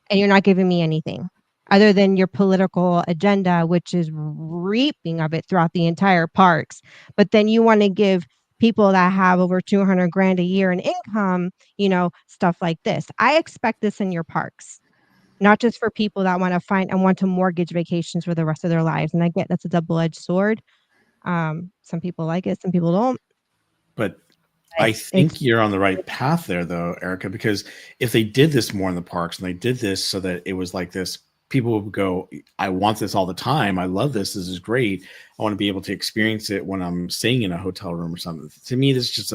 And you're not giving me anything other than your political agenda, which is reaping of it throughout the entire parks. But then you want to give people that have over 200 grand a year in income, stuff like this. I expect this in your parks, not just for people that want to find and want to mortgage vacations for the rest of their lives. And I get that's a double-edged sword. Some people like it, some people don't. But I think you're on the right path there, though, Erica, because if they did this more in the parks and they did this so that it was like this, people would go, I want this all the time. I love this. This is great. I want to be able to experience it when I'm staying in a hotel room or something. To me, this is just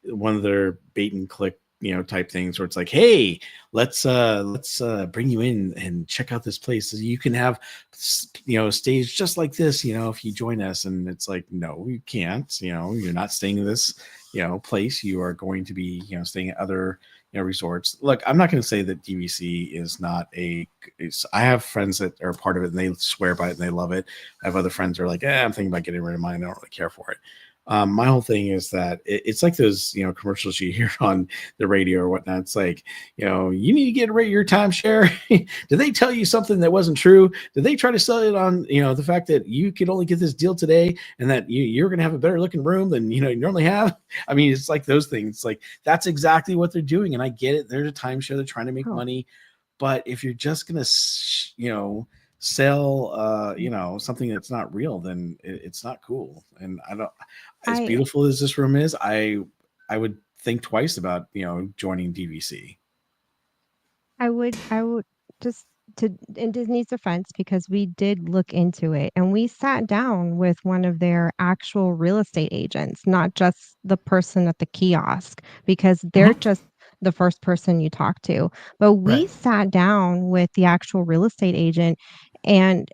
one of their bait and click, type things where it's like, hey, let's bring you in and check out this place. So you can have, stays just like this, if you join us. And it's like, no, you can't, you're not staying in this, place. You are going to be, staying at other, resorts. Look, I'm not going to say that DVC is not I have friends that are part of it and they swear by it and they love it. I have other friends that are like, I'm thinking about getting rid of mine. I don't really care for it. My whole thing is that it's like those, commercials you hear on the radio or whatnot. It's like, you need to get rid of your timeshare. Did they tell you something that wasn't true? Did they try to sell it on, the fact that you could only get this deal today and that you're going to have a better looking room than, you normally have? I mean, it's like those things. It's like, that's exactly what they're doing. And I get it. There's a timeshare. They're trying to make money. But if you're just going to, sell something that's not real, then it's not cool. And as beautiful as this room is, I would think twice about joining DVC. I would just, in Disney's defense, because we did look into it and we sat down with one of their actual real estate agents, not just the person at the kiosk, because they're just the first person you talk to. But we sat down with the actual real estate agent, and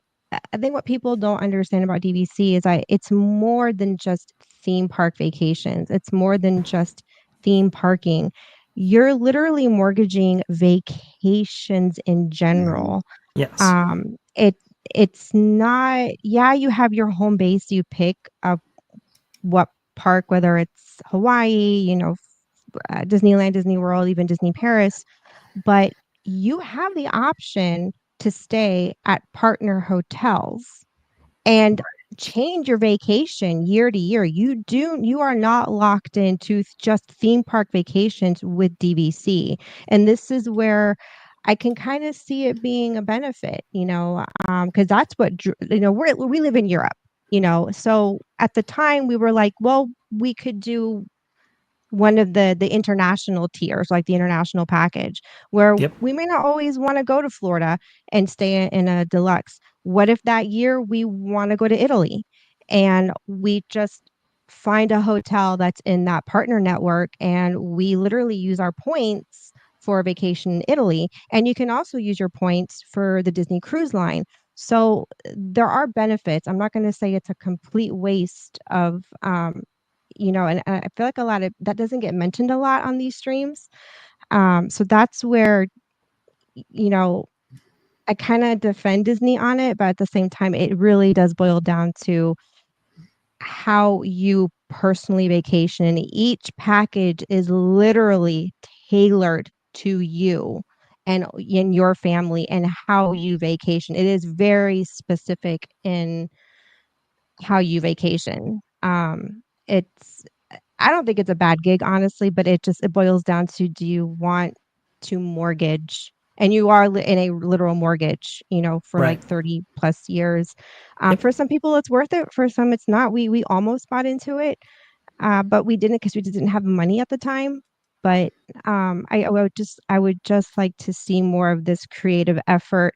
I think what people don't understand about DVC is it's more than just theme park vacations. It's more than just theme parking. You're literally mortgaging vacations in general. Yes. It's not, yeah, you have your home base, you pick up what park, whether it's Hawaii, Disneyland, Disney World, even Disney Paris, but you have the option to stay at partner hotels and change your vacation year to year. You are not locked into just theme park vacations with DVC. And this is where I can kind of see it being a benefit, because that's what, we live in Europe, so at the time we were like, well, we could do one of the international tiers, like the international package, where Yep. we may not always want to go to Florida and stay in a deluxe. What if that year we want to go to Italy and we just find a hotel that's in that partner network and we literally use our points for a vacation in Italy? And you can also use your points for the Disney Cruise Line. So there are benefits. I'm not going to say it's a complete waste of and I feel like a lot of that doesn't get mentioned a lot on these streams. So that's where, I kind of defend Disney on it, but at the same time, it really does boil down to how you personally vacation. And each package is literally tailored to you and in your family and how you vacation. It is very specific in how you vacation. It's I don't think it's a bad gig, honestly, but it boils down to, do you want to mortgage? And you are in a literal mortgage, for Right. like 30 plus years. Yep. For some people, it's worth it. For some, it's not. We almost bought into it, but we didn't because we didn't have money at the time. But I would just like to see more of this creative effort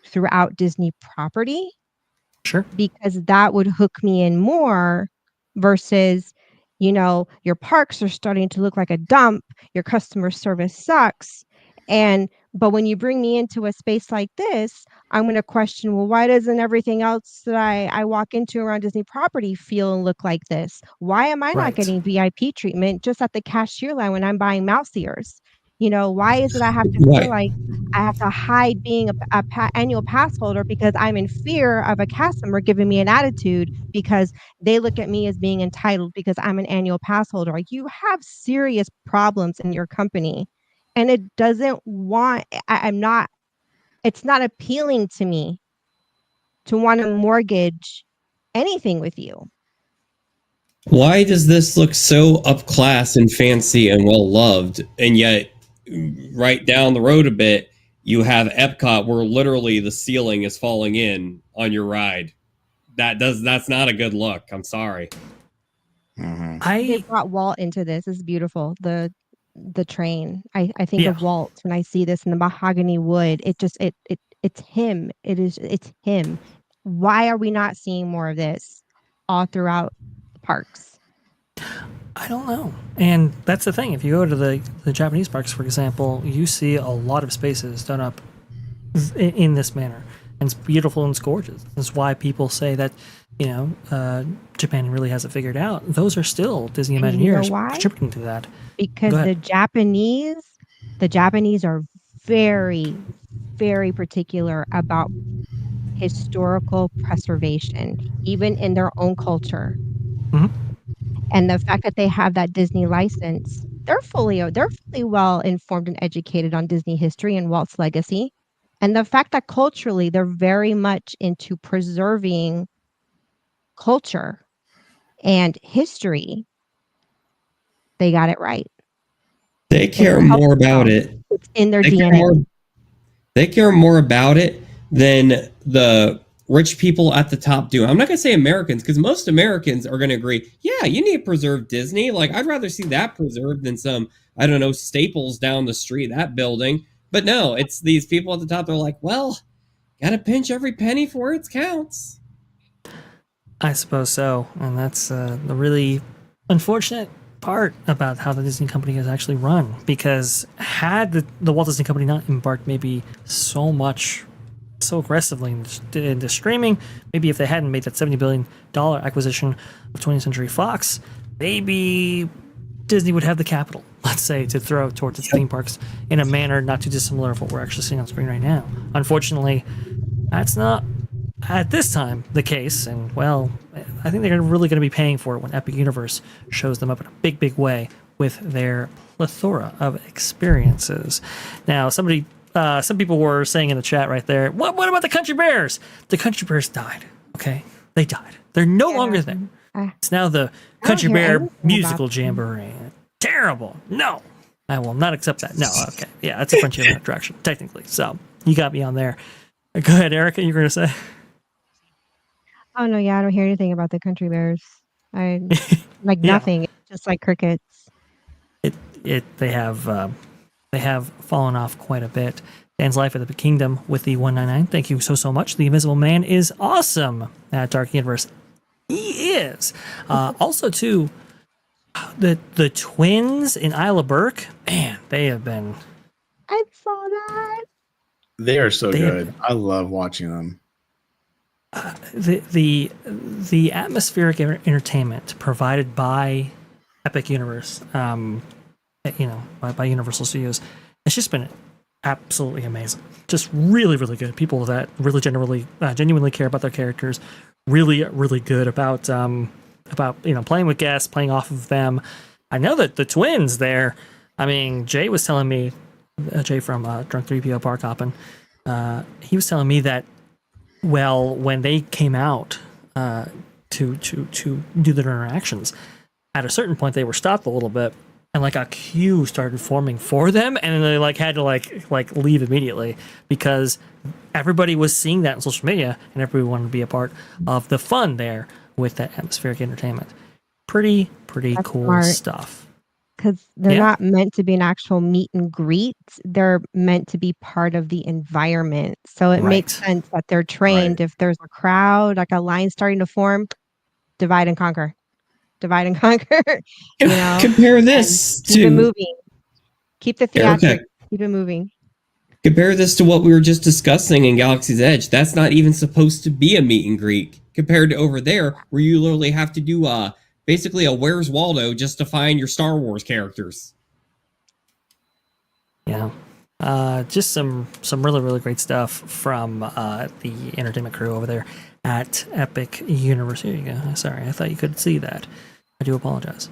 throughout Disney property, Sure. because that would hook me in more versus, your parks are starting to look like a dump, your customer service sucks. But when you bring me into a space like this, I'm going to question, well, why doesn't everything else that I walk into around Disney property feel and look like this? Why am I not Right. getting VIP treatment just at the cashier line when I'm buying mouse ears? Why is it I have to feel Right. like I have to hide being a annual pass holder because I'm in fear of a cast member giving me an attitude because they look at me as being entitled because I'm an annual pass holder? Like, you have serious problems in your company, and it doesn't want. It's not appealing to me to want to mortgage anything with you. Why does this look so up class and fancy and well loved, and yet right down the road a bit you have Epcot where literally the ceiling is falling in on your ride? That's not a good look. I'm sorry. They brought Walt into this. It's beautiful. The train. I think Yeah. of Walt when I see this in the mahogany wood. It's him. It's him. Why are we not seeing more of this all throughout the parks? I don't know. And that's the thing. If you go to the Japanese parks, for example, you see a lot of spaces done up in this manner. And it's beautiful and it's gorgeous. That's why people say that, Japan really has it figured out. Those are still Disney And you know Imagineers why? contributing to that. Because Go ahead. the Japanese are very, very particular about historical preservation, even in their own culture. Mhm. And the fact that they have that Disney license, they're fully well informed and educated on Disney history and Walt's legacy. And the fact that culturally they're very much into preserving culture and history, they got it right. They care more about it. It's in their They care DNA. They care more about it than the rich people at the top do. I'm not going to say Americans, because most Americans are going to agree, yeah, you need to preserve Disney. Like, I'd rather see that preserved than some, I don't know, Staples down the street, that building. But no, it's these people at the top. They're like, well, got to pinch every penny for where it counts. I suppose so. And that's the really unfortunate part about how the Disney company has actually run. Because had the Walt Disney Company not embarked maybe so much so aggressively into streaming. Maybe if they hadn't made that $70 billion acquisition of 20th Century Fox, maybe Disney would have the capital, let's say, to throw towards its theme parks in a manner not too dissimilar of what we're actually seeing on screen right now. Unfortunately, that's not at this time the case, and well, I think they're really going to be paying for it when Epic Universe shows them up in a big, big way with their plethora of experiences. Now, some people were saying in the chat right there, what about the Country Bears? The Country Bears died. Okay, they died. They're no longer there. It's now the Country Bear Musical Jamboree. Terrible. No, I will not accept that. No, okay, yeah, that's a Frontier attraction technically. So you got me on there. Go ahead, Erica. You're going to say? Oh no, yeah, I don't hear anything about the Country Bears. I like nothing. It's just like crickets. They have fallen off quite a bit. Dan's Life of the Kingdom with the 199. Thank you so much. The Invisible Man is awesome at Dark Universe. He is. Also, too, the twins in Isla Burke, man, they have been. I saw that. They are so good. I love watching them. The atmospheric entertainment provided by Epic Universe, by Universal Studios, it's just been absolutely amazing. Just really, really good. People that really genuinely care about their characters, really, really good about playing with guests, playing off of them. I know that the twins there. I mean, Jay was telling me, Jay from Drunk 3PO Park Hoppin', he was telling me that, well, when they came out to do their interactions, at a certain point they were stopped a little bit, and like a queue started forming for them, and then they had to leave immediately because everybody was seeing that on social media, and everybody wanted to be a part of the fun there with that atmospheric entertainment. Pretty That's cool smart stuff. Because they're not meant to be an actual meet and greet. They're meant to be part of the environment. So it makes sense that they're trained. If there's a crowd, like a line starting to form, divide and conquer. Divide and conquer. Compare this to... Keep it moving. Keep the theatrics. Keep it moving. Compare this to what we were just discussing in Galaxy's Edge. That's not even supposed to be a meet and greet. Compared to over there, where you literally have to do basically a Where's Waldo just to find your Star Wars characters. Yeah. Just some really, really great stuff from the entertainment crew over there at Epic Universe. Here you go. Sorry, I thought you could see that. I do apologize.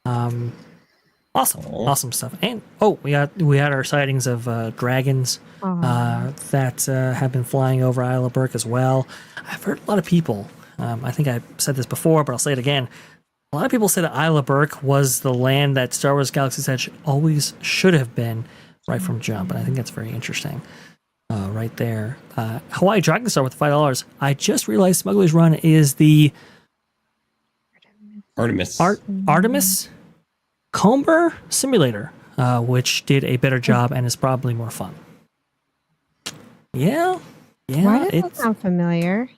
Awesome stuff. And we had our sightings of dragons that have been flying over Isla Burke as well. I've heard a lot of people. I think I said this before, but I'll say it again. A lot of people say that Isla Burke was the land that Star Wars Galaxy's Edge always should have been right from jump, and I think that's very interesting. Right there. Hawaii Dragon Star with $5. I just realized Smugglers Run is the Artemis Comber Simulator, which did a better job and is probably more fun. Yeah. Why does that sound familiar?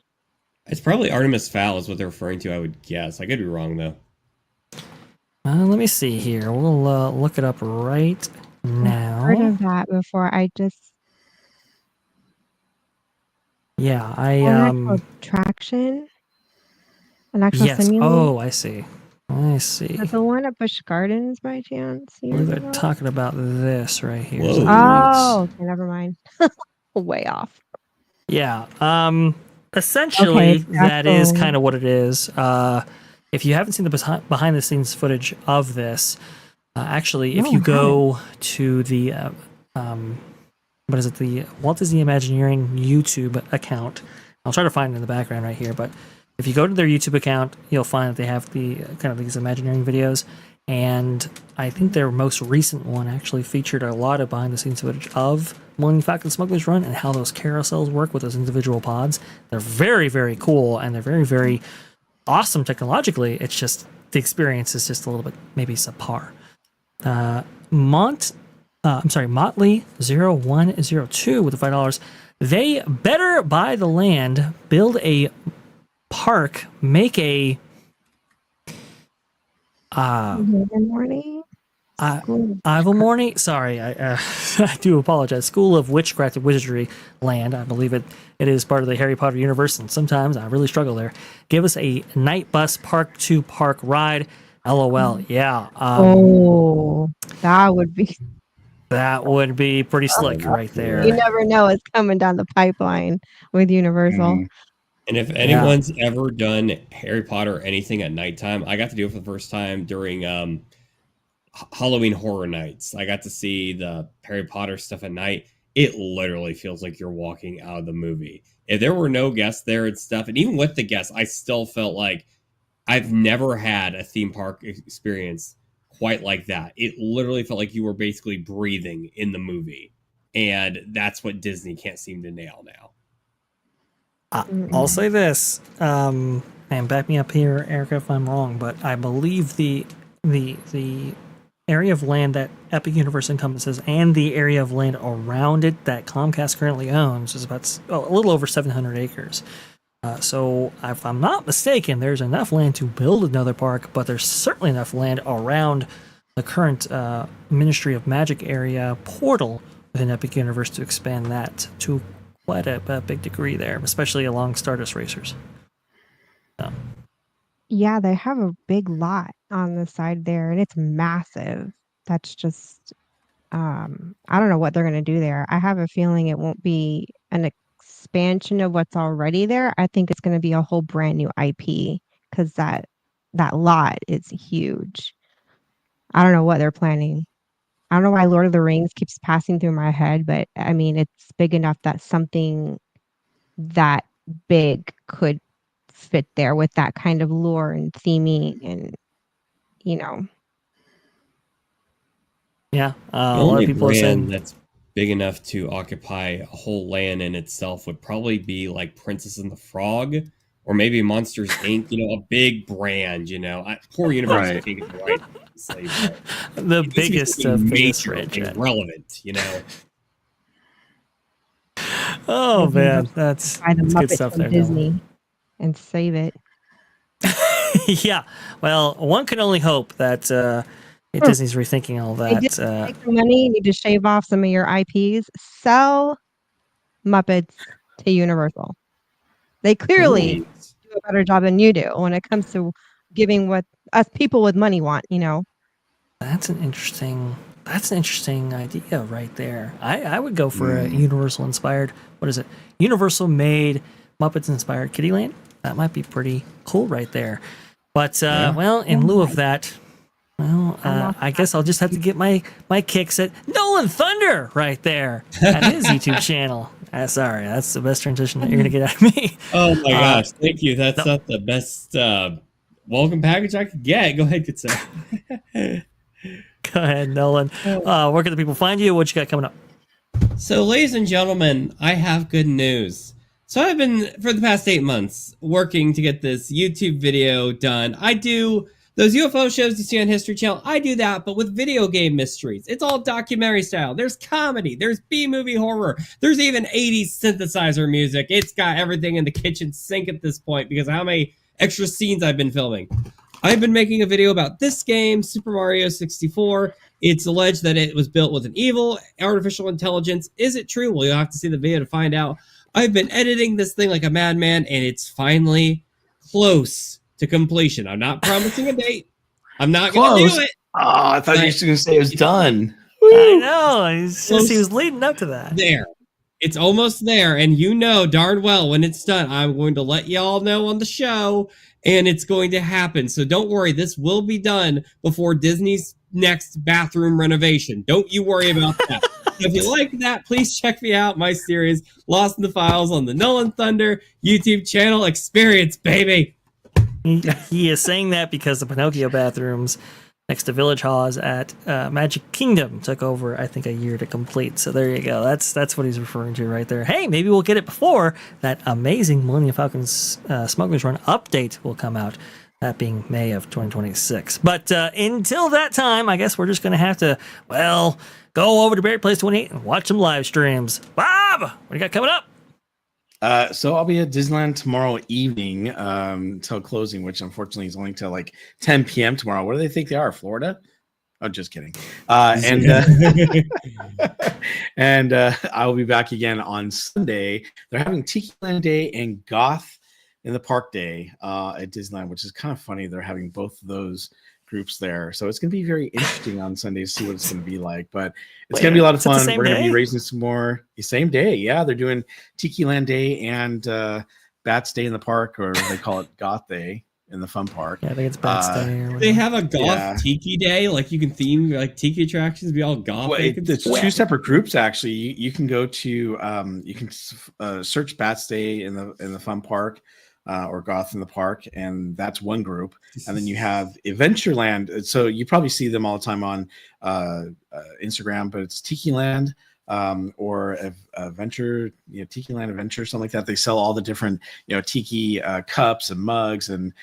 It's probably Artemis Fowl is what they're referring to, I would guess. I could be wrong, though. Let me see here. We'll look it up right now. I've heard of that before. Yeah, attraction? An actual simulator? Oh, I see. Is that the one at Busch Gardens by chance? We're talking about this right here. Okay, never mind. Way off. Yeah. Essentially, that is kind of what it is. If you haven't seen the behind the scenes footage of this, if you go to the the Walt Disney Imagineering YouTube account, I'll try to find it in the background right here, but if you go to their YouTube account, you'll find that they have the kind of these Imagineering videos, and I think their most recent one actually featured a lot of behind the scenes footage of Millennium Falcon Smugglers Run and how those carousels work with those individual pods. They're very, very cool, and they're very, very awesome technologically. It's just the experience is just a little bit maybe subpar. Motley0102 with the $5. They better buy the land, build a park, make a Good morning. Ivalmorny? Sorry, I do apologize. School of Witchcraft and Wizardry Land. I believe it is part of the Harry Potter universe, and sometimes I really struggle there. Give us a night bus park to park ride. LOL. Yeah. That would be. That would be pretty slick right there. You never know what's coming down the pipeline with Universal. Mhm. And if anyone's ever done Harry Potter or anything at nighttime, I got to do it for the first time during Halloween Horror Nights. I got to see the Harry Potter stuff at night. It literally feels like you're walking out of the movie. If there were no guests there and stuff, and even with the guests, I still felt like I've never had a theme park experience quite like that. It literally felt like you were basically breathing in the movie. And that's what Disney can't seem to nail now. I'll say this, and back me up here, Erica, if I'm wrong, but I believe the area of land that Epic Universe encompasses and the area of land around it that Comcast currently owns is about a little over 700 acres. So if I'm not mistaken, there's enough land to build another park, but there's certainly enough land around the current Ministry of Magic area portal within Epic Universe to expand that to quite a big degree there, especially along Stardust Racers. So. Yeah, they have a big lot on the side there, and it's massive. That's just, I don't know what they're going to do there. I have a feeling it won't be an expansion of what's already there. I think it's going to be a whole brand new IP because that lot is huge. I don't know what they're planning. I don't know why Lord of the Rings keeps passing through my head, but I mean, it's big enough that something that big could fit there with that kind of lore and theming and, you know. Yeah, The a lot only of people are brand saying that's big enough to occupy a whole land in itself would probably be like Princess and the Frog, or maybe Monsters Inc. You know, a big brand. You know, poor Universal can't get the right to say, but the it needs to be biggest something of biggest major and franchise. relevant. You know. Oh man, that's Buy the good Muppets stuff from there, Disney and save it. Yeah, well, one can only hope that Disney's rethinking all They that. did make some money. You need to shave off some of your IPs. Sell Muppets to Universal. They clearly do a better job than you do when it comes to giving what us people with money want, you know. That's an interesting idea right there. I would go for a Universal inspired. What is it? Universal made Muppets inspired Kittyland. That might be pretty cool right there. But well, in lieu of that, well, I guess I'll just have to get my kicks at Nolan Thunder right there at his YouTube channel. Sorry, that's the best transition that you're gonna get out of me. Oh my gosh, thank you. That's not the best welcome package I could get. Go ahead, good sir. Go ahead, Nolan. Where can the people find you? What you got coming up? So, ladies and gentlemen, I have good news. So I've been, for the past 8 months, working to get this YouTube video done. I do those UFO shows you see on History Channel. I do that, but with video game mysteries. It's all documentary style. There's comedy. There's B-movie horror. There's even 80s synthesizer music. It's got everything in the kitchen sink at this point because of how many extra scenes I've been filming. I've been making a video about this game, Super Mario 64. It's alleged that it was built with an evil artificial intelligence. Is it true? Well, you'll have to see the video to find out. I've been editing this thing like a madman, and it's finally close to completion. I'm not promising a date. I'm not going to do it. Oh, I thought you were just going to say it was done. I know. He was leading up to that. There. It's almost there, and you know darn well when it's done, I'm going to let y'all know on the show, and it's going to happen. So don't worry, this will be done before Disney's next bathroom renovation. Don't you worry about that. If you like that, please check me out, my series, Lost in the Files, on the Nolan Thunder YouTube channel. Experience, baby. He is saying that because the Pinocchio bathrooms next to Village Halls at Magic Kingdom took over, I think, a year to complete. So there you go. That's what he's referring to right there. Hey, maybe we'll get it before that amazing Millennium Falcon Smugglers Run update will come out. That being May of 2026. But until that time, I guess we're just going to have to, well, go over to Barrett Place 28 and watch some live streams. Bob, what do you got coming up? So I'll be at Disneyland tomorrow evening until closing, which unfortunately is only till like 10 p.m. tomorrow. Where do they think they are? Florida? I'm just kidding. And I will be back again on Sunday. They're having Tiki Land Day and Goth in the Park Day at Disneyland, which is kind of funny. They're having both of those groups there. So it's going to be very interesting on Sunday to see what it's going to be like. But it's going to be a lot of fun. We're going to be raising some more. The same day. Yeah, they're doing Tiki Land Day and Bats Day in the park, or they call it Goth Day in the fun park. Yeah, I think it's Bats Day. They have a goth tiki day, like you can theme like tiki attractions be all goth. Well, it's two separate groups actually. You can go to you can search Bats Day in the fun park or Goth in the park, and that's one group. And then you have Adventureland. So you probably see them all the time on Instagram, but it's Tiki Land. Or Adventure, Tiki Land Adventure, something like that. They sell all the different, tiki cups and mugs, and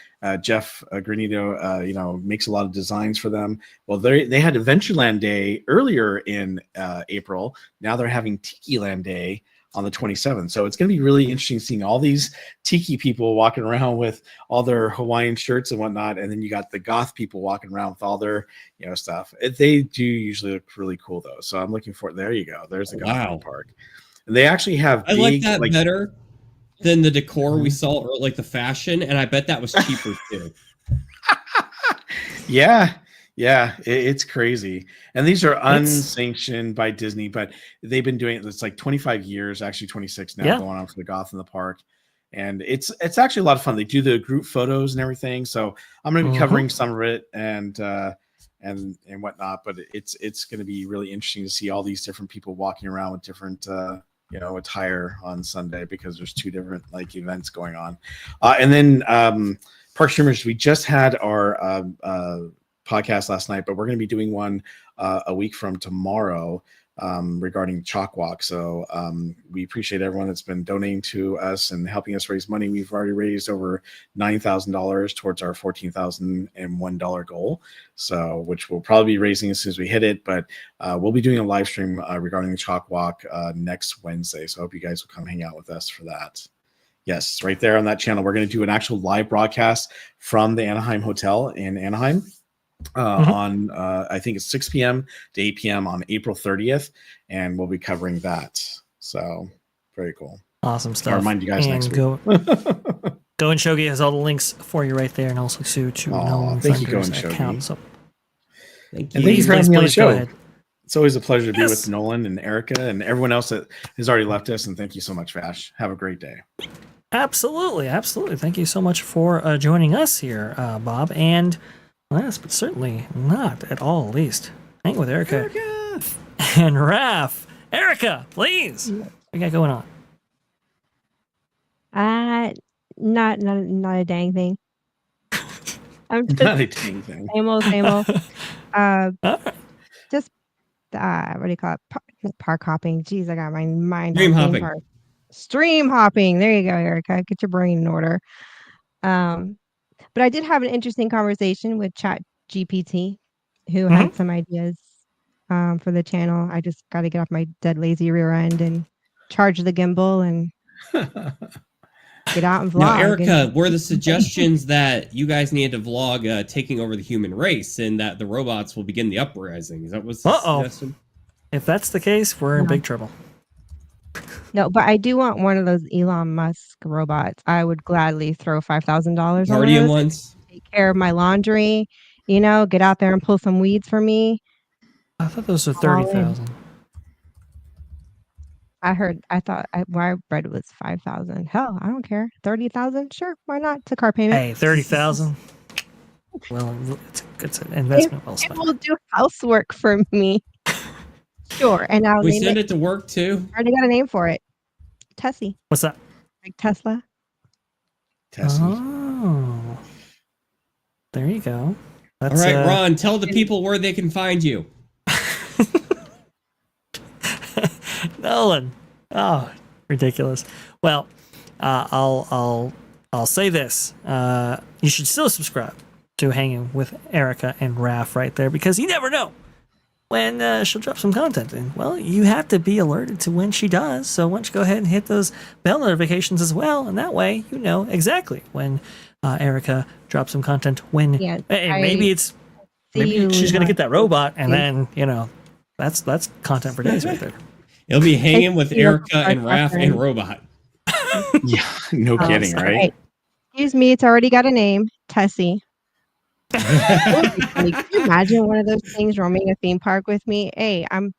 Jeff Granito, makes a lot of designs for them. Well, they had Adventureland Day earlier in April. Now they're having Tiki Land Day on the 27th. So it's going to be really interesting seeing all these tiki people walking around with all their Hawaiian shirts and whatnot. And then you got the goth people walking around with all their, stuff. They do usually look really cool though. So I'm looking for, there you go. There's the goth park. And they actually have, I like that better than the decor we saw, or like the fashion. And I bet that was cheaper too. Yeah, it's crazy. And these are unsanctioned by Disney, but they've been doing it. It's like 25 years, actually 26 now, going on for the Goth in the Park. And it's actually a lot of fun. They do the group photos and everything. So I'm going to be covering some of it and whatnot. But it's going to be really interesting to see all these different people walking around with different attire on Sunday, because there's two different events going on. And then Park Streamers, we just had our podcast last night, but we're going to be doing one a week from tomorrow regarding Chalk Walk. So we appreciate everyone that's been donating to us and helping us raise money. We've already raised over $9,000 towards our $14,001 goal, so which we'll probably be raising as soon as we hit it. But we'll be doing a live stream regarding the Chalk Walk next Wednesday. So I hope you guys will come hang out with us for that. Yes, right there on that channel, we're going to do an actual live broadcast from the Anaheim Hotel in Anaheim. On I think it's 6 p.m. to 8 p.m. on April 30th, and we'll be covering that. So very cool. Awesome stuff. I'll remind you guys next week. Go and Shogi has all the links for you right there, and also to Nolan's thank you, Go and Shogi. account. So thank you for having me on the show. Go It's always a pleasure to be with Nolan and Erica and everyone else that has already left us. And thank you so much, Vash. Have a great day. Absolutely. Thank you so much for joining us here, Bob. And last but certainly not at all least, hang with Erica and Raph. Erica, please. What you got going on? Not a dang thing. I'm just Not a dang thing. Same old. Just what do you call it? Park hopping. Jeez, I got my mind. Stream hopping. Stream hopping. There you go, Erica. Get your brain in order. But I did have an interesting conversation with ChatGPT, who had some ideas for the channel. I just got to get off my dead lazy rear end and charge the gimbal and get out and vlog. Now, Erica, were the suggestions that you guys needed to vlog taking over the human race and that the robots will begin the uprising? Is that what's the suggestion? If that's the case, we're in big trouble. No, but I do want one of those Elon Musk robots. I would gladly throw $5,000 on Guardian those. ones. Take care of my laundry, get out there and pull some weeds for me. I thought those were 30,000. I read it was 5,000. Hell, I don't care. 30,000, sure, why not? It's a car payment. Hey, 30,000. Well, it's an investment well spent. It will do housework for me. Sure, and I'll we send it to work too. I already got a name for it. Tessie. What's that? Like Tesla. Tessie. Oh, there you go. All right, Ron, tell the people where they can find you. Nolan. Oh, ridiculous. Well, I'll say this. You should still subscribe to Hanging with Erica and Raph right there, because you never know when she'll drop some content. And, well, you have to be alerted to when she does. So why don't you go ahead and hit those bell notifications as well. And that way you know exactly when Erica drops some content. Maybe it's Maybe she's gonna get that robot, and Yeah. then that's content for days right there. He'll be hanging with Hey, Erica and Raph Catherine. and Robot. Yeah, no kidding, sorry. right? Hey, excuse me, it's already got a name, Tessie. That would be funny. Can you imagine one of those things roaming a theme park with me? Hey, I'm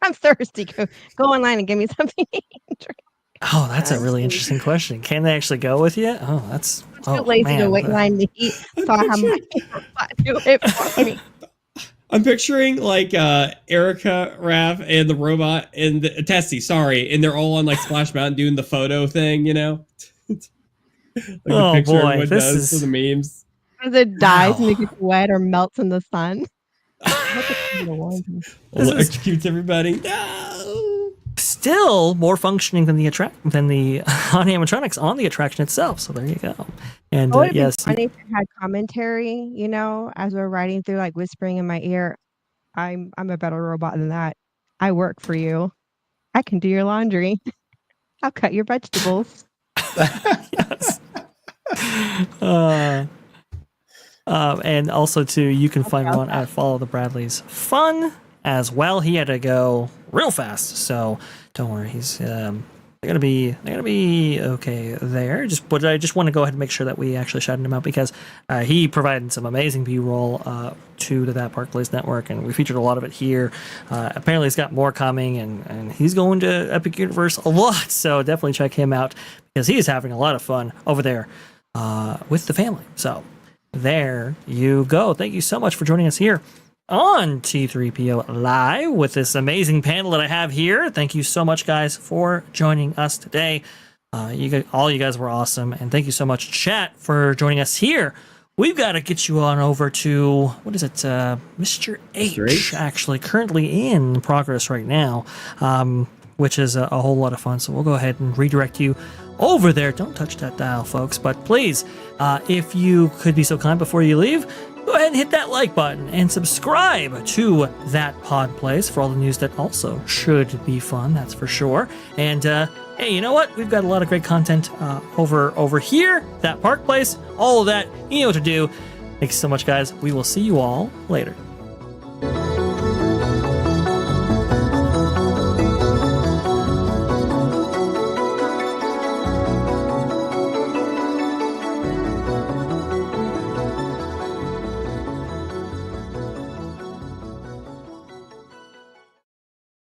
I'm thirsty. Go online and give me something. to drink. Oh, that's a really interesting question. Can they actually go with you? Oh, that's I'm too lazy to wait in line to eat, so I have my robot do it for me. I'm picturing like Erica, Raph, and the robot and the Tessie, sorry, and they're all on like Splash Mountain doing the photo thing, like Oh, the picture boy, everyone this does is- for the memes. As it dies Wow. and it gets wet or melts in the sun. What the kind of one? This is- Electrocutes everybody. No! still more functioning than the animatronics on the attraction itself. So there you go. And It would have yes, been funny if it had commentary, as we're riding through, like whispering in my ear, I'm a better robot than that. I work for you. I can do your laundry. I'll cut your vegetables. yes. And also too, you can find Ron at Follow the Bradleys Fun as well. He had to go real fast, so don't worry. He's they're gonna be okay there. But I just want to go ahead and make sure that we actually shouted him out because he provided some amazing B-roll to the That Park Plays Network, and we featured a lot of it here. Apparently, he's got more coming, and he's going to Epic Universe a lot. So definitely check him out because he is having a lot of fun over there with the family. So there you go. Thank you so much for joining us here on T3PO Live with this amazing panel that I have here. Thank you so much, guys, for joining us today. All you guys were awesome, and thank you so much, chat, for joining us here. We've got to get you on over to, what is it, Mr. H, actually, currently in progress right now, which is a whole lot of fun. So we'll go ahead and redirect you over there. Don't touch that dial, folks, but please, if you could be so kind before you leave, go ahead and hit that like button and subscribe to That Pod Place for all the news that also should be fun, that's for sure. And hey, you know what? We've got a lot of great content over here, That Park Place, all of that. You know what to do. Thanks so much, guys. We will see you all later.